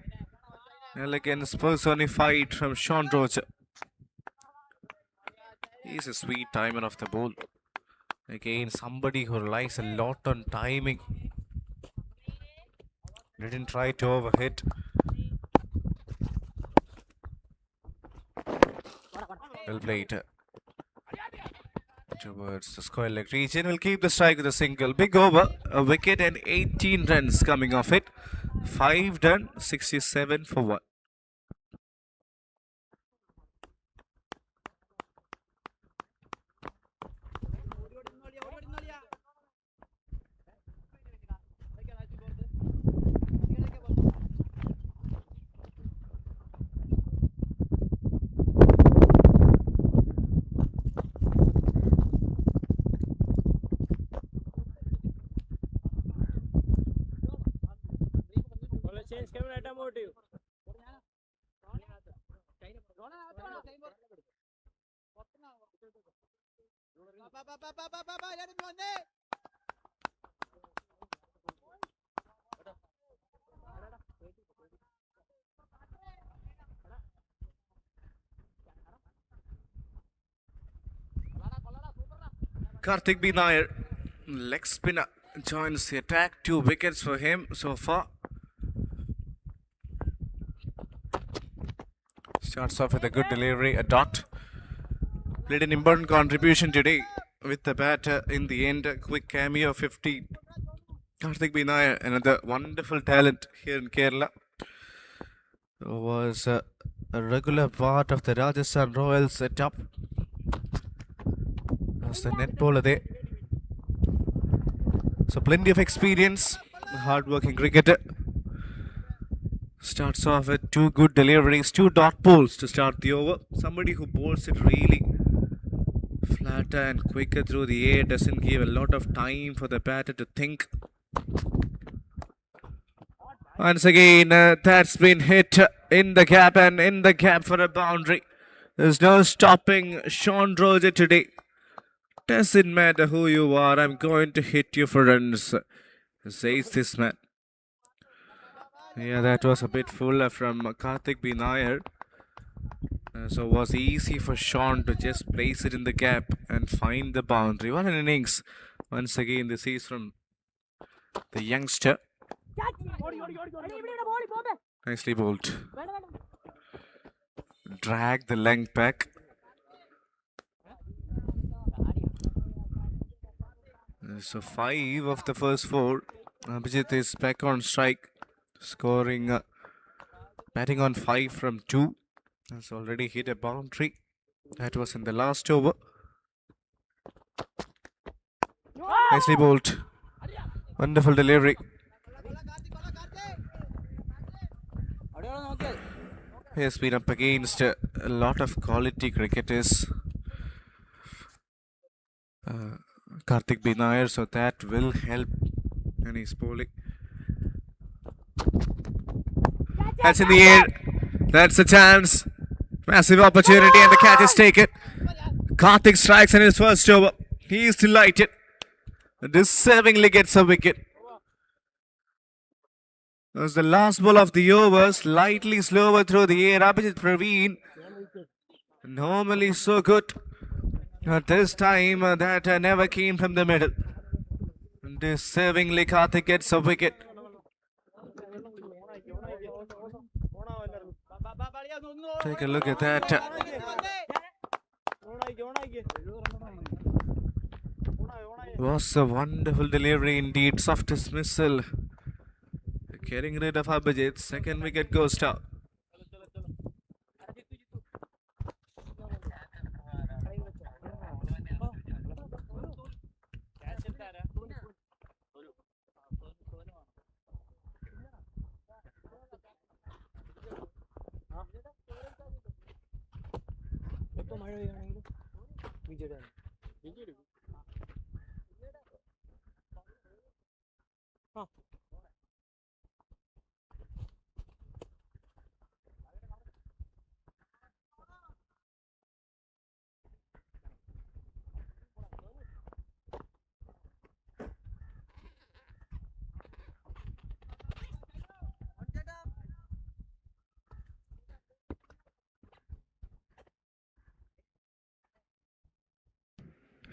Elegance personified from Sean Roger. He's a sweet timer of the ball. Again, somebody who relies a lot on timing. Didn't try to overhit. Well played. towards the square leg region. Will keep the strike with a single. Big over, a wicket and 18 runs coming off it. 5 done, 67 for 1. Karthik B. Nair, leg spinner, joins the attack. 2 wickets for him so far. Starts off with a good delivery, a dot. Played an important contribution today with the bat in the end. A quick cameo, 15. Karthik B. Nair, another wonderful talent here in Kerala. Was a regular part of the Rajasthan Royals setup. As the net bowler there. So plenty of experience, hard-working cricketer. Starts off with 2 good deliveries, 2 dot balls to start the over. Somebody who bowls it really flatter and quicker through the air, doesn't give a lot of time for the batter to think. Once again, that's been hit in the gap and in the gap for a boundary. There's no stopping Sean Roger today. Doesn't matter who you are, I'm going to hit you for runs, says this man. Yeah, that was a bit full from Karthik B. Nair. So it was easy for Sean to just place it in the gap and find the boundary. What an innings. Once again, this is from the youngster. Nicely bowled. Drag the length back. So 5 of the first 4. Abhijit is back on strike. Scoring, batting on 5 from 2. Has already hit a boundary. That was in the last over. Nicely bowled. Wonderful delivery. He has been up against a lot of quality cricketers. Karthik B. Nair, so that will help. And he's bowling. That's in the air. That's a chance. Massive opportunity and the catch is taken. Karthik strikes in his first over. He is delighted. Deservingly gets a wicket. That was the last ball of the over. Slightly slower through the air. Abhijit Praveen. Normally so good. But this time that never came from the middle. Deservingly Karthik gets a wicket. Take a look at that. Was a wonderful delivery indeed. Soft dismissal. Getting rid of Abhijit. Second wicket goes down.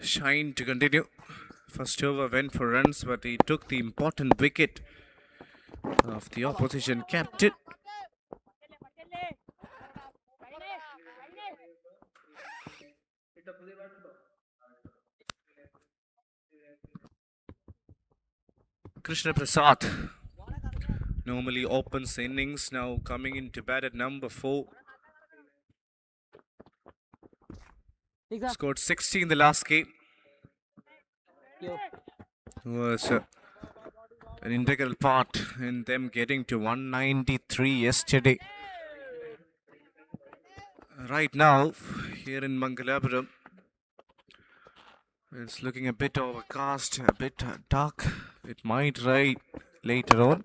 Shine to continue. First over went for runs, but he took the important wicket of the opposition captain. Krishna Prasad normally opens the innings, now coming into bat at number 4. Scored 60 in the last game. Was an integral part in them getting to 193 yesterday. Right now, here in Mangalapuram, it's looking a bit overcast, a bit dark. It might rain later on.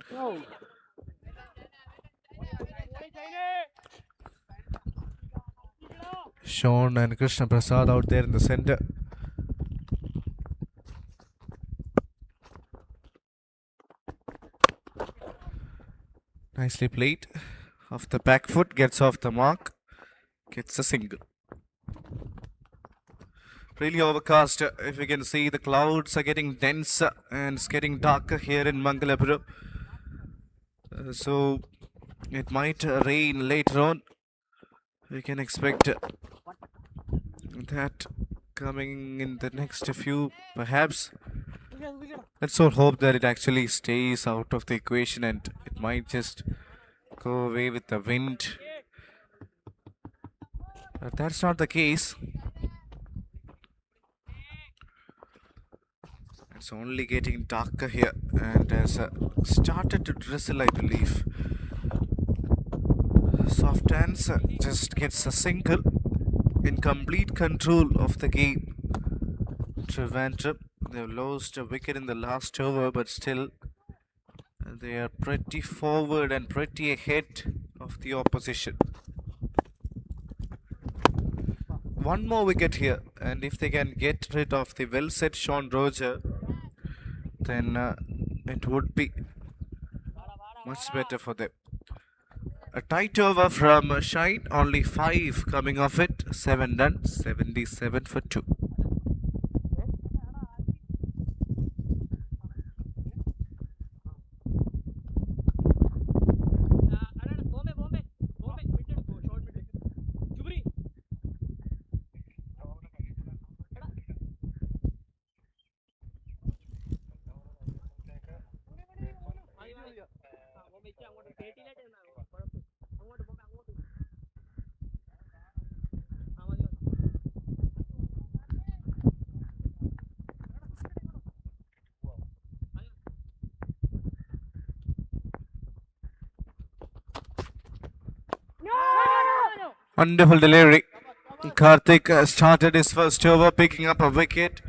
Sean and Krishna Prasad out there in the center. Nicely played. Off the back foot, gets off the mark, gets a single. Really overcast. If you can see, the clouds are getting denser and it's getting darker here in Mangalapuram. So it might rain later on. We can expect that coming in the next few, perhaps. Let's all hope that it actually stays out of the equation and it might just go away with the wind. But that's not the case. It's only getting darker here and has started to drizzle, I believe. Soft hands just gets a single in complete control of the game. Trivandrum, they've lost a wicket in the last over, but still they are pretty forward and pretty ahead of the opposition. One more wicket here, and if they can get rid of the well set Sean Roger, then it would be much better for them. A tight over from Shine, only 5 coming off it, 7 done, 77 for 2. Wonderful delivery. Karthik started his first over picking up a wicket.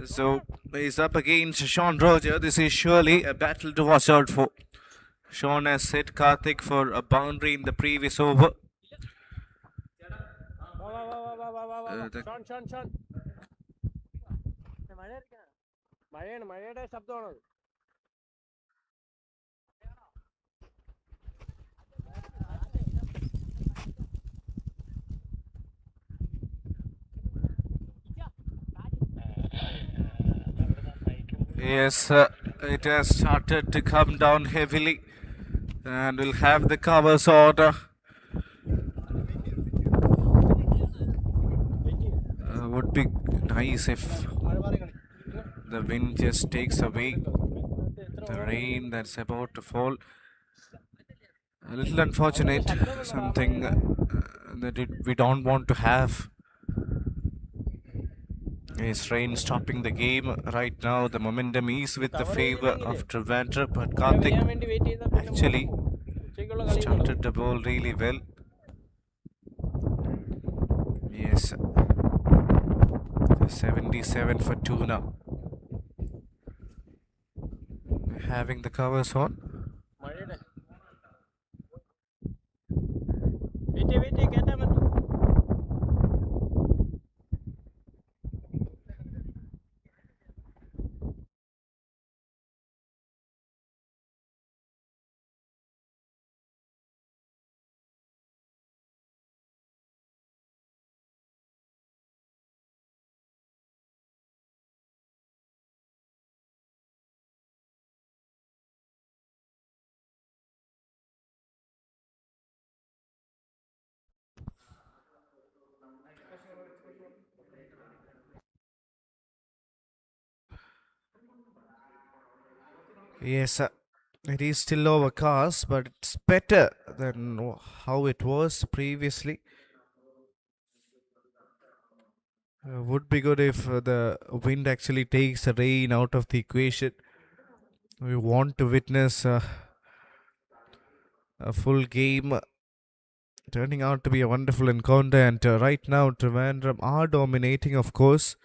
So he's up against Sean Roger. This is surely a battle to watch out for. Sean has hit Karthik for a boundary in the previous over. മഴയുടെ ശബ്ദമാണത്. Yes, it has started to come down heavily and we'll have the covers order. Would be nice if the wind just takes away the rain that's about to fall. A little unfortunate, something that we don't want to have. Is rain stopping the game right now? The momentum is with the favor of Trivandrum, but Karthik actually started the ball really well. Yes, 77 for 2 now. Having the covers on. Yes, it is still overcast, but it's better than how it was previously. Would be good if the wind actually takes the rain out of the equation. We want to witness a full game turning out to be a wonderful encounter, and right now Trivandrum are dominating, of course.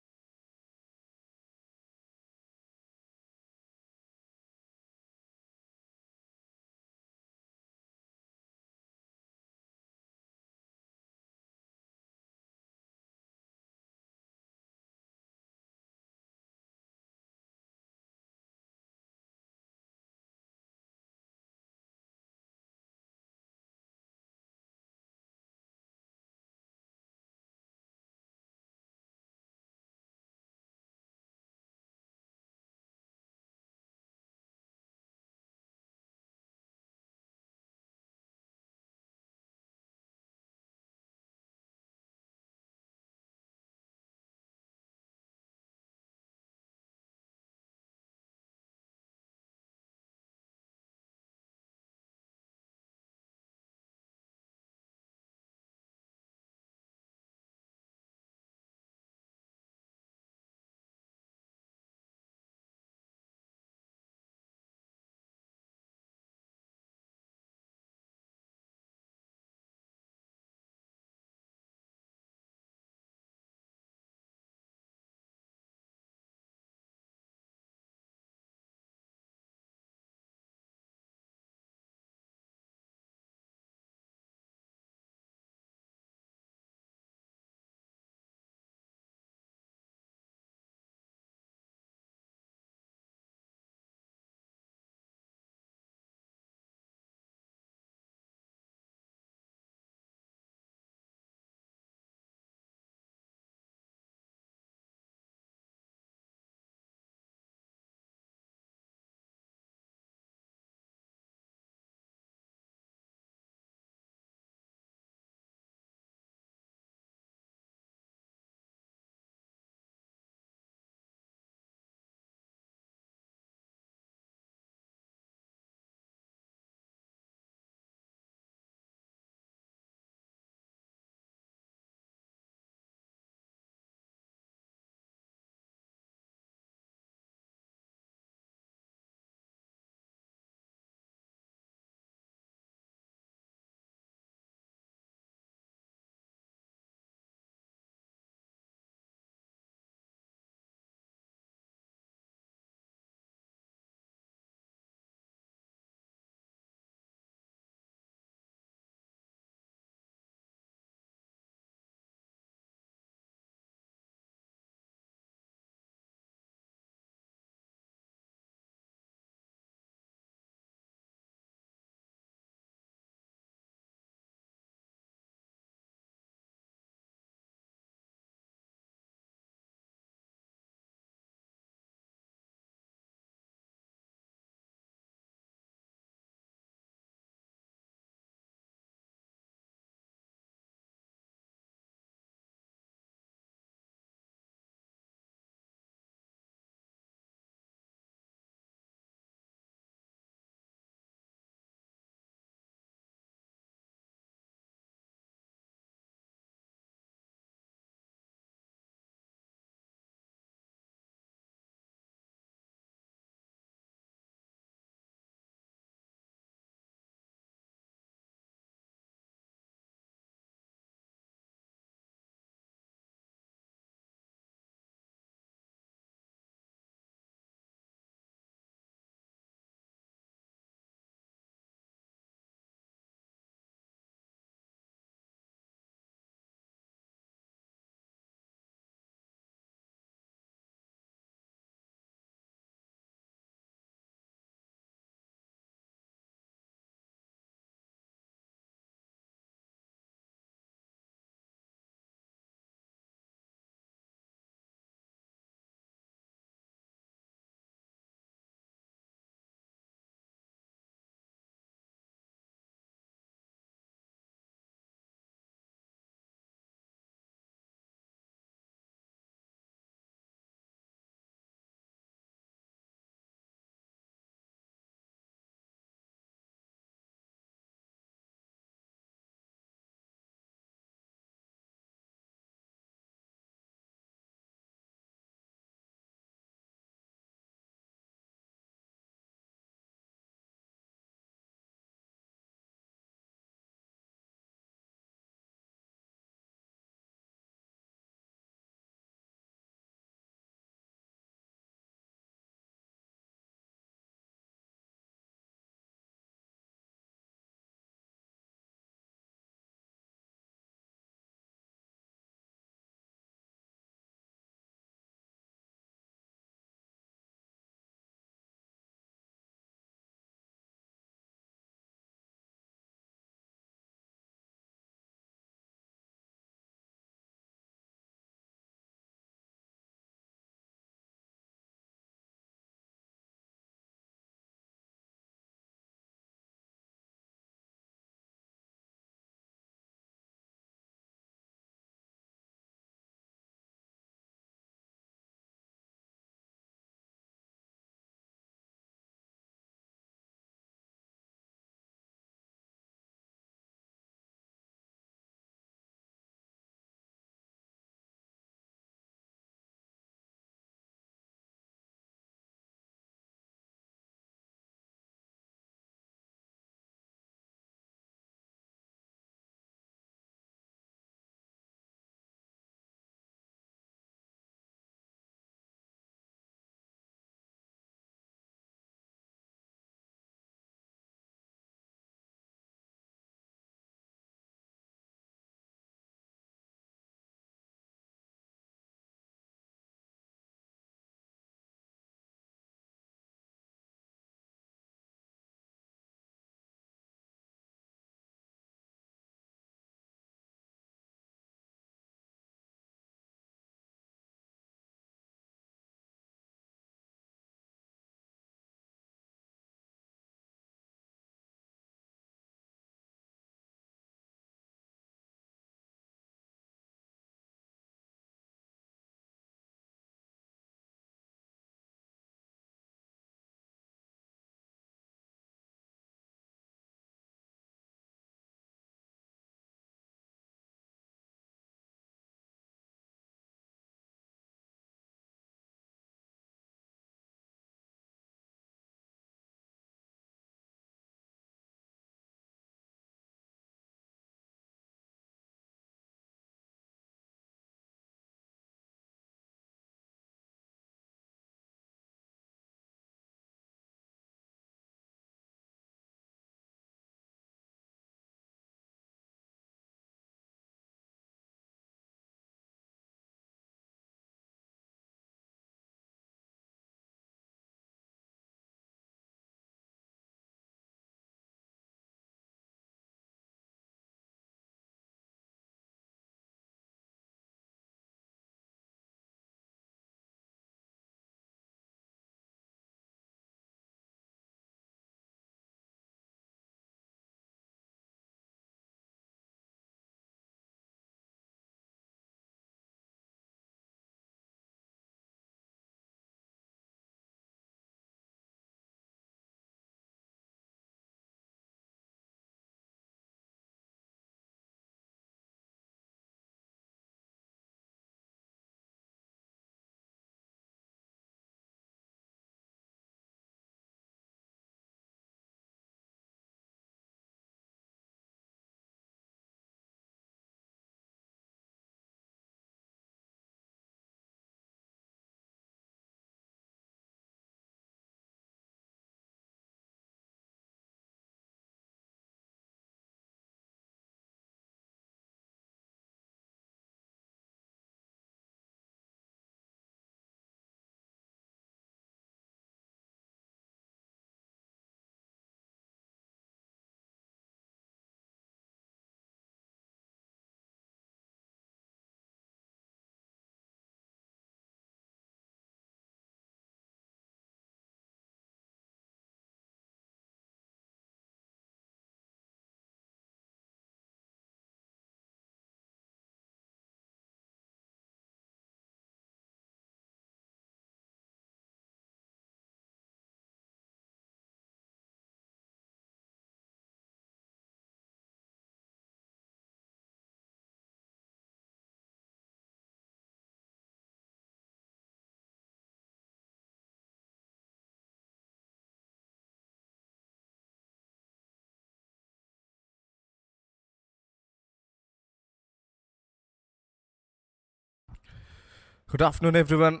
Good afternoon, everyone.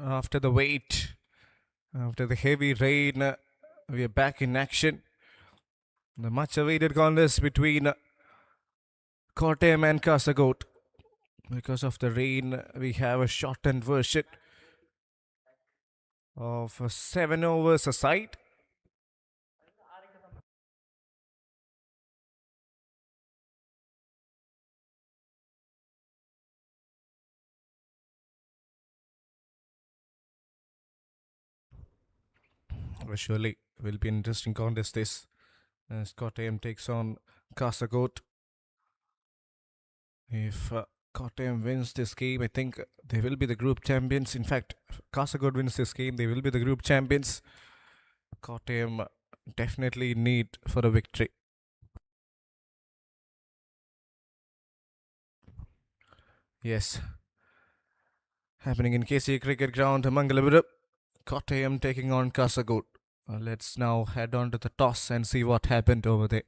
After the wait, after the heavy rain, we are back in action. The much awaited contest between Kottayam and Kasaragod. Because of the rain, we have a shortened version of 7 overs a side. Surely will be an interesting contest this as Kottayam takes on Kasaragod. If Kottayam wins this game, I think they will be the group champions. In fact, if Kasaragod wins this game, they will be the group champions. Kottayam definitely in need for a victory. Yes. Happening in KC Cricket Ground, Mangalapuram. Kottayam taking on Kasaragod. Let's now head on to the toss and see what happened over there.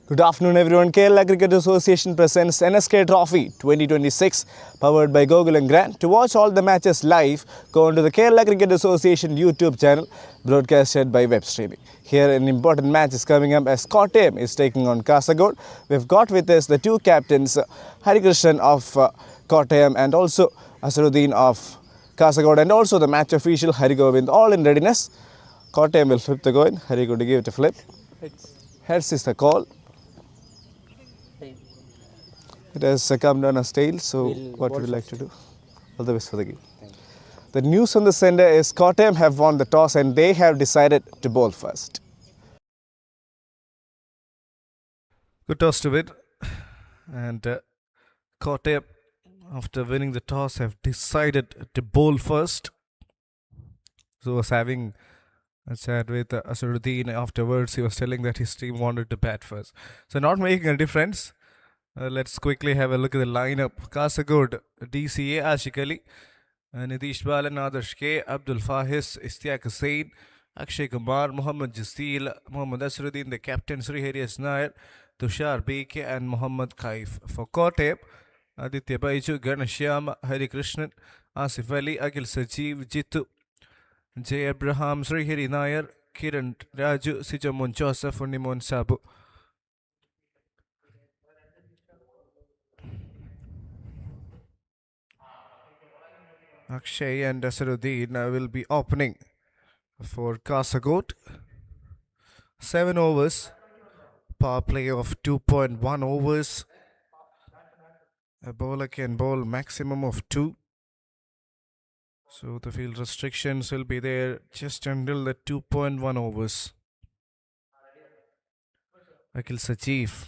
Good afternoon, everyone. Kerala Cricket Association presents NSK Trophy 2026, powered by Google and Grant. To watch all the matches live, go on to the Kerala Cricket Association YouTube channel, broadcasted by web streaming. Here, an important match is coming up as Kottayam is taking on Kasaragod. We've got with us the two captains, Hari Krishnan of Kottayam and also Asaruddin of Kasaragod, and also the match official Hari Govind, all in readiness. Kottayam will flip the coin. Hari going to give it a flip. Heads is the call. It has come down as tail, so what would you like to do? All the best for the game. The news on the sender is Kottayam have won the toss and they have decided to bowl first. Good toss to win. And Kottayam, after winning the toss, have decided to bowl first. So was having a chat with Asaruddin afterwards. He was telling that his team wanted to bat first. So not making a difference. Let's quickly have a look at the lineup. Kasaragod, DCA, Ashik Ali, Nitish Balan, Adarsh K, Abdul Fahis, Istiaq Hussain, Akshay Kumar, Muhammad Jastil, Muhammad Asruddin, the captain, Sri Harias Nair, Tushar Beke, and Muhammad Kaif. For Kottayam, Aditya Baiju, Ganashyam, Hari Krishnan, Asif Ali, Akhil Sajeev, Jitu, J. Abraham, Sri Hari Nair, Kiran Raju, Sijamun Joseph, Unimon Sabu. Akshay and Asaruddin will be opening for Kasaragod. 7 overs, power play of 2.1 overs. A bowler can bowl maximum of 2. So the field restrictions will be there just until the 2.1 overs. Akhil Sajeev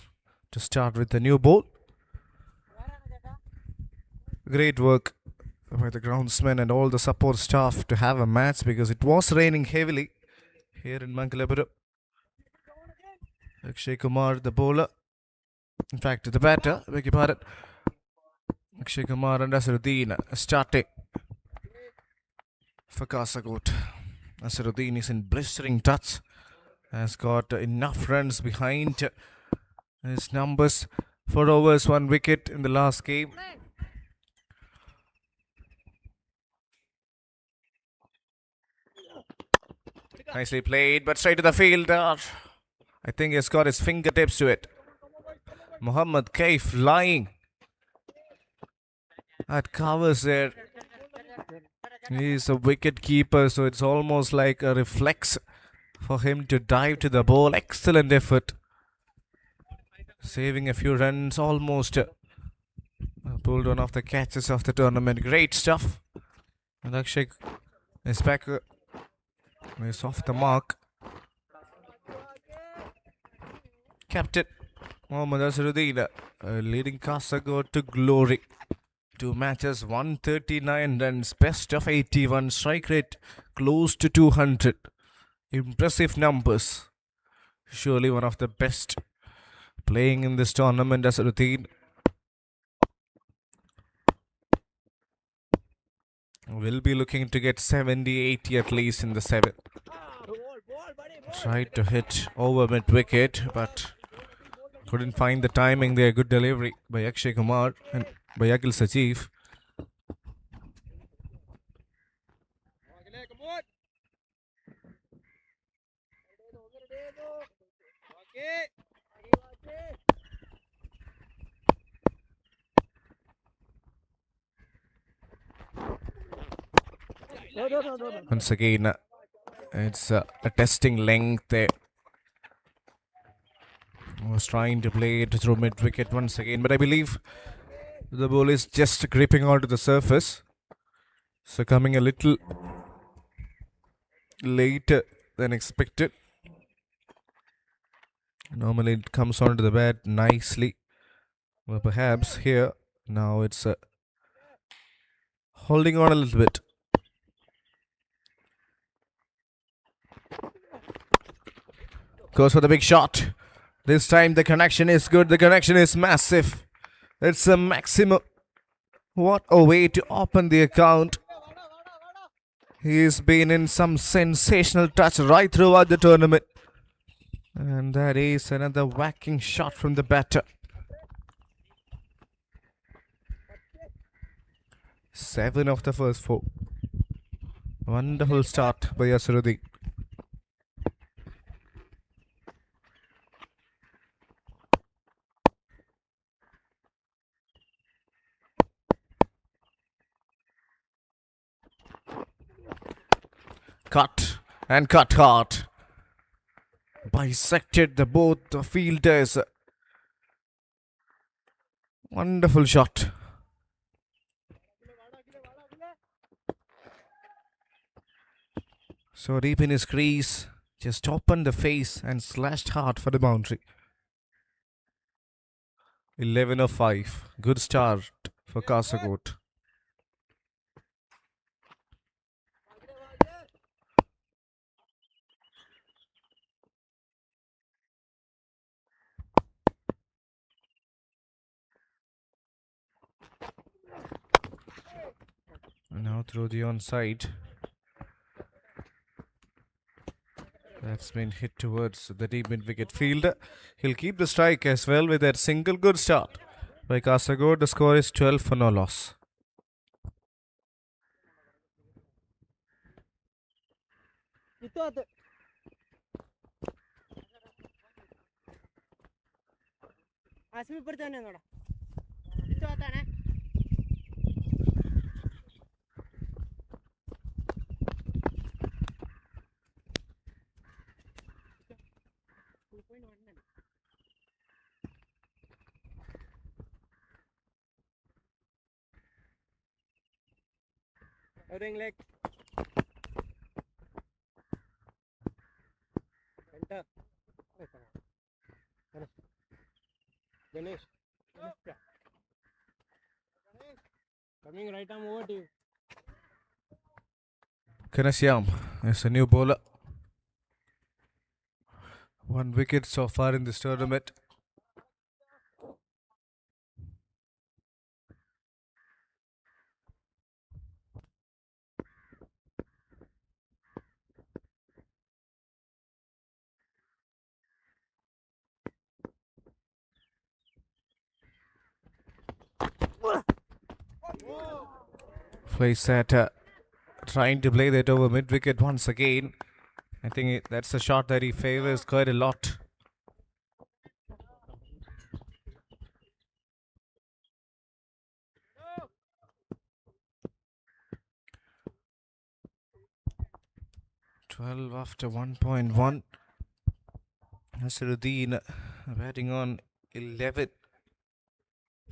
to start with the new ball. Great work by the groundsmen and all the support staff to have a match because it was raining heavily here in Mangalapuram. Akshay Kumar, the bowler. In fact, the batter, beg your pardon. Akshay Kumar and Asaruddin starting for Kasaragod. Asaruddin is in blistering touch. Has got enough runs behind his numbers. 4 overs, 1 wicket in the last game. Nicely played, but straight to the field. I think he's got his fingertips to it. Muhammad Kaif lying at covers there. He's a wicket keeper, so it's almost like a reflex for him to dive to the ball. Excellent effort. Saving a few runs, almost pulled one of the catches of the tournament. Great stuff. And Akshay is back. Is off the mark. Captain Muhammad Asaruddin leading Kasaragod to glory. 2 matches, 139 runs, best of 81, strike rate close to 200. Impressive numbers. Surely one of the best playing in this tournament, Asaruddin. Will be looking to get 70, 80 at least in the 7th. Tried to hit over mid-wicket, but couldn't find the timing there. Good delivery by Akshay Kumar and by Akhil Sajeev. Once again, it's a testing length there. Was trying to play it through mid wicket once again, but I believe the ball is just gripping onto the surface. So coming a little later than expected. Normally it comes onto the bat nicely. Well, perhaps here, now it's holding on a little bit. Goes for the big shot. This time the connection is good. The connection is massive. It's a maximum. What a way to open the account. He's been in some sensational touch right throughout the tournament. And that is another whacking shot from the batter. 7 of the first 4. Wonderful start by Asruddin. Cut and cut hard. Bisected both the fielders. Wonderful shot. So deep in his crease, just opened the face and slashed hard for the boundary. 11 of 5. Good start for Kasaragod. Now through the onside. That's been hit towards the deep mid wicket fielder. He'll keep the strike as well with that single good start by Kasaragod. The score is 12 for no loss. Ring leg. Enter. Ganesh. Coming right arm over to you. Kanashyam is a new bowler. 1 wicket so far in this tournament. Plays that, trying to play that over mid wicket once again. I think that's a shot that he favors quite a lot. "12 after 1.1. Nasruddin batting on 11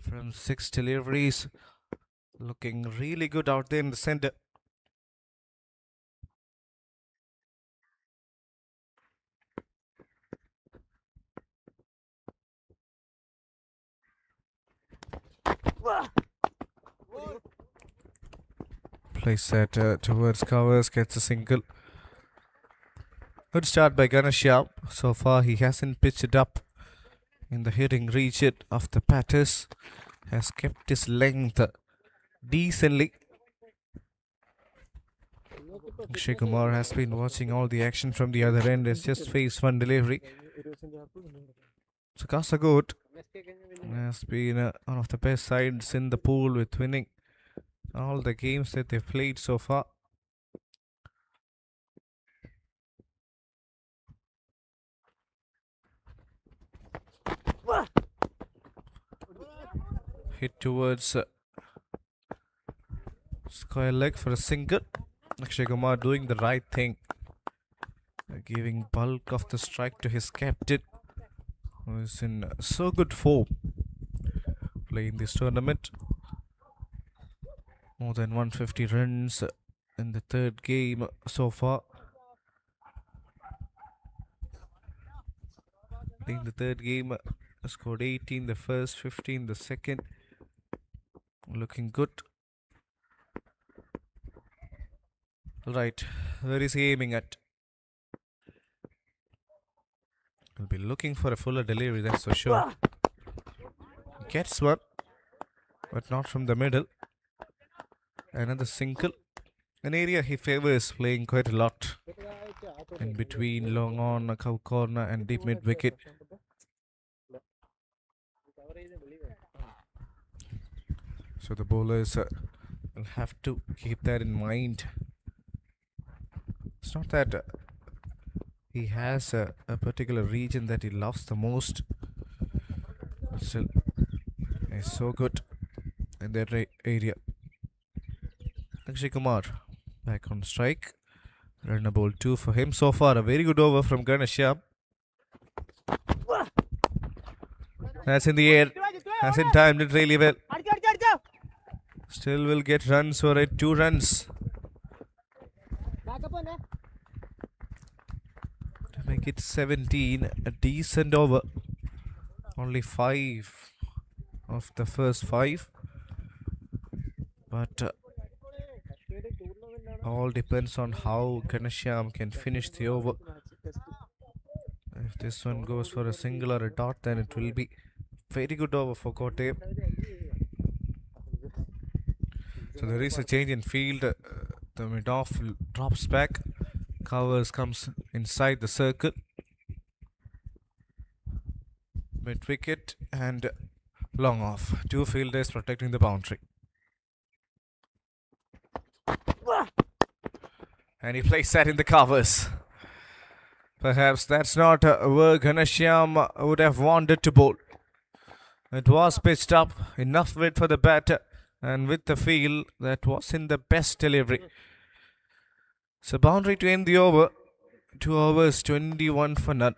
from 6 deliveries. Looking really good out there in the center. Plays that towards covers, gets a single. Good start by Ganashyam. So far he hasn't pitched it up in the hitting region of the batters. Has kept his length decently. Akshay Kumar has been watching all the action from the other end. Has just faced 1 delivery. So Kasaragod has been one of the best sides in the pool with winning all the games that they've played so far. hit towards square leg for a single. Akshay Kumar doing the right thing, giving bulk of the strike to his captain, who is in so good form playing this tournament. More than 150 runs in the third game so far. Playing the third game, scored 18 the first, 15 the second. Looking good. Right, where is he aiming at? He'll be looking for a fuller delivery, that's for sure. Gets one, but not from the middle. Another single. An area he favors playing quite a lot. In between long on, cow corner and deep mid wicket. So the bowlers will have to keep that in mind. It's not that he has a particular region that he loves the most, but still he's so good in that area. Akshay Kumar back on strike. Run a ball 2 for him. So far, a very good over from Ganesham. That's in the air. Hasn't timed it really well. Still will get runs for it. 2 runs. To make it 17. A decent over. Only 5 of the first 5. But all depends on how Ganesham can finish the over. If this one goes for a single or a dot, then it will be very good over for Kotte. So there is a change in field. The mid-off drops back. Covers comes inside the circle. Mid-wicket and long off. 2 fielders protecting the boundary. And he plays that in the covers. Perhaps that's not where Ganesham would have wanted to bowl. It was pitched up, enough width for the batter, and with the feel that was in the best delivery. So boundary to end the over. 2 overs, 21 for none.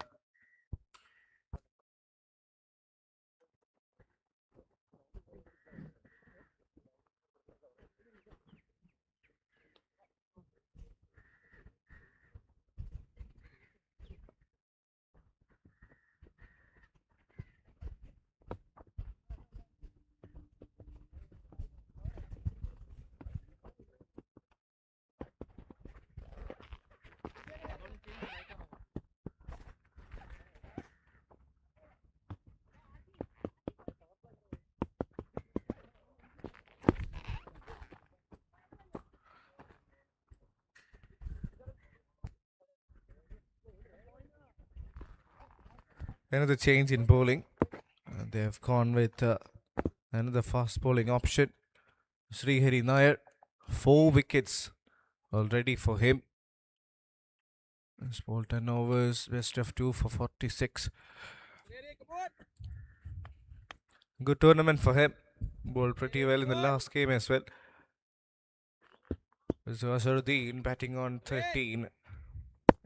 Another change in bowling. They have gone with another fast bowling option. Srihari Nair, 4 wickets already for him. He's bowled 10 overs, best of 2 for 46. Good tournament for him. Bowled pretty well in the last game as well. Azharuddin batting on 13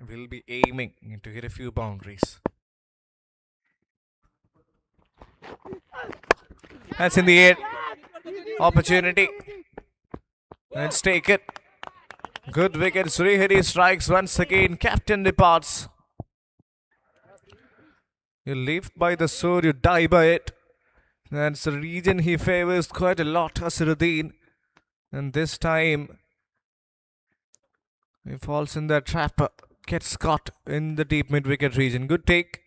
will be aiming to hit a few boundaries. That's in the air. Opportunity. Let's take it. Good wicket. Srihari strikes once again. Captain departs. You live by the sword, you die by it. That's the region he favors quite a lot, Azharuddin. And this time, he falls in that trap, gets caught in the deep mid-wicket region. Good take.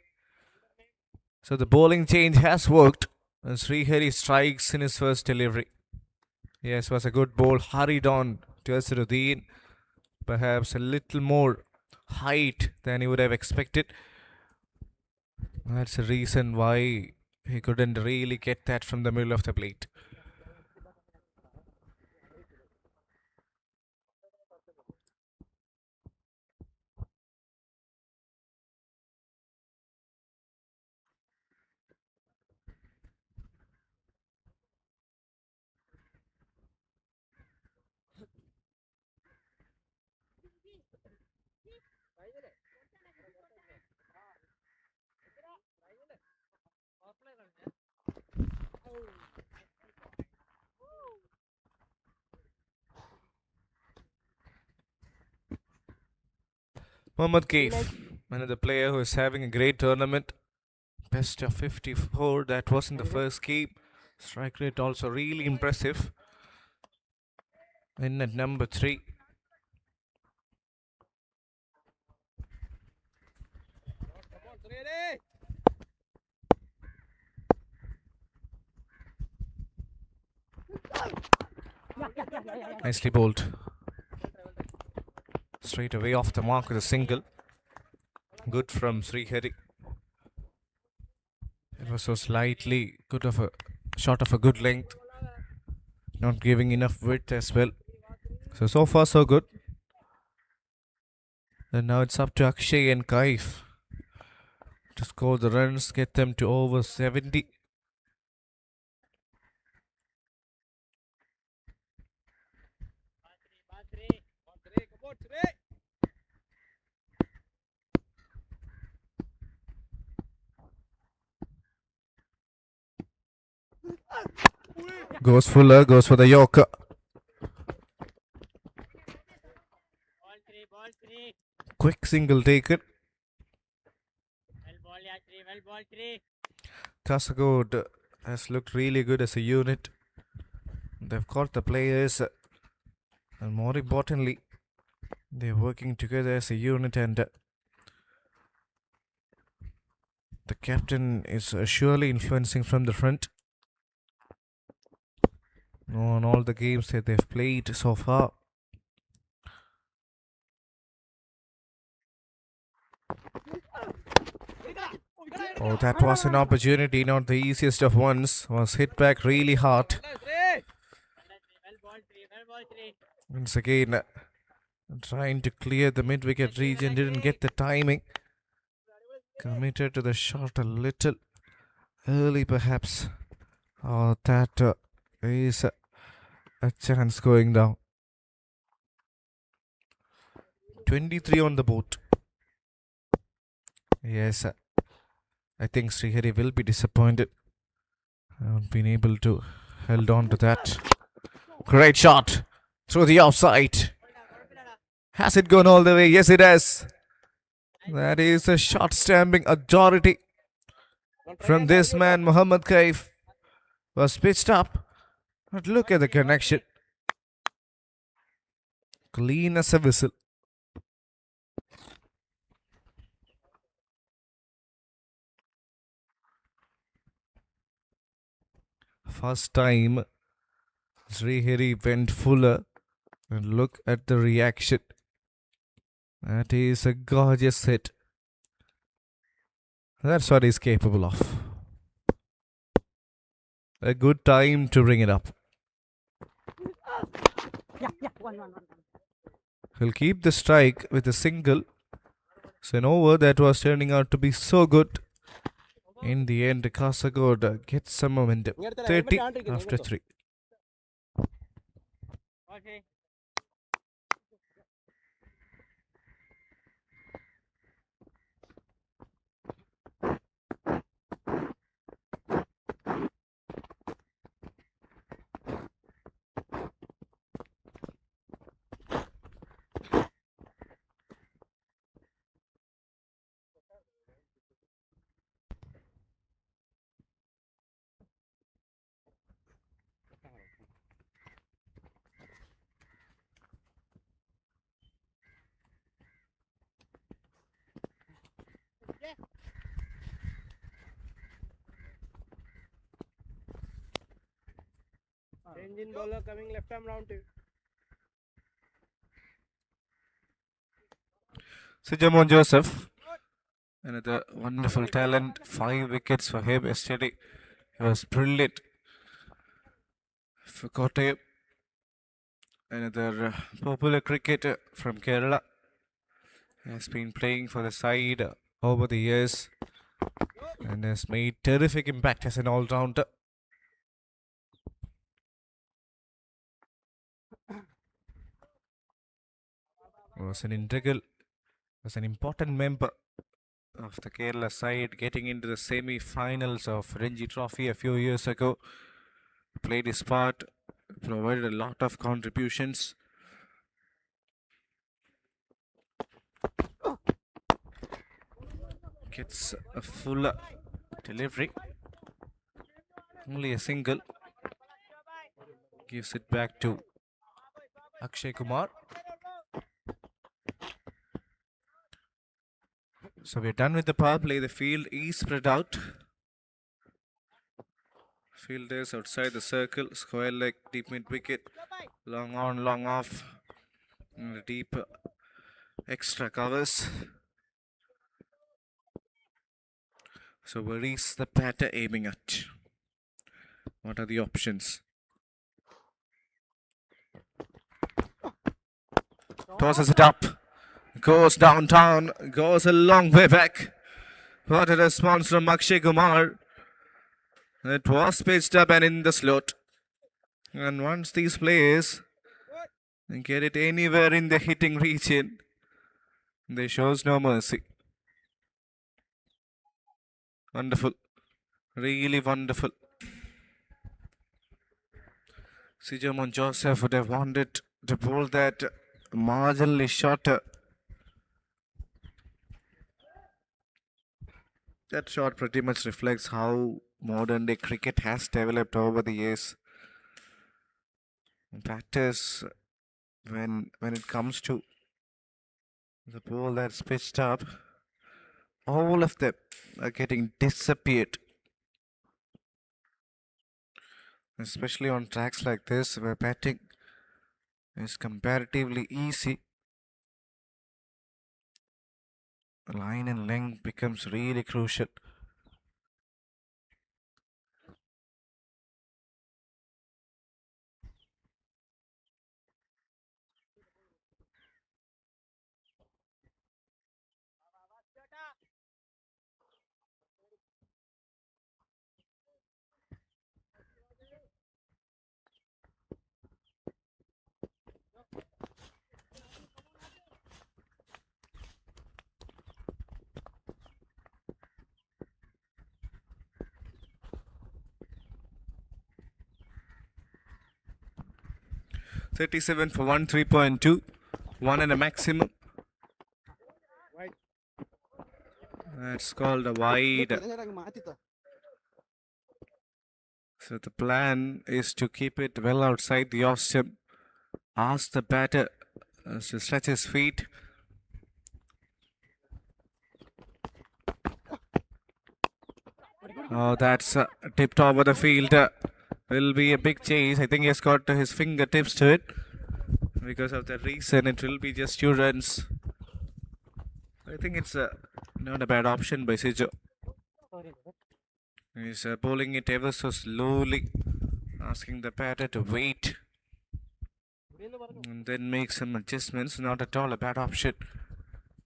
So the bowling change has worked. And Srihari strikes in his first delivery. Yes, was a good ball. Hurried on to Azharuddin. Perhaps a little more height than he would have expected. That's the reason why he couldn't really get that from the middle of the plate. Mohammad Kaif, another player who is having a great tournament. Best of 54, that was in the first game. Strike rate also really impressive. In at number 3. Nicely bowled. Straight away off the mark with a single. Good from Srihari. It was so slightly good of a shot of a good length. Not giving enough width as well. So far so good. And now it's up to Akshay and Kaif to score the runs, get them to over 70. Goes Fuller, goes for the Yorker. Quick single taken. Kasagod has looked really good as a unit. They've got the players, and more importantly, they're working together as a unit, and the captain is surely influencing from the front on all the games that they've played so far. Oh, that was an opportunity, not the easiest of ones. Was hit back really hard. Once again, trying to clear the mid-wicket region, didn't get the timing. Committed to the shot a little early perhaps. Oh, that is a chance going down. 23 on the board. Yes, I think Srihari will be disappointed. Not been able to hold on to that. Great shot through the outside. Has it gone all the way? Yes, it has. That is a shot stamping authority from this man, Mohammad Kaif. Was pitched up. But look at the connection. Clean as a whistle. First time Srihari went Fuller, and look at the reaction. That is a gorgeous hit. That's what he's capable of. A good time to bring it up. He'll keep the strike with a single. It's an over that was turning out to be so good. In the end, Kasagod gets some momentum. 30 after 3. Engine bowler coming left arm round to. Sijamon Joseph, another wonderful talent. 5 wickets for him yesterday. He was brilliant for Kottayam. Another popular cricketer from Kerala. Has been playing for the side over the years and has made terrific impact as an all-rounder. Was an important member of the Kerala side, getting into the semi-finals of Ranji Trophy a few years ago. Played his part, provided a lot of contributions. gets a full delivery. Only a single. Gives it back to Akshay Kumar. So we're done with the power play. The field is spread out. Fielders outside the circle. Square leg, deep mid wicket. Long on, long off. And deep extra covers. So where is the batter aiming at? What are the options? Tosses it up. Goes downtown. Goes a long way back. What a response from Akshay Kumar. It was pitched up and in the slot. And once these players get it anywhere in the hitting region, they shows no mercy. Wonderful. Really wonderful. Sijamon Joseph would have wanted to bowl that marginally shorter. That shot pretty much reflects how modern day cricket has developed over the years. Batters, when it comes to the ball that's pitched up, all of them are getting disappeared. Especially on tracks like this where batting is comparatively easy. Line and length becomes really crucial. $37 for 1, 3.2, 1 and a maximum. That's called a wide. So the plan is to keep it well outside the off stump. Ask the batter to stretch his feet. Oh, that's tipped over the field. Will be a big chase. I think he has got his fingertips to it. Because of that reason, it will be just 2 runs. I think it's not a bad option by Sijo. He's bowling it ever so slowly, asking the batter to wait and then make some adjustments. Not at all a bad option.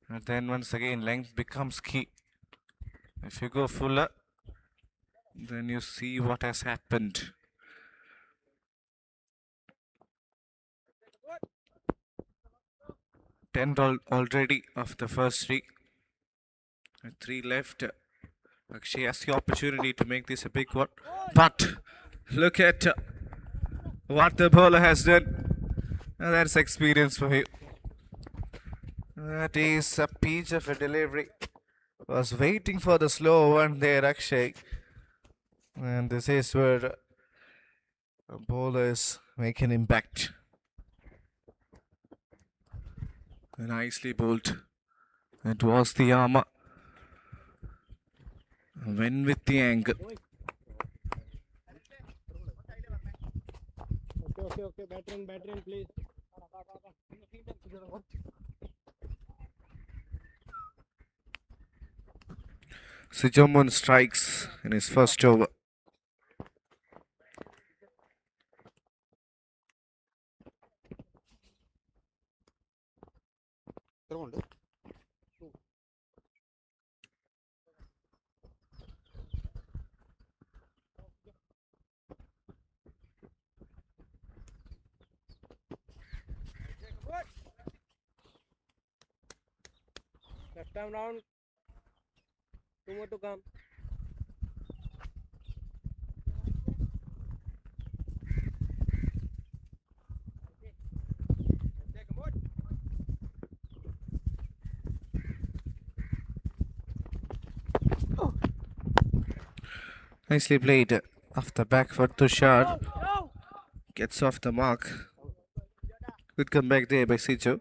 And then once again, length becomes key. If you go fuller, then you see what has happened. 10 already of the first 3. 3 left. Akshay has the opportunity to make this a big one. But look at what the bowler has done. That's experience for him. That is a peach of a delivery. Was waiting for the slow one there, Akshay. And this is where bowlers make an impact. Nicely bowled. It was the armour. Went with the angle. Okay, batter in, please. Sijamon strikes in his first over. Left arm round. 2 more to come. Nicely played off the back for Tushar. Gets off the mark. Good comeback there by Sijo.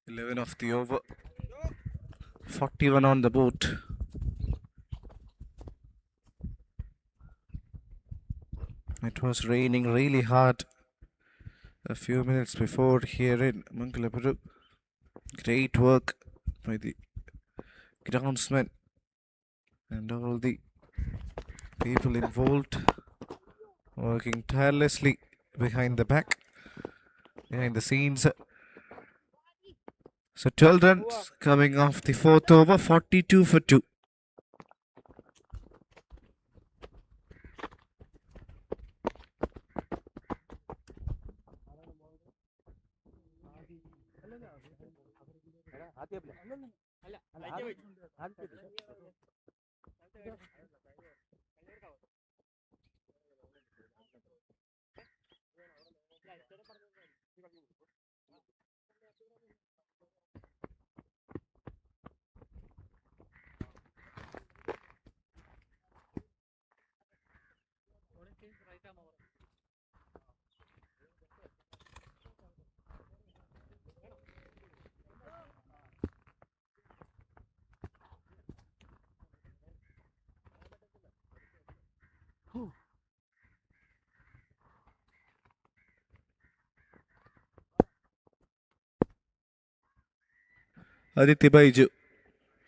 11 of the over. 41 on the board. It was raining really hard a few minutes before here in Mangalapuram. Great work by the groundsmen and all the people involved, working tirelessly behind the scenes. So 12 runs coming off the fourth over, 42 for 2. Aditya Baiju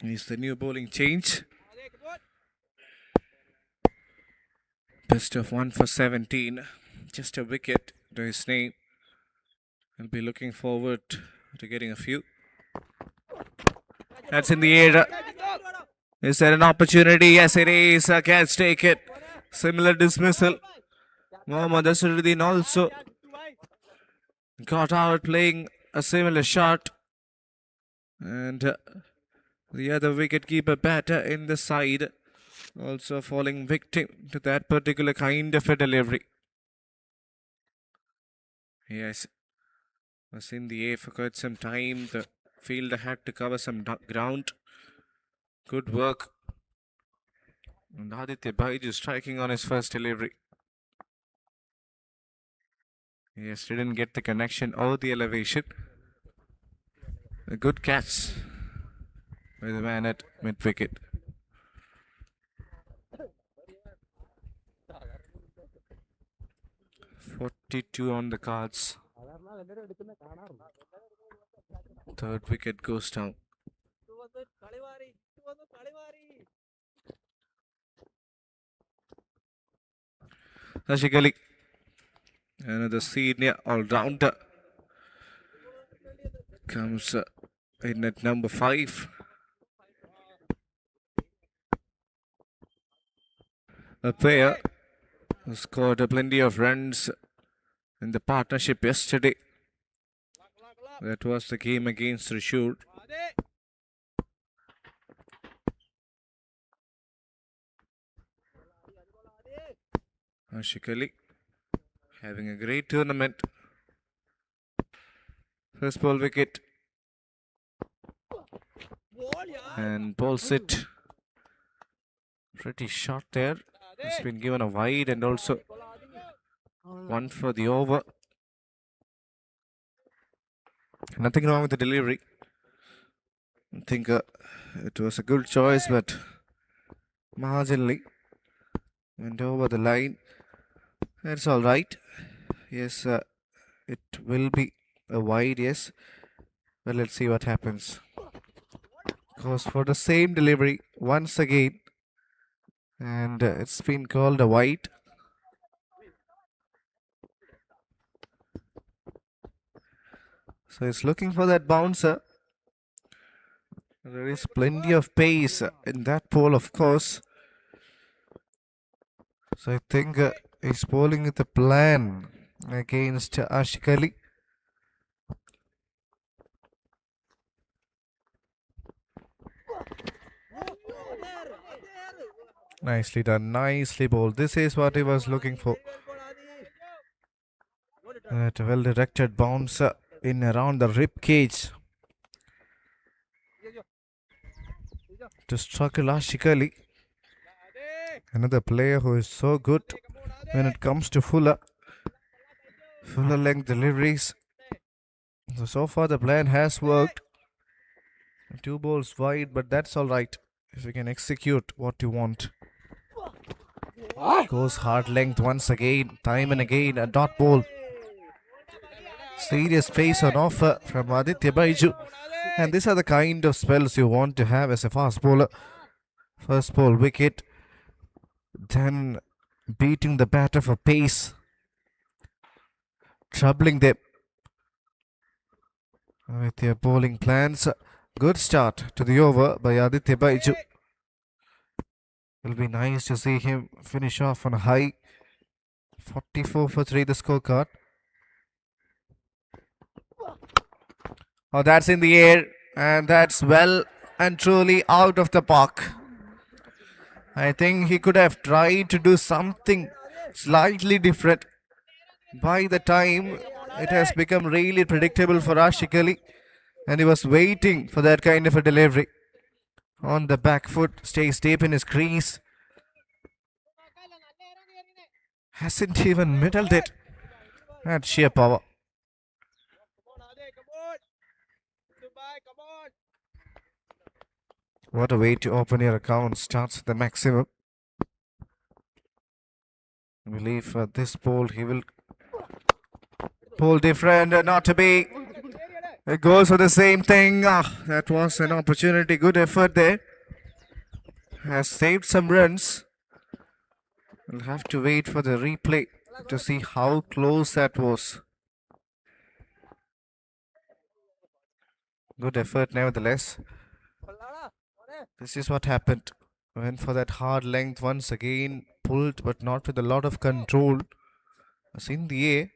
is the new bowling change. Best of 1 for 17. Just a wicket to his name. I'll be looking forward to getting a few. That's in the air. Is there an opportunity? Yes, it is. Catch taken. Similar dismissal. Mohammad Asruddin also got out playing a similar shot. And the other wicketkeeper batter in the side also falling victim to that particular kind of a delivery. Yes, was in the air for quite some time. The fielder had to cover some ground. Good work. And Aditya Baiju striking on his first delivery. Yes, didn't get the connection or the elevation. A good catch by the man at mid-wicket. .42 on the cards. Third wicket goes down. Ashik Ali, another senior all-rounder, comes in at number 5. A player who scored plenty of runs in the partnership yesterday. That was the game against Thrissur. Ashik Ali having a great tournament. First ball wicket. And bowls it pretty short there. It's been given a wide and also one for the over. Nothing wrong with the delivery. I think it was a good choice, but marginally went over the line. That's all right. Yes, it will be a wide, yes. But let's see what happens. Goes for the same delivery once again. And it's been called a wide. So he's looking for that bouncer. There is plenty of pace in that ball, of course. So I think he's bowling with a plan against Ashik Ali. Nicely done, nicely bowled. This is what he was looking for. That well-directed bounce in around the rib cage. to struggle Ashik. Another player who is so good when it comes to fuller length deliveries. So far the plan has worked. 2 balls wide, but that's all right if you can execute what you want. Goes hard length once again, time and again, a dot ball. Serious pace on offer from Aditya Baiju. And these are the kind of spells you want to have as a fast bowler. First ball wicket, then beating the batter for pace, troubling them with their bowling plans. Good start to the over by Aditya Baiju. It'll be nice to see him finish off on a high. 44 for 3 the scorecard. Oh, that's in the air, and that's well and truly out of the park. I think he could have tried to do something slightly different. By the time it has become really predictable for Ashik, and he was waiting for that kind of a delivery. On the back foot, stays deep in his crease. Hasn't even middled it. At sheer power. What a way to open your account. Starts at the maximum. I believe this ball he will pull different, not to be. It goes for the same thing. That was an opportunity. Good effort there. Has saved some runs. We'll have to wait for the replay to see how close that was. Good effort nevertheless. This is what happened. Went for that hard length once again. Pulled, but not with a lot of control. Was in the air.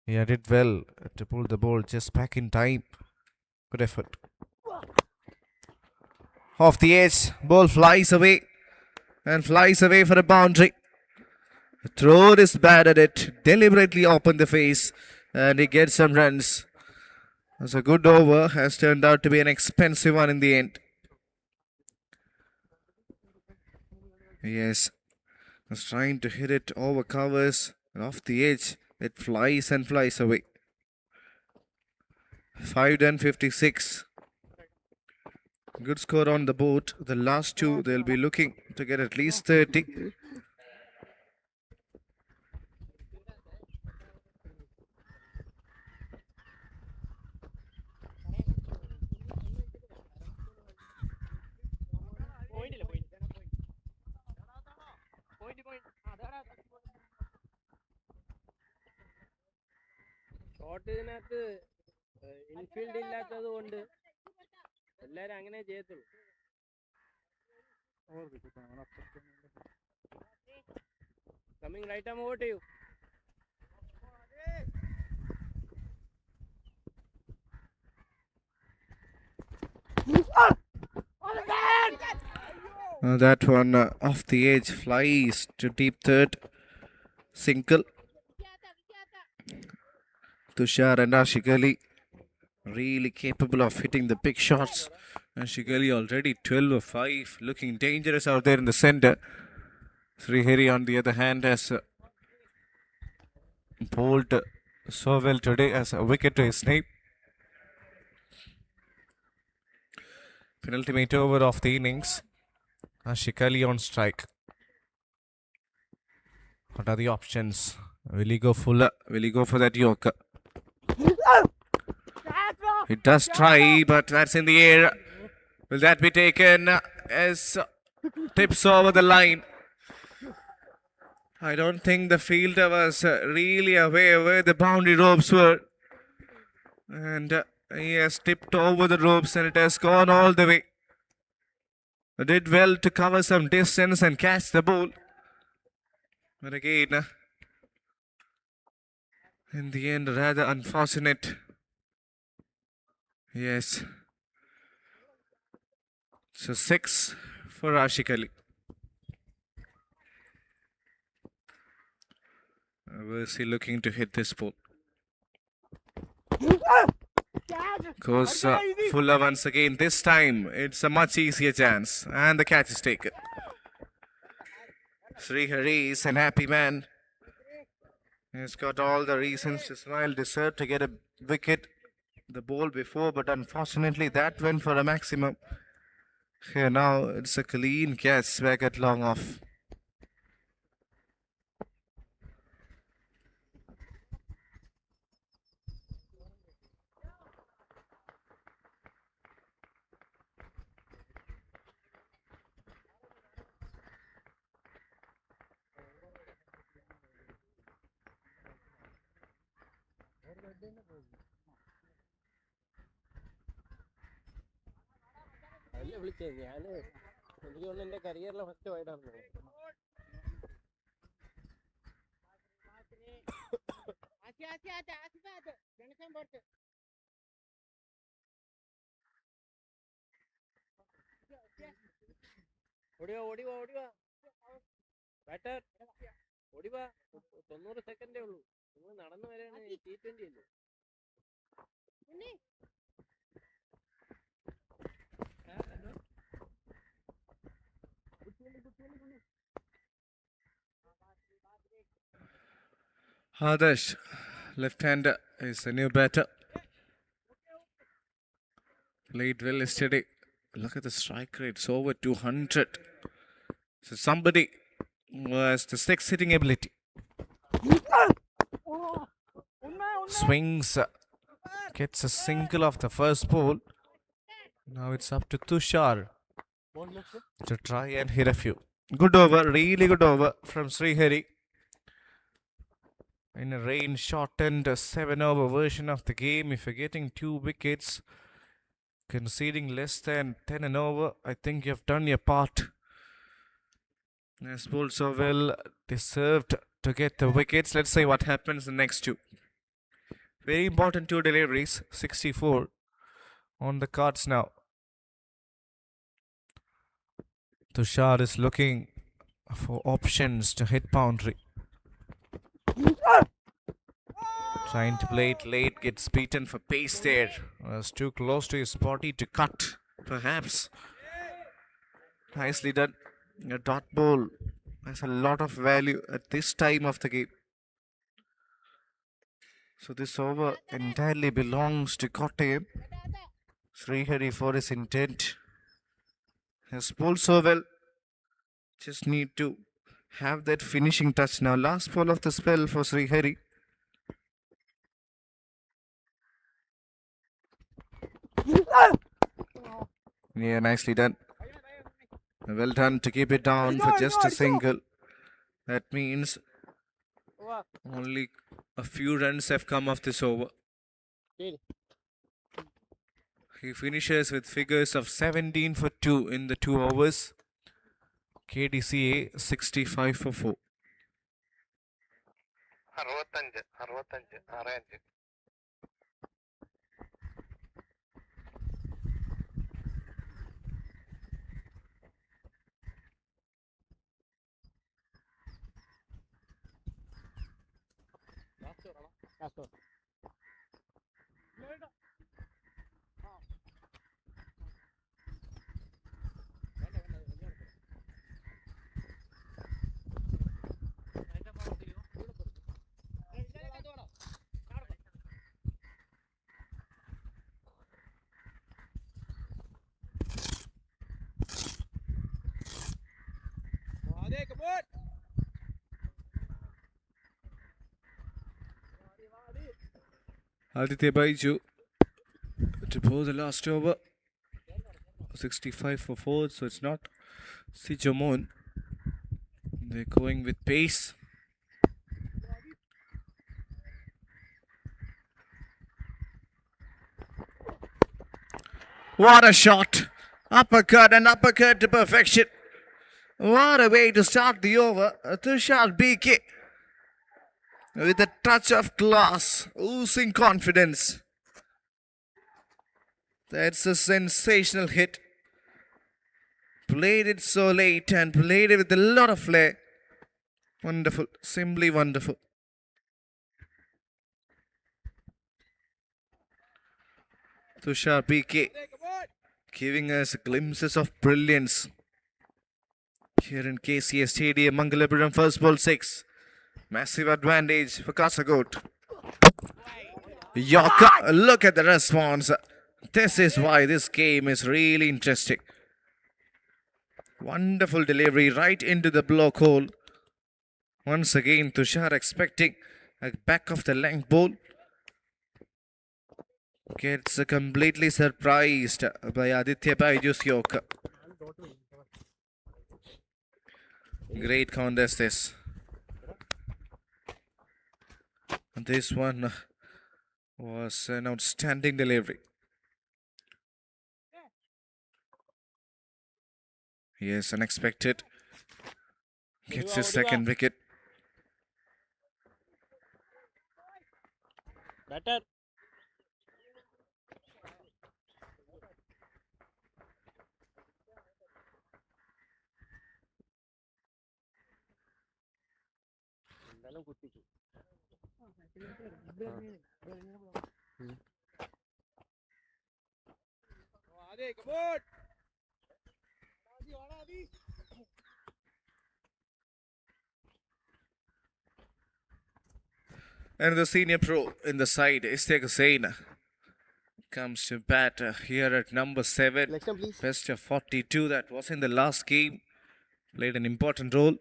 Yeah, did well to pull the ball just back in time. Good effort. Off the edge. Ball flies away. And flies away for a boundary. The thrower is bad at it. Deliberately opened the face. And he gets some runs. It was a good over. Has turned out to be an expensive one in the end. Yes. Was trying to hit it over covers. And off the edge. It flies and flies away. 5 done 56. Good score on the board. The last two, they'll be looking to get at least 30. ഷോട്ടിനകത്ത് infield ഇല്ലാത്തത് കൊണ്ട് എല്ലാരും അങ്ങനെ ചെയ്യത്തുള്ളൂ. Coming right arm over to you. That one off the edge flies to deep third. Single. Tushar and Ashik really capable of hitting the big shots. Ashik already 12 of 5, looking dangerous out there in the center. Srihari on the other hand has bowled so well today as a wicket to his name. Penultimate over of the innings. Ashik on strike. What are the options? Will he go fuller? Will he go for that Yorker? He does try, but that's in the air. Will that be taken as tips over the line? I don't think the fielder was really aware where the boundary ropes were. And he has tipped over the ropes and it has gone all the way. Did well to cover some distance and catch the ball. But again, in the end, rather unfortunate. Yes. So 6 for Ashik. Where is he looking to hit this ball? Goes Fuller once again. This time it's a much easier chance. And the catch is taken. Srihari is an happy man. He's got all the reasons to smile. Deserved to get a wicket. The ball before, but unfortunately that went for a maximum. Here now it's a clean catch back at long off. അല്ലേ വിളിച്ചേ ഞാന് എനിക്ക് തോന്നുന്നു എന്റെ കരിയറിലെ first വൈഡാണ് ഓടിവാ ഓടിവാ ഓടിവാ batter ഓടിവാ 90 സെക്കൻഡേ ഉള്ളൂ നിങ്ങൾ നടന്നു വരെയാണ് T20 അല്ലേ Adarsh, left-hander, is a new batter. Played well yesterday. Look at the strike rate, it's over 200. So somebody who has the six hitting ability. Swings, gets a single off the first ball. Now it's up to Tushar to try and hit a few. Good over, really good over from Srihari. In a rain shortened 7-over version of the game, if you're getting 2 wickets, conceding less than 10 and over, I think you've done your part. Has bowled so well, deserved to get the wickets. Let's see what happens the next two. Very important 2 deliveries, 64 on the cards now. Tushar is looking for options to hit boundary. Trying to play it late, gets beaten for pace there. Was too close to his body to cut, perhaps. Nicely done. A dot ball has a lot of value at this time of the game. So this over entirely belongs to Kottayam. Srihari for his intent. Has bowled so well. Just need to have that finishing touch now. Last ball of the spell for Srihari. Yeah, nicely done. Well done to keep it down for just a single. That means only a few runs have come off this over. He finishes with figures of 17 for 2 in the 2 overs. KDCA 65 for 4. 65 65 Aditya Baiju to bowl the last over. 65 for 4, so it's not Sijamon. They're going with pace. What a shot! Uppercut and uppercut to perfection. What a way to start the over. Tushar BK with a touch of class, oozing confidence. That's a sensational hit. Played it so late and played it with a lot of flair. Wonderful, simply wonderful. Tushar PK giving us glimpses of brilliance here in KCS Stadium. Mangalapuram first ball 6. Massive advantage for Kasaragod. Yorker, look at the response. This is why this game is really interesting. Wonderful delivery right into the block hole. Once again, Tushar expecting a back of the length ball. Gets completely surprised by Aditya Baiju's Yorker. Great contest this. This one was an outstanding delivery. Yes, unexpected. Gets his second wicket. Better. എന്തായാലും കുത്തിച്ചു. ആദി come on. ആദി വാടാ ആദി. And the senior pro in the side, Istiak Hussain, comes to bat here at number 7. Election, please. Best of 42 that was in the last game. Played an important role.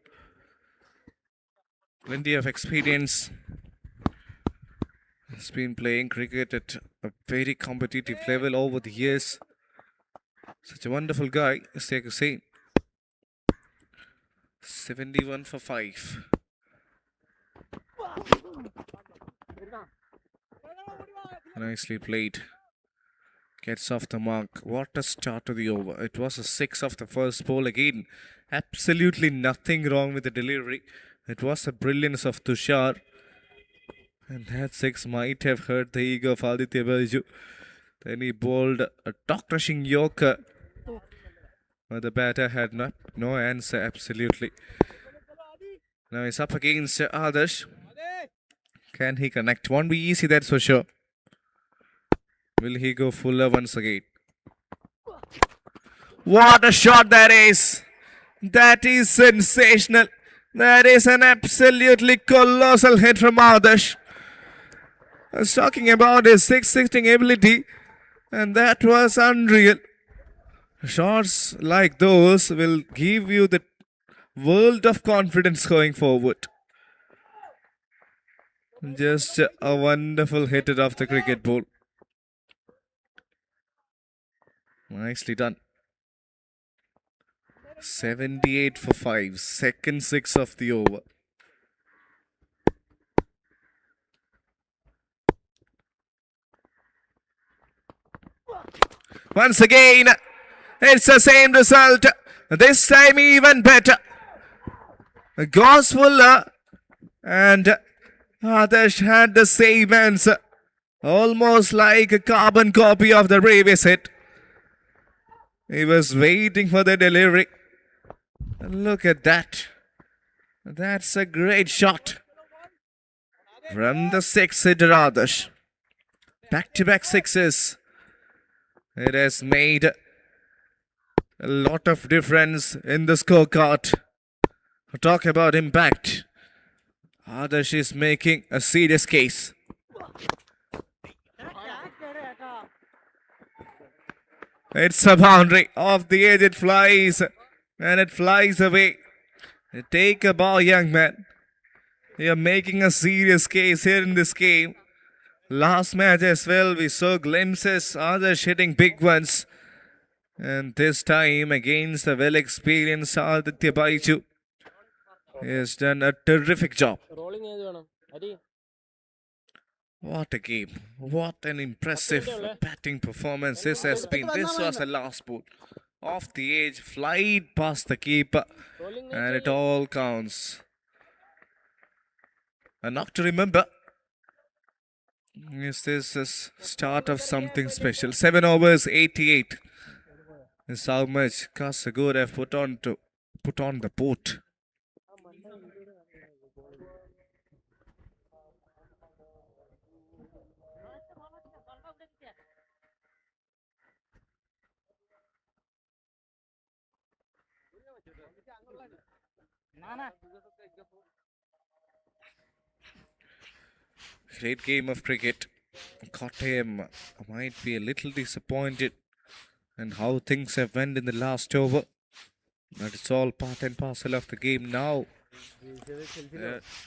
Plenty of experience. Has been playing cricket at a very competitive level over the years. Such a wonderful guy, Istiak Hussain. 71 for 5. Nicely played. Gets off the mark. What a start to the over. It was a 6 of the first ball again. Absolutely nothing wrong with the delivery. It was the brilliance of Tushar. And that 6 might have hurt the ego of Aditya Baiju. Then he bowled a top-crushing Yorker. But the batter had no answer, absolutely. Now he's up against Adarsh. Can he connect? Won't be easy, that's for sure. Will he go fuller once again? What a shot that is! That is sensational. That is an absolutely colossal hit from Adarsh. I was talking about his six-sixing ability, and that was unreal. Shots like those will give you the world of confidence going forward. Just a wonderful hitter of the cricket ball. Nicely done. 78 for 5. Second 6 of the over. Once again, it's the same result. This time even better. Goes fuller. And Adarsh had the same answer. Almost like a carbon copy of the previous hit. He was waiting for the delivery. Look at that. That's a great shot. From the 6-hitter Adarsh. Back-to-back sixes. It has made a lot of difference in the scorecard. Talk about impact. Adarsh is making a serious case. It's a boundary. Off the edge it flies. And it flies away. Take a ball, young man. You're making a serious case here in this game. Last match as well, we saw glimpses, others hitting big ones. And this time against the well-experienced Aditya Baiju. He has done a terrific job. Rolling ഏത് വേണം അരി What a game. What an impressive batting performance this has been. This was the last ball. Off the edge, flied past the keeper. And it all counts. A knock to remember. Yes, this is start of something special. 7 overs, 88. Is how much Kasaragod have put on the boat. Great game of cricket. Kottayam might be a little disappointed in how things have went in the last over. But it's all part and parcel of the game now.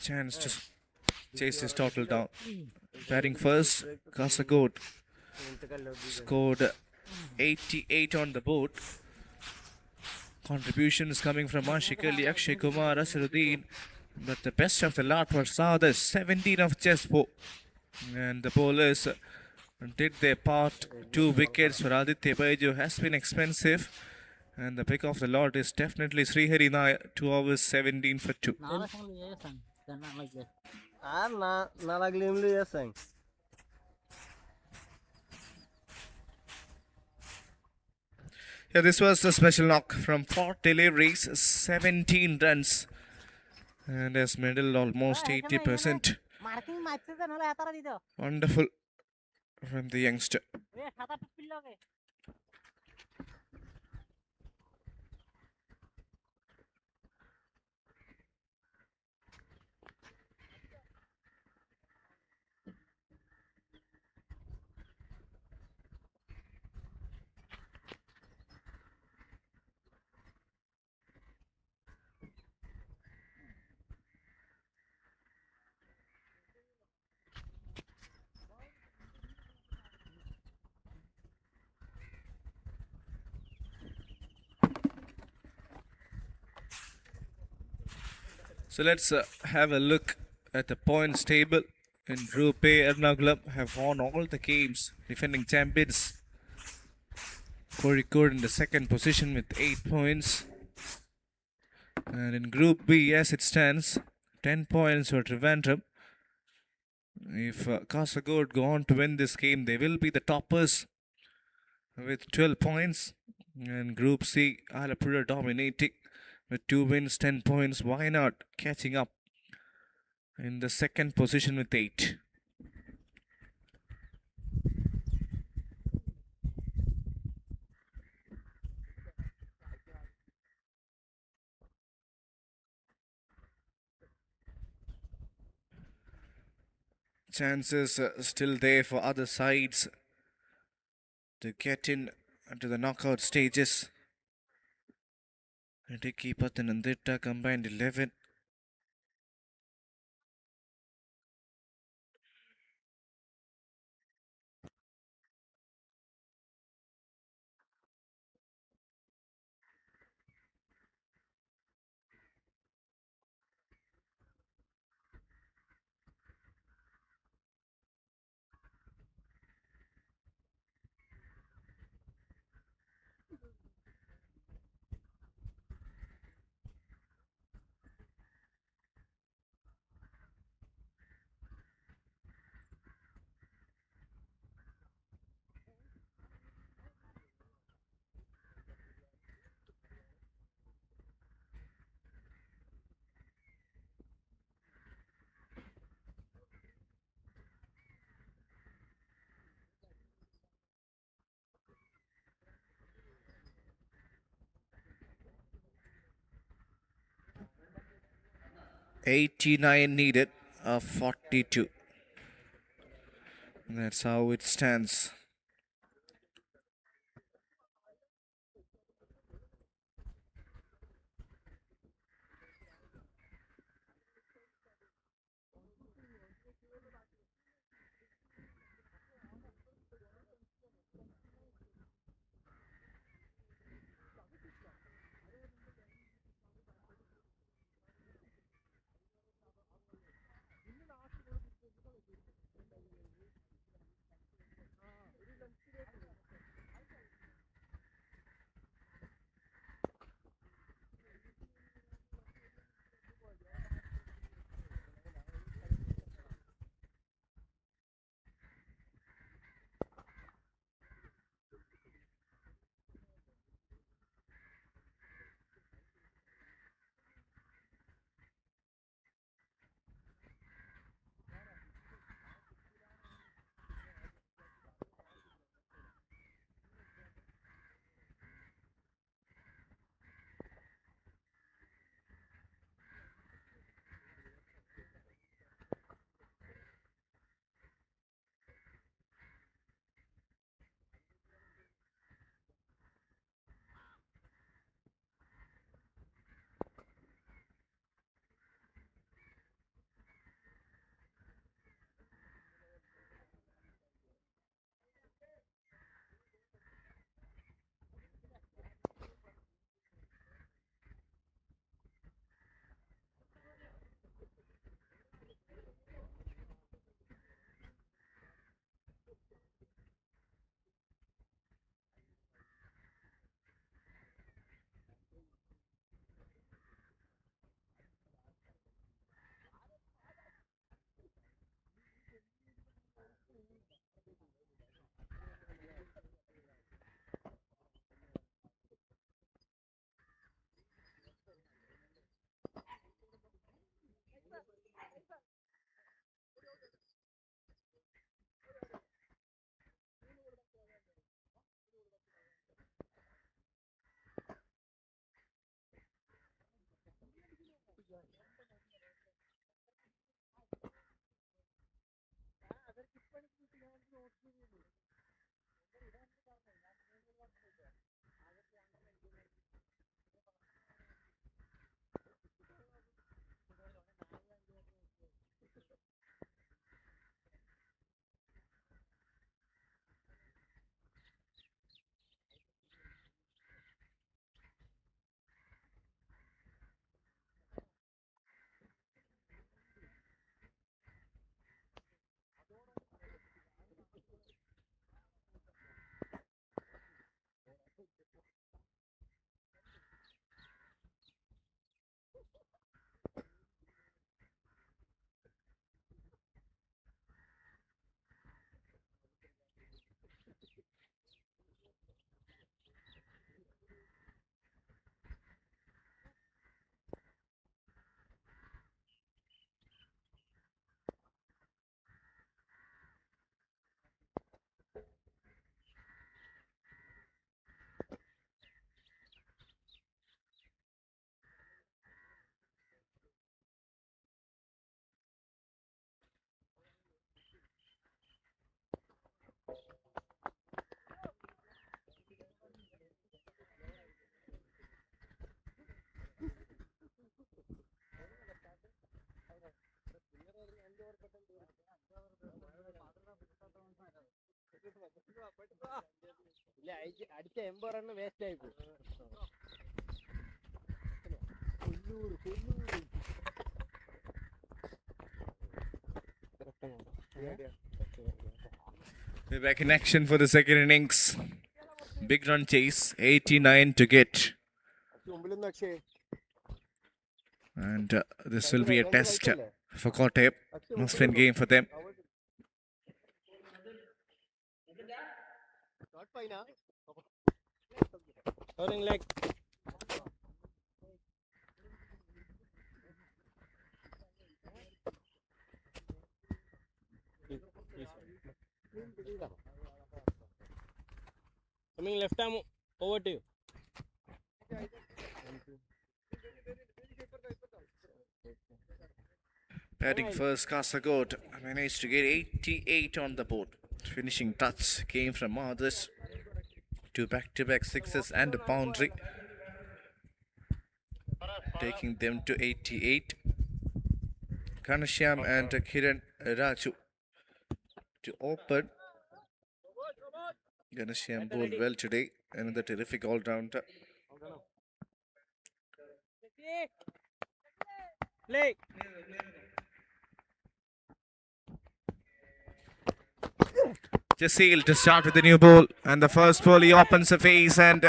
Chance to chase his total down. Batting first, Kasagod scored 88 on the board. Contributions coming from Ashik Ali, Akshay Kumar, Asiruddin. But the best of the lot was Sadas, 17 of just 4. And the bowlers did their part. 2 wickets for Aditya Baiju has been expensive. And the pick of the lot is definitely Srihari Nair, 2 overs 17 for 2. না লাগলে এমনি আছেন Yeah, this was a special knock from 4 deliveries, 17 runs. And has medal almost 80%. Wonderful from the youngster. So let's have a look at the points table. In Group A, Ernakulam have won all the games, defending champions. Kozhikode in the second position with 8 points. And in Group B, as it stands, 10 points for Trivandrum. If Kasagod go on to win this game, they will be the toppers with 12 points. And Group C, Alapura dominating with 2 wins, 10 points. Why not catching up in the second position with 8? Chances still there for other sides to get in to the knockout stages. Idiki Pathanamthitta combined 11. $89 needed of 42. That's how it stands. ഇല്ല അടിച്ച 80 run waste ആയി പോയി. We're back in action for the second innings. Big run chase, 89 to get. And this will be a test for Kottayam. Must-win game for them. Turning leg. Coming left arm, over to you. Batting first, Kasagod managed to get 88 on the board. Finishing touch came from others. 2 back-to-back sixes and a boundary, taking them to 88. Kanashyam and Kiran Raju to open. Kanashyam bowled well today. Another terrific all-rounder. Play. Jasil to start with the new ball, and the first ball he opens the face and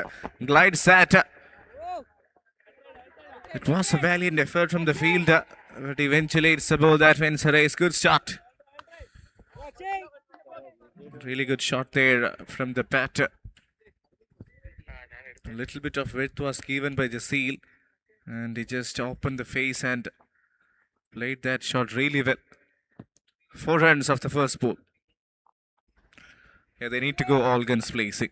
glides at. It was a valiant effort from the fielder, but eventually it's a ball that wins a race. Good start. Really good shot there from the batter. A little bit of width was given by Jasil, and he just opened the face and played that shot really well. 4 runs of the first ball. Yeah, they need to go all guns blazing.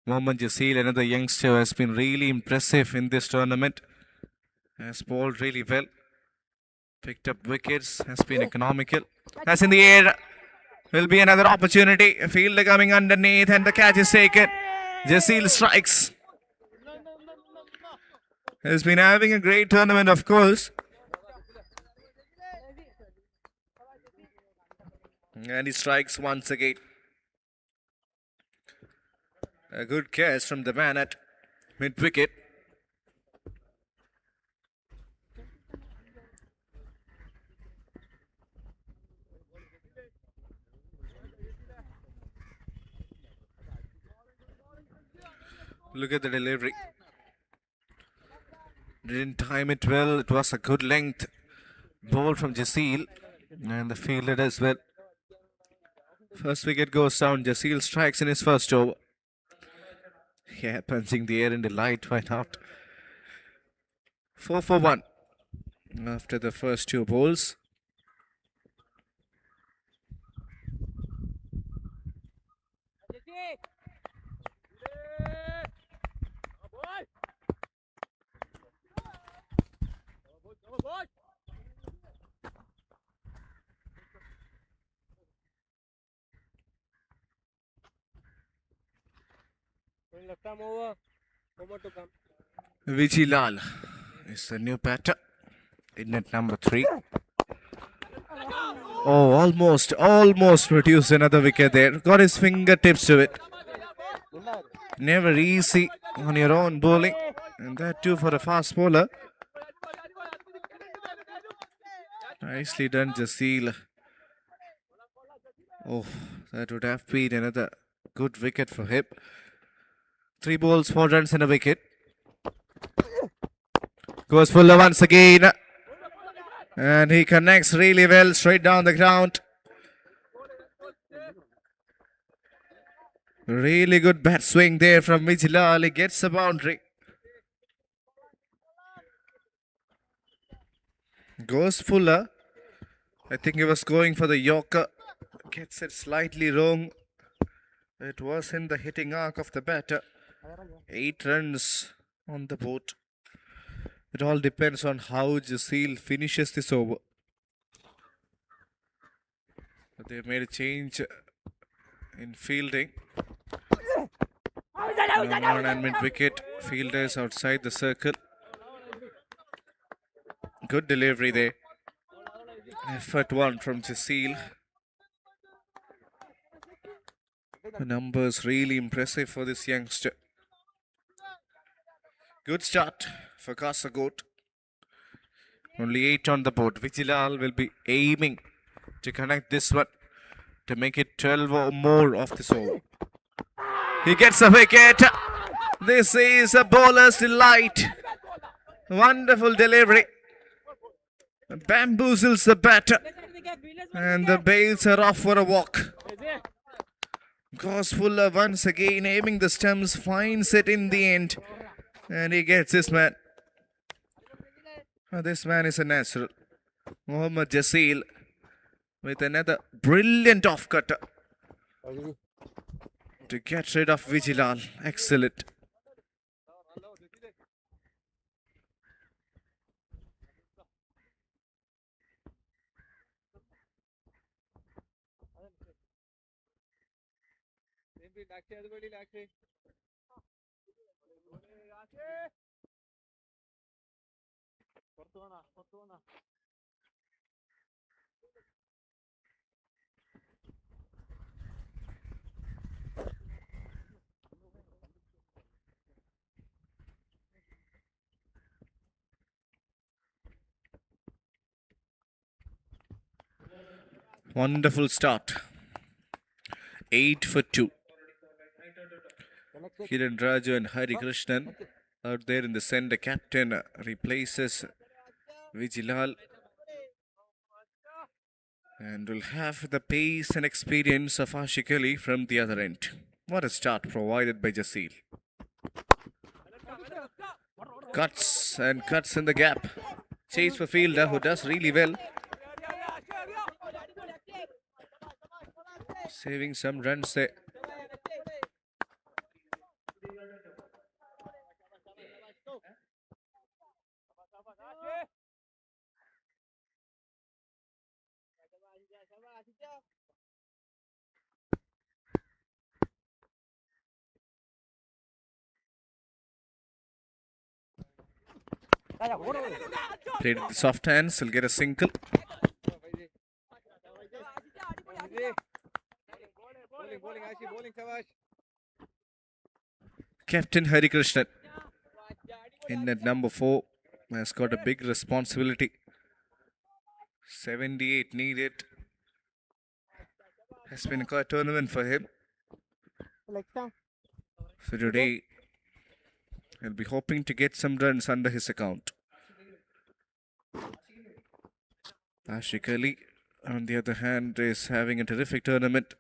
Mohammad Jasil, another youngster, has been really impressive in this tournament. Has bowled really well. Picked up wickets, has been economical. That's in the air. Will be another opportunity. Fielder coming underneath and the catch is taken. Jasil strikes. Has been having a great tournament, of course. And he strikes once again. A good catch from the man at mid-wicket. Look at the delivery. Didn't time it well. It was a good length ball from Jasil. And the fielder as well. First wicket goes down. Jasil strikes in his first over. Yeah, punching the air in delight. Why not? 4 for 1 after the first 2 balls. Left arm over. Over to come. Vijay Lal is the new batter in at number 3. Oh, almost produced another wicket there. Got his fingertips to it. Never easy on your own bowling. And that too for a fast bowler. Nicely done, Jasil. Oh, that would have been another good wicket for him. 3 balls, 4 runs and a wicket. Goes Fuller once again. And he connects really well straight down the ground. Really good bat swing there from Vijay Lal. He gets a boundary. Goes Fuller. I think he was going for the Yorker. Gets it slightly wrong. It was in the hitting arc of the batter. 8 runs on the board. It all depends on how Jasil finishes this over. They made a change in fielding. Number 1 and mid-wicket. Fielders outside the circle. Good delivery there. Effort 1 from Jasil. The numbers really impressive for this youngster. Good start for Kasaragod. Only 8 on the board. Vijilal will be aiming to connect this one to make it 12 or more of this over. He gets a wicket. This is a bowler's delight. Wonderful delivery. Bamboozles the batter. And the bails are off for a walk. Gosfuller once again aiming the stumps, finds it in the end. And he gets this man. This man is a natural. Mohammad Jasil with another brilliant off cutter to get rid of Vijilal. Excellent. Wonderful start. 8 for 2. Kiran Raju and Hari Krishnan out there in the center. Captain replaces Vijilal and will have the pace and experience of Ashik Ali from the other end. What a start provided by Jasil. Cuts and cuts in the gap. Chase for fielder who does really well. Saving some runs there. Played with the soft hands, he'll get a single. Captain Hari Krishnan in at number 4 has got a big responsibility. 78 needed. Has been quite a tournament for him. So today he'll be hoping to get some runs under his account. Ashik Ali, on the other hand, is having a terrific tournament,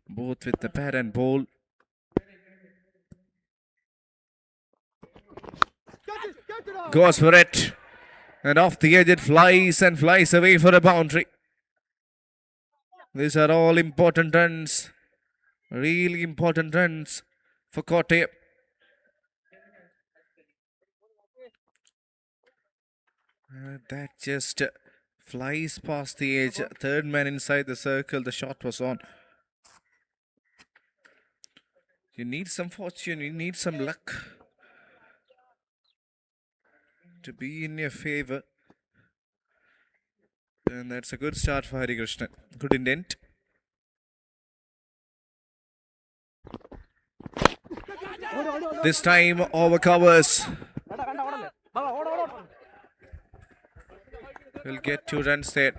both with the bat and ball. Goes for it. And off the edge it flies and flies away for a boundary. These are all important runs. Really important runs for Kottayam. That just flies past the edge. Third man inside the circle. The shot was on. You need some fortune. You need some luck to be in your favor. And that's a good start for Hari Krishnan. Good intent. This time over covers. We'll get 2 runs there.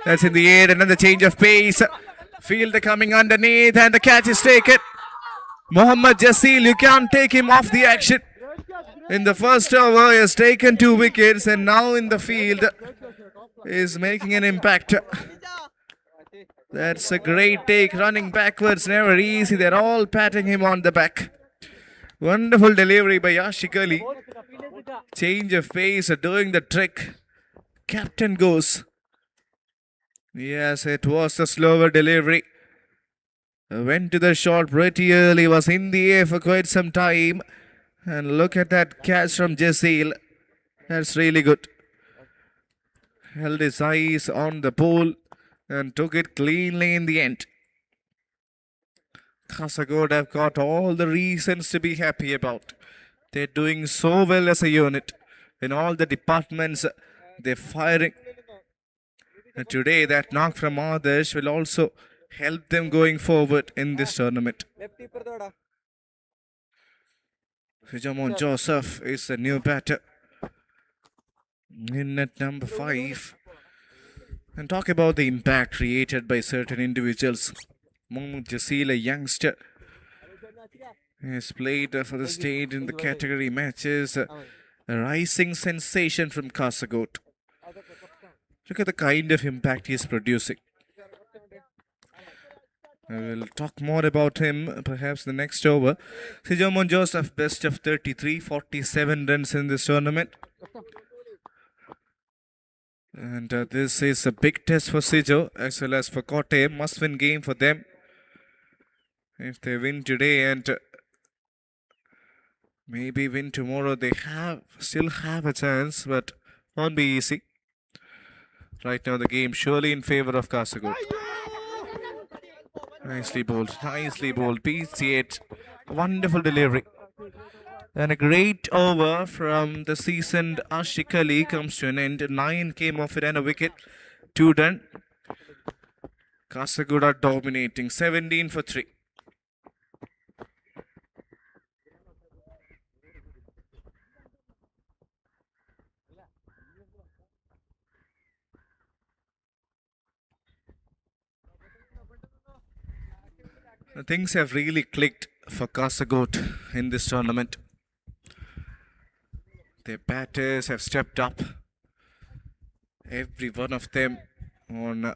That's in the air, another change of pace. Fielder coming underneath and the catch is taken. Mohammad Jasil, you can't take him off the action. In the first over, he has taken 2 wickets and now in the field is making an impact. That's a great take, running backwards, never easy. They're all patting him on the back. Wonderful delivery by Ashik Ali. Change of pace, doing the trick. Captain goes. Yes, it was a slower delivery. Went to the shot pretty early, was in the air for quite some time. And look at that catch from Jasil. That's really good. Held his eyes on the ball and took it cleanly in the end. Kasagod have got all the reasons to be happy about. They're doing so well as a unit. In all the departments, they're firing. And today, that knock from Adarsh will also help them going forward in this tournament. Jamon Joseph is the new batter in at number 5. And talk about the impact created by certain individuals. Mohammad Jasil, a youngster, has played for the state in the category matches. A rising sensation from Kasagod. Look at the kind of impact he is producing. I will talk more about him perhaps the next over. Sijomon Joseph, best of 33, 47 runs in this tournament. And this is a big test for Sijo as well as for Kotte. Must-win game for them. If they win today and maybe win tomorrow, they still have a chance, but won't be easy. Right now, the game surely in favor of Kasagod. Nicely bowled, nicely bowled. Beats 8. Wonderful delivery. And a great over from the seasoned Ashik Ali comes to an end. 9 came off it and a wicket. 2 done. Kasagod are dominating. 17 for 3. Things have really clicked for Kasagod in this tournament. Their batters have stepped up. Every one of them on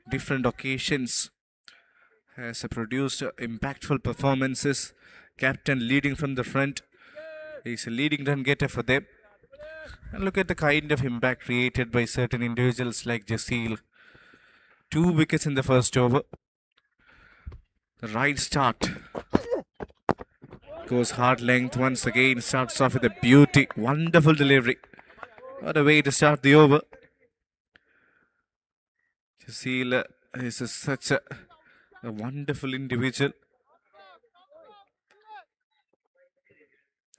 different occasions has produced impactful performances. Captain leading from the front. He's a leading run getter for them. And look at the kind of impact created by certain individuals like Jasil. 2 wickets in the first over. The right start. Goes hard length once again. Starts off with a beauty. Wonderful delivery. What a way to start the over. Jasil is such a wonderful individual.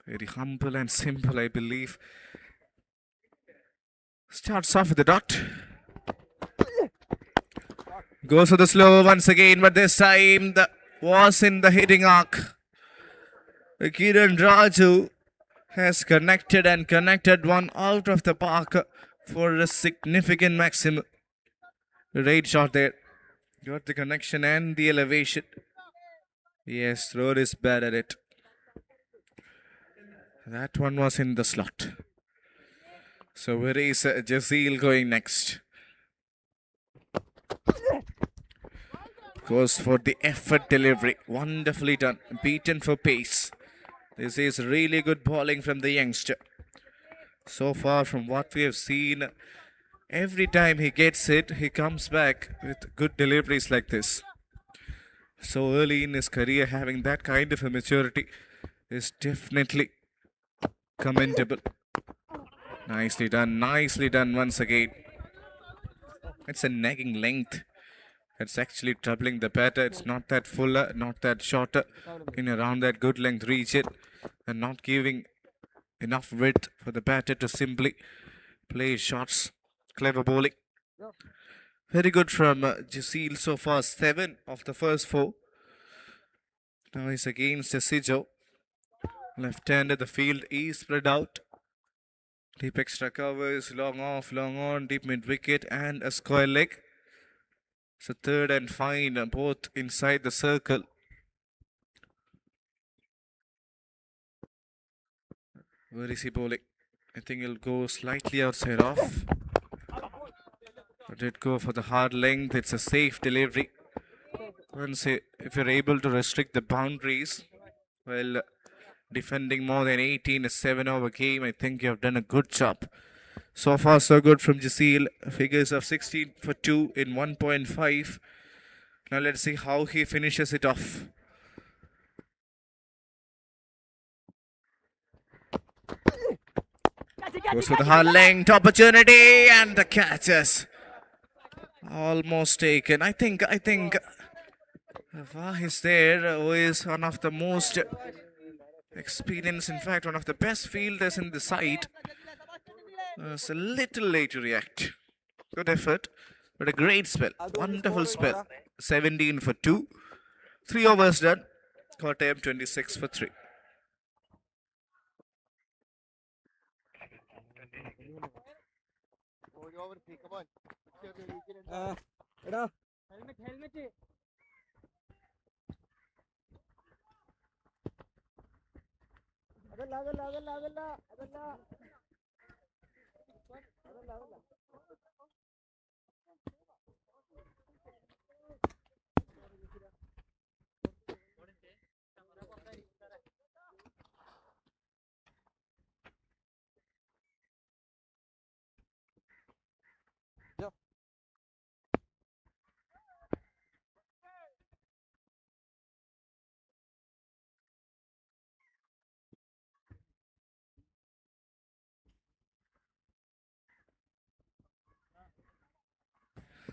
Very humble and simple, I believe. Starts off with a dot. Goes for the slow once again, but this time was in the hitting arc. Kiran Raju has connected one out of the park for a significant maximum. Great shot there. Got the connection and the elevation. Yes, thrower is bad at it. That one was in the slot. So where is Jasil going next? Goes for the effort delivery. Wonderfully done. Beaten for pace. This is really good bowling from the youngster. So far from what we have seen, every time he gets it, he comes back with good deliveries like this. So early in his career, having that kind of a maturity is definitely commendable. Nicely done once again. It's a nagging length. It's actually troubling the batter. It's not that fuller, not that shorter, in around that good length region, and not giving enough width for the batter to simply play shots. Clever bowling. Very good from Jasil so far. 7 of the first 4. Now he's against Sijo. Left-handed, the field is spread out. Deep extra covers, long off, long on, deep mid-wicket and a square leg. So third and fine, both inside the circle. Where is he bowling? I think he'll go slightly outside off. But it go for the hard length. It's a safe delivery. Once if you're able to restrict the boundaries while defending more than 18, a 7-over game, I think you have done a good job. So far, so good from Jasil. Figures of 16 for 2 in 1.5. Now let's see how he finishes it off. Goes for the hard-linked opportunity and the catches. Almost taken. I think Vah is there, who is one of the most experienced, in fact, one of the best fielders in the side. It's a little late to react. Good effort, but a great spell. Wonderful spell. 17 for 2. 3 overs done. Kottayam 26 for 3.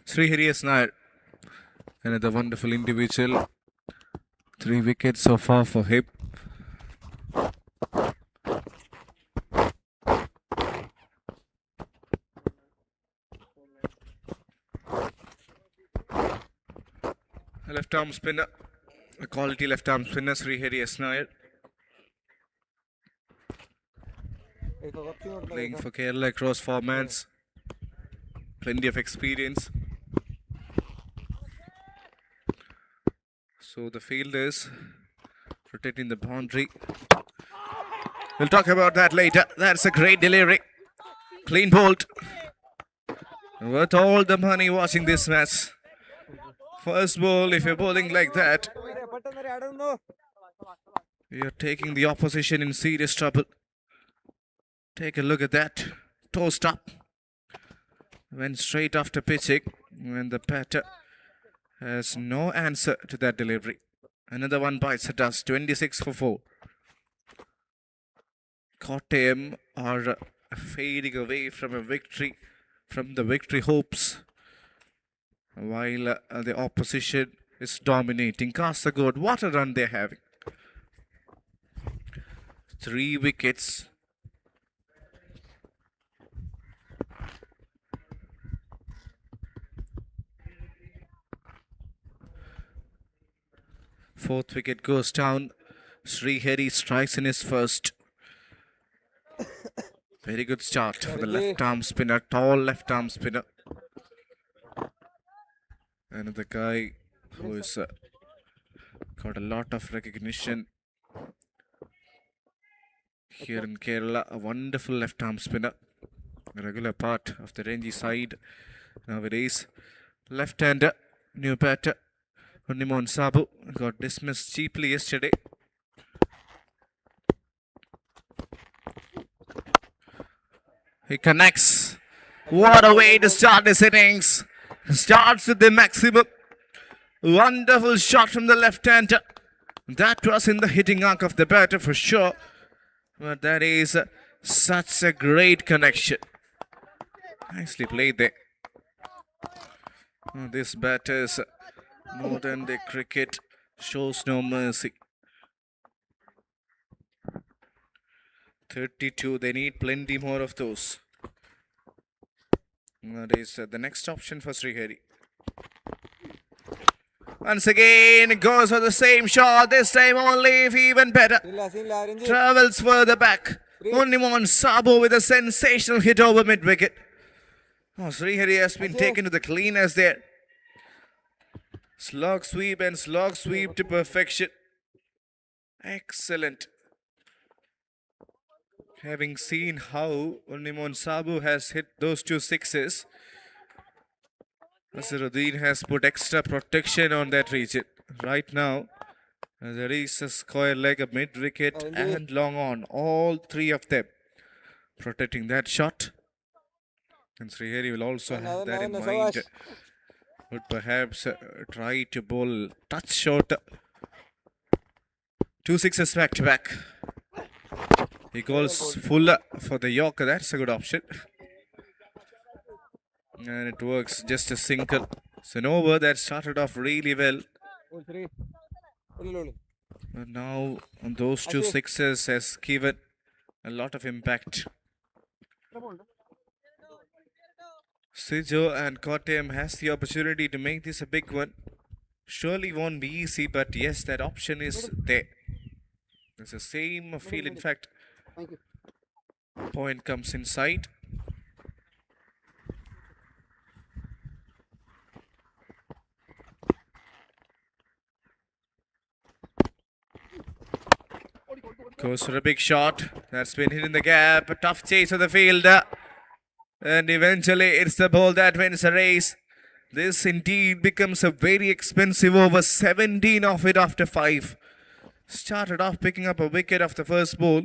Srihari Nair, another wonderful individual. 3 wickets so far for him. A left arm spinner, a quality left arm spinner, Srihari Nair. Playing for Kerala across formats. Plenty of experience. So the fielders protecting the boundary. We'll talk about that later. That's a great delivery. Clean bowled. Worth all the money watching this match. First ball, if you're bowling like that, you're taking the opposition in serious trouble. Take a look at that. Toast up. Went straight after pitching when the batter has no answer to that delivery. Another one bites the dust. 26 for 4. Kottayam are fading away from a victory, from the victory hopes, while the opposition is dominating. Kasaragod, what a run they're having. 3 wickets. Fourth wicket goes down. Srihari strikes in his first. Very good start for the left arm spinner, tall left arm spinner. Another guy who is got a lot of recognition here in Kerala. A wonderful left arm spinner, a regular part of the Ranji side nowadays. Left-hander, new batter. Unnimon Sabu got dismissed cheaply yesterday. He connects. What a way to start this innings. Starts with the maximum. Wonderful shot from the left-hander. That was in the hitting arc of the batter for sure. But that is such a great connection. Nicely played there. This batter's modern day cricket shows no mercy. 32, they need plenty more of those. That is the next option for Srihari. Once again, it goes for the same shot, this time only if even better. Travels further back. Unnimon Sabu with a sensational hit over mid-wicket. Srihari has been taken to the cleaners there. Slog sweep and slog sweep to perfection. Excellent. Having seen how Unnimon Sabu has hit those 2 sixes, Naseeruddin has put extra protection on that region. Right now, there is a square leg, a mid-wicket and long on. All 3 of them protecting that shot. And Srihari will also have that in mind. Would perhaps try to bowl touch short. 2 sixes back to back. He goes full for the Yorker. That's a good option. And it works. Just a single. So an over that started off really well. But now those two sixes has given a lot of impact. Sijo and Kottayam has the opportunity to make this a big one. Surely won't be easy, but yes, that option is there. It's the same feel. In fact, point comes inside. Goes for a big shot. That's been hit in the gap. A tough chase of the fielder. And eventually it's the ball that wins the race. This indeed becomes a very expensive over. 17 of it after 5. Started off picking up a wicket off the first ball.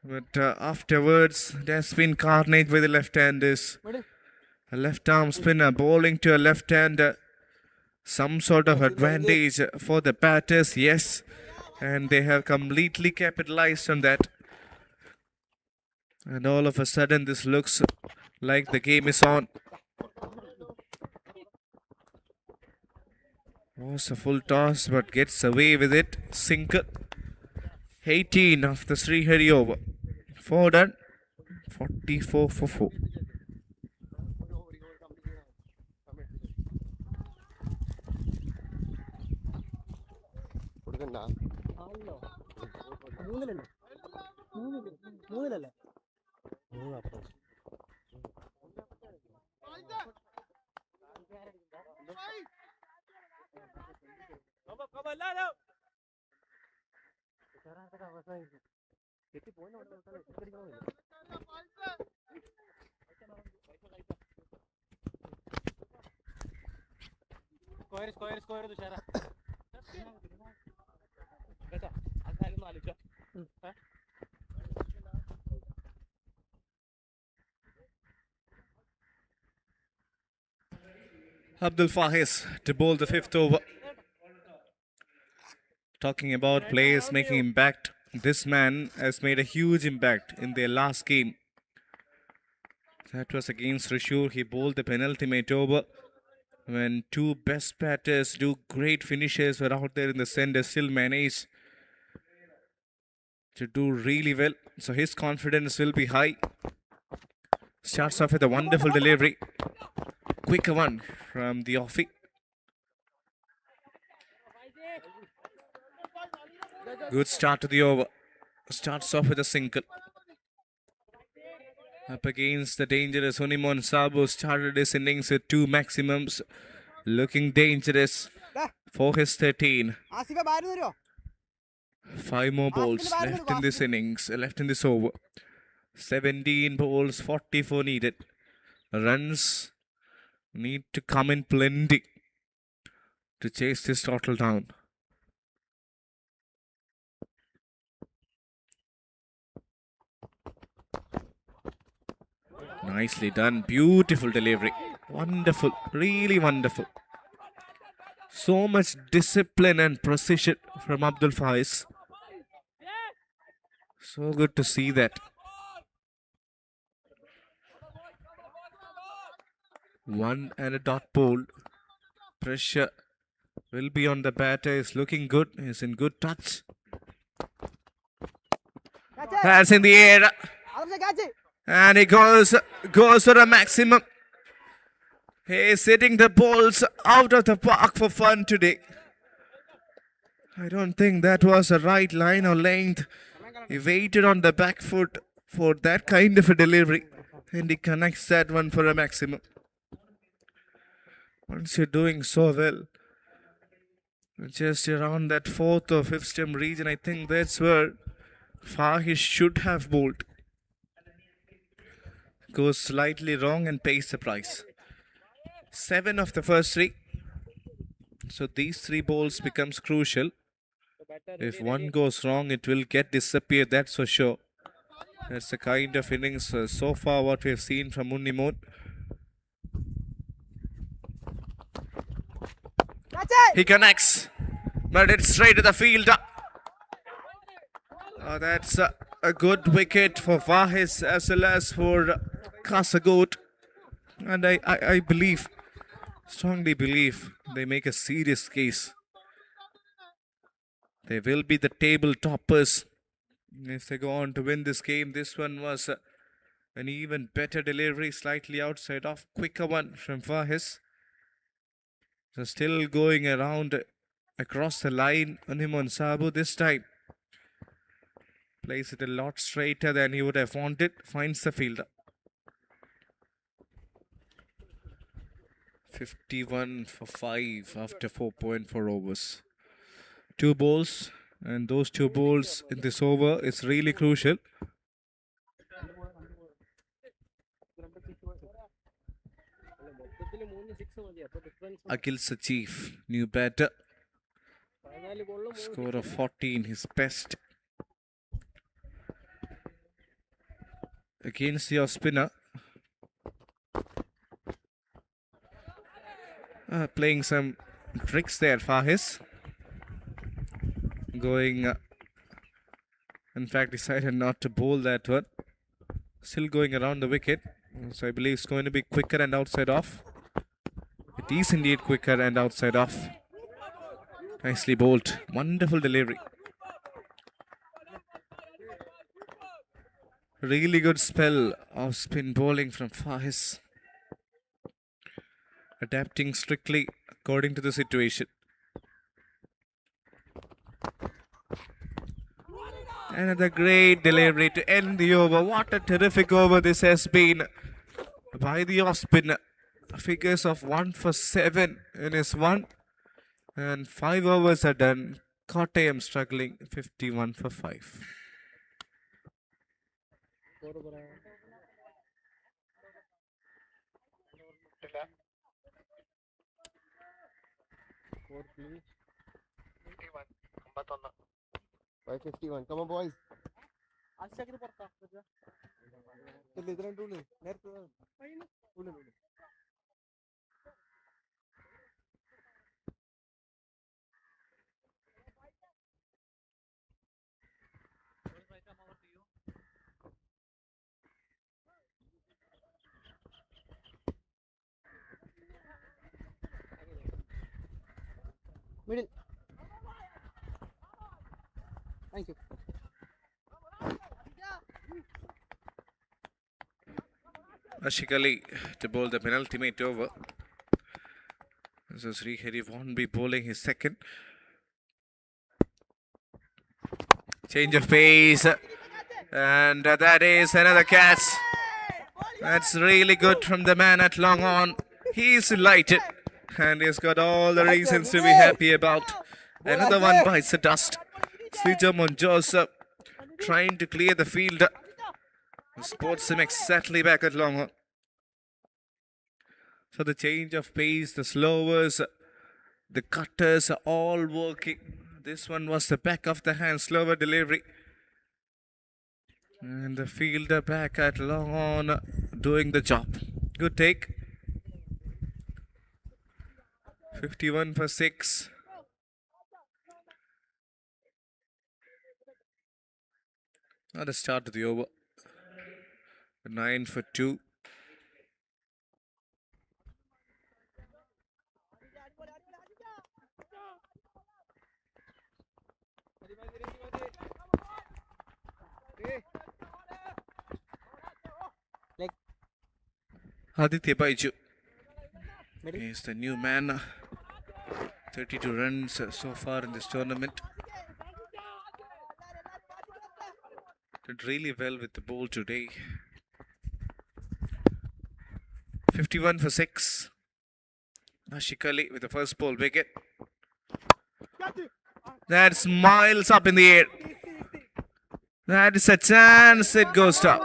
But afterwards, there's been carnage with the left-handers. A left-arm spinner bowling to a left-hander. Some sort of advantage for the batters, yes. And they have completely capitalized on that. And all of a sudden, this looks like the game is on. Was a full toss, but gets away with it. Single. 18 of the Srihari over. 4 done. 44 for 4. Square Thushara Abdul Faiz to bowl the 5th over. Talking about players making impact, this man has made a huge impact in their last game. That was against Rishur. He bowled the penultimate over when two best batters, two great finishers were out there in the centre, still managed to do really well. So his confidence will be high. Starts off with a wonderful delivery. Quick one from the offie. Good start to the over. Starts off with a single. Up against the dangerous Hunimon Sabu, started his innings with 2 maximums. Looking dangerous for his 13. 5 more balls left in this innings, left in this over. 17 balls, 44 needed. Runs need to come in plenty to chase this total down. Nicely done. Beautiful delivery. Wonderful. Really wonderful. So much discipline and precision from Abdul Faiz. So good to see that. 1 and a dot ball. Pressure will be on the batter. Is looking good. Is in good touch. That's in the air. And he goes for a maximum. He's hitting the balls out of the park for fun today. I don't think that was a right line or length. He waited on the back foot for that kind of a delivery. And he connects that one for a maximum. Once you're doing so well, just around that 4th or 5th stump region, I think that's where Faiz should have bowled. Goes slightly wrong and pays the price. 7 of the first 3. So these 3 balls becomes crucial. If one goes wrong, it will get disappeared, that's for sure. That's the kind of innings so far what we have seen from Unnimon. He connects, but it's straight to the fielder. That's a good wicket for Fahis as well as for Kasagod. And I believe, strongly believe, they make a serious case. They will be the table toppers if they go on to win this game. This one was an even better delivery, slightly outside off. Quicker one from Fahis. So still going around across the line. Unimon Sabu this time plays it a lot straighter than he would have wanted. Finds the fielder. 51 for 5 after 4.4 overs. 2 balls, and those 2 balls in this over is really crucial. Akhil Sachiv, new batter. Score of 14, his best. Against your spinner. Playing some tricks there, Fahis. Going, in fact, decided not to bowl that one. Still going around the wicket. So I believe it's going to be quicker and outside off. It is indeed quicker and outside off. Nicely bowled. Wonderful delivery. Really good spell of spin bowling from Fahis. Adapting strictly according to the situation. Another great delivery to end the over. What a terrific over this has been by the off spinner. Figures of 1 for 7 in his 1. And 5 overs are done. Kottayam struggling 51 for 5. By 51. Come on, boys. Middle. Thank you. Ashik Ali to bowl the penultimate over. So Srihari won't be bowling his second. Change of pace. And that is another catch. That's really good from the man at long on. He's delighted. And he's got all the reasons to be happy about. Another one bites the dust. Srijamon Joseph trying to clear the field. Sports him exactly back at long on. So the change of pace, the slowers, the cutters are all working. This one was the back of the hand, slower delivery. And the fielder back at long on doing the job. Good take. 51 for 6. Not the start of the over. 9 for 2. Aditya Baiju is the new man. 32 runs so far in this tournament. Did really well with the ball today. 51 for 6. Ashik Ali with the first ball wicket. That's miles up in the air. That is a chance. It goes down.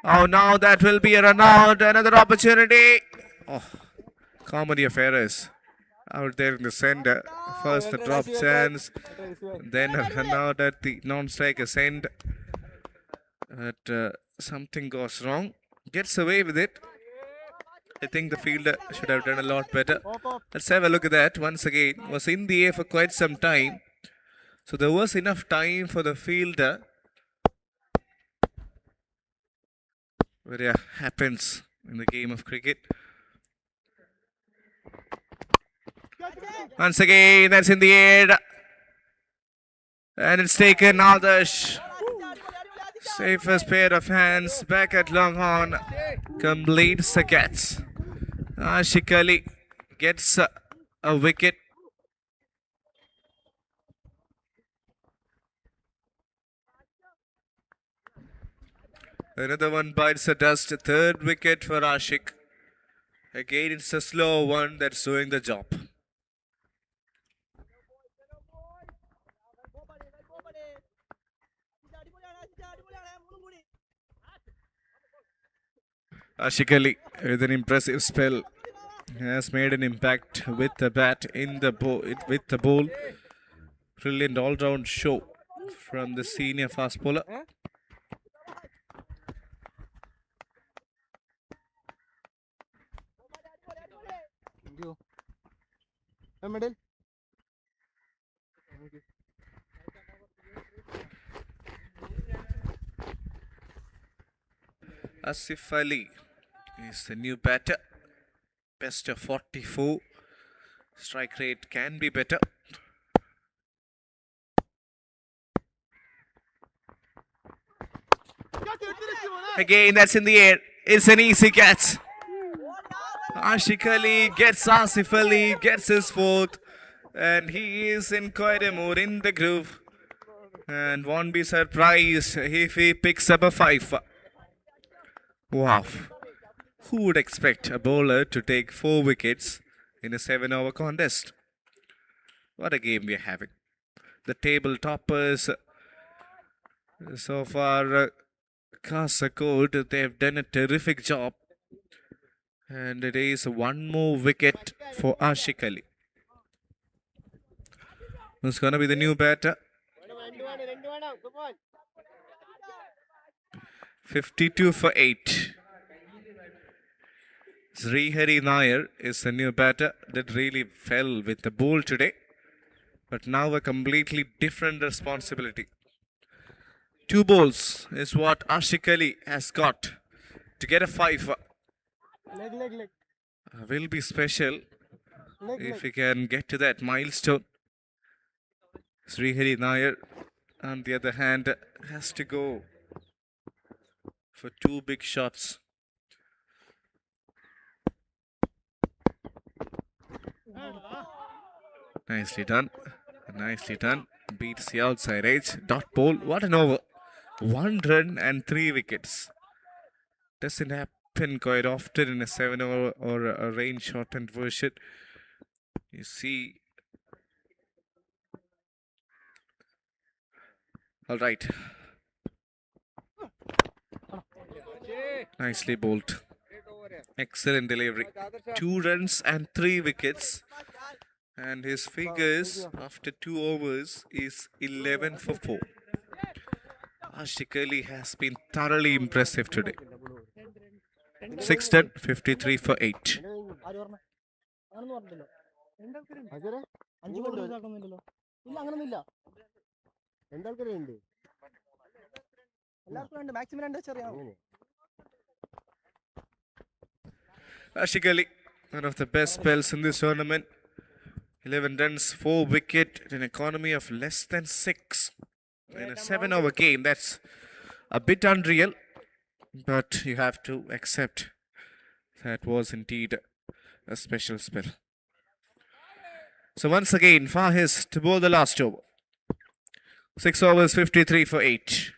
Oh, now that will be a run out. Another opportunity. Oh, comedy of errors out there in the center. First the drop chance, then a run out at the non-striker's end. But something goes wrong. Gets away with it. I think the fielder should have done a lot better. Let's have a look at that once again. Was in the air for quite some time. So there was enough time for the fielder. But yeah, happens in the game of cricket. Once again, that's in the air. And it's taken Adarsh. Safest pair of hands back at Longhorn. Completes the catch. Ashik Ali gets a wicket. Another one bites the dust. Third wicket for Ashik. Again, it's a slow one that's doing the job. Ashik Ali with an impressive spell has made an impact with the bat in the with the ball. Brilliant all-round show from the senior fast bowler. Middle. Asif Ali is the new batter. Best of 44. Strike rate can be better. Again, that's in the air. It's an easy catch. Ashik Ali gets Asif Ali, gets his fourth. And he is in quite a mood in the groove. And won't be surprised if he picks up a 5. Wow. Who would expect a bowler to take 4 wickets in a 7-over contest? What a game we're having. The table toppers so far, Kasaragod, they've done a terrific job. And it is one more wicket for Ashik Ali. Who's going to be the new batter? 52 for 8. Srihari Nair is the new batter that really fell with the ball today. But now a completely different responsibility. 2 balls is what Ashik Ali has got to get a 5. Leg. Will be special if he can get to that milestone. Srihari Nair, on the other hand, has to go for 2 big shots. Nicely done. Nicely done. Beats the outside edge. Dot ball. What an over. 1 run and 3 wickets. Doesn't happen quite often in a 7-over or a range shortened version. You see. All right. Nicely bowled. Excellent delivery. 2 runs and 3 wickets. And his figures after 2 overs is 11 for 4. Ashik Ali has been thoroughly impressive today. 6 done, 53 for 8. Ashik Ali, one of the best spells in this tournament. 11 runs, 4 wicket, at an economy of less than 6. In a 7-over game, that's a bit unreal. But you have to accept that was indeed a special spell. So once again, Faiz to bowl the last over. 6 overs, 53 for 8.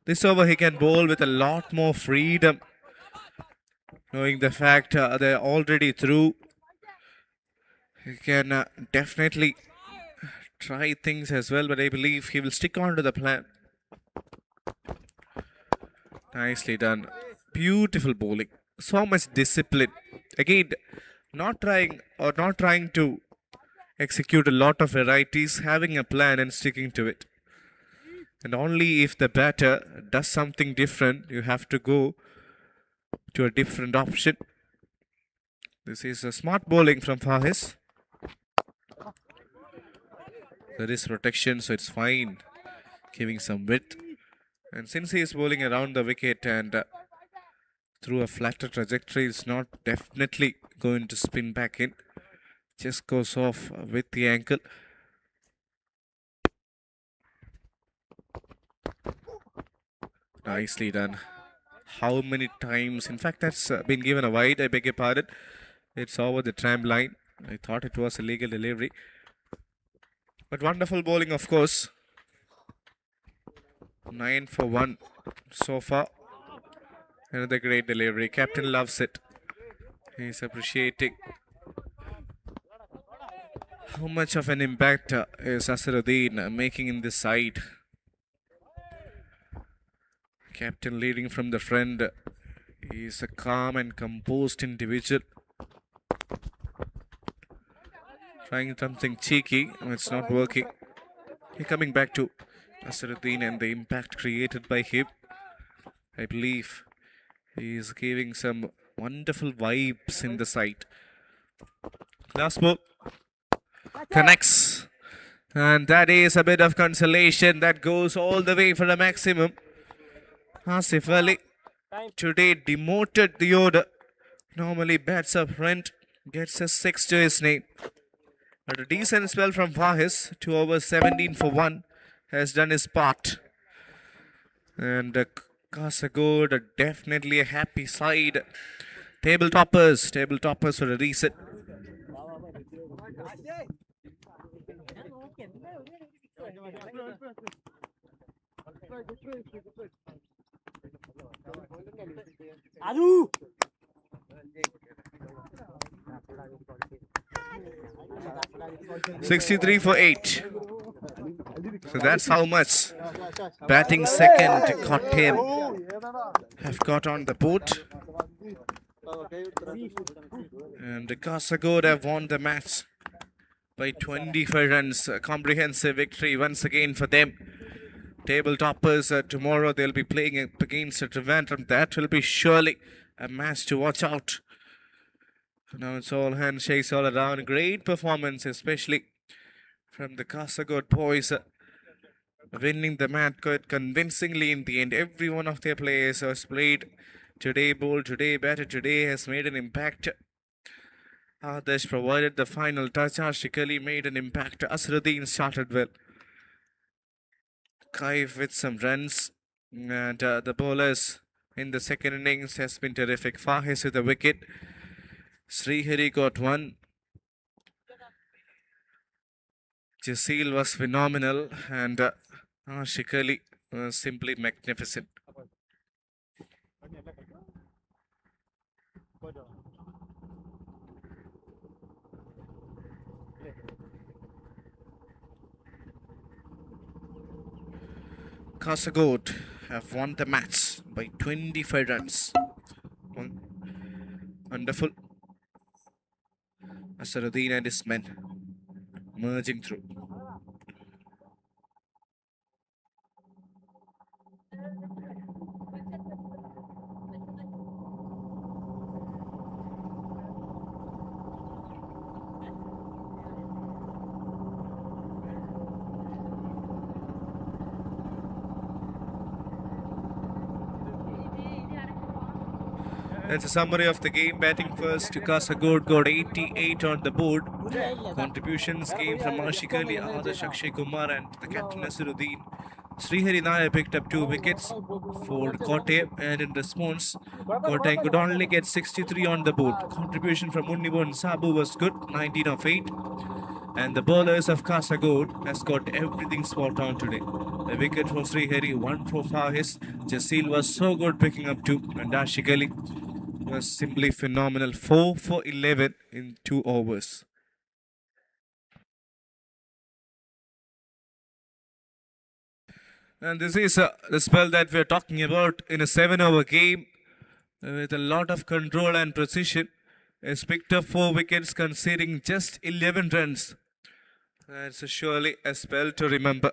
This over he can bowl with a lot more freedom, knowing the fact they're already through. He can definitely try things as well, but I believe he will stick on to the plan. Nicely done. Beautiful bowling. So much discipline. Again, not trying to execute a lot of varieties, having a plan and sticking to it. And only if the batter does something different, you have to go to a different option. This is a smart bowling from Faiz. There is protection, so it's fine. Giving some width. And since he is bowling around the wicket and through a flatter trajectory, it's not definitely going to spin back in. Just goes off with the ankle. Nicely done. How many times? In fact, that's been given a wide. I beg your pardon. It's over the tram line. I thought it was a legal delivery. But wonderful bowling, of course. 9 for 1 so far. Another great delivery. Captain loves it. He's appreciating how much of an impact is Asaruddin making in this side. Captain leading from the front. He's a calm and composed individual. Trying something cheeky. It's not working. He's coming back to Asaruddin and the impact created by him. I believe he's giving some wonderful vibes in the side. Last ball. Connects. And that is a bit of consolation. That goes all the way for a maximum. Asif Ali today demoted the order. Normally bats up front. Gets a 6 to his name. But a decent spell from Fahis. 2 overs 17 for 1. Has done his part. And Kasagod, definitely a happy side. Table toppers for a reason. Adu. 63 for 8. So that's how much batting second Kottayam have got on the board. And Kasagod have won the match by 25 runs. A comprehensive victory once again for them. Table toppers tomorrow they'll be playing against Trivandrum. That will be surely a match to watch out. Now it's all handshakes all around. Great performance, especially from the Kasagod boys. Winning the match quite convincingly in the end. Every one of their players has played today, bowled today, batted today, has made an impact. Adarsh provided the final touch. Ashik Ali made an impact. Asruddin started well. Kaif with some runs. And the bowlers in the second innings has been terrific. Fahis with a wicket. Srihari got one. Jasil was phenomenal. And Ashik Ali was simply magnificent. Kasagod have won the match by 25 runs. Wonderful. Asaruddin and his men merging through. That's a summary of the game. Batting first, Kasagod got 88 on the board. Contributions came from Ashik Ali, Adarsh Akshay Kumar and the captain Naseeruddin. Srihari Nair picked up 2 wickets for Kottayam, and in response, Kottayam could only get 63 on the board. Contribution from Unnivon Sabu was good, 19 of 8. And the bowlers of Kasagod has got everything spot on today. A wicket for Srihari, 1 for Fahis. Jasil was so good picking up 2, and Ashik Ali was simply phenomenal. 4 for 11 in 2 overs. And this is the spell that we're talking about in a 7-over game with a lot of control and precision. Has picked up 4 wickets, conceding just 11 runs. That's surely a spell to remember.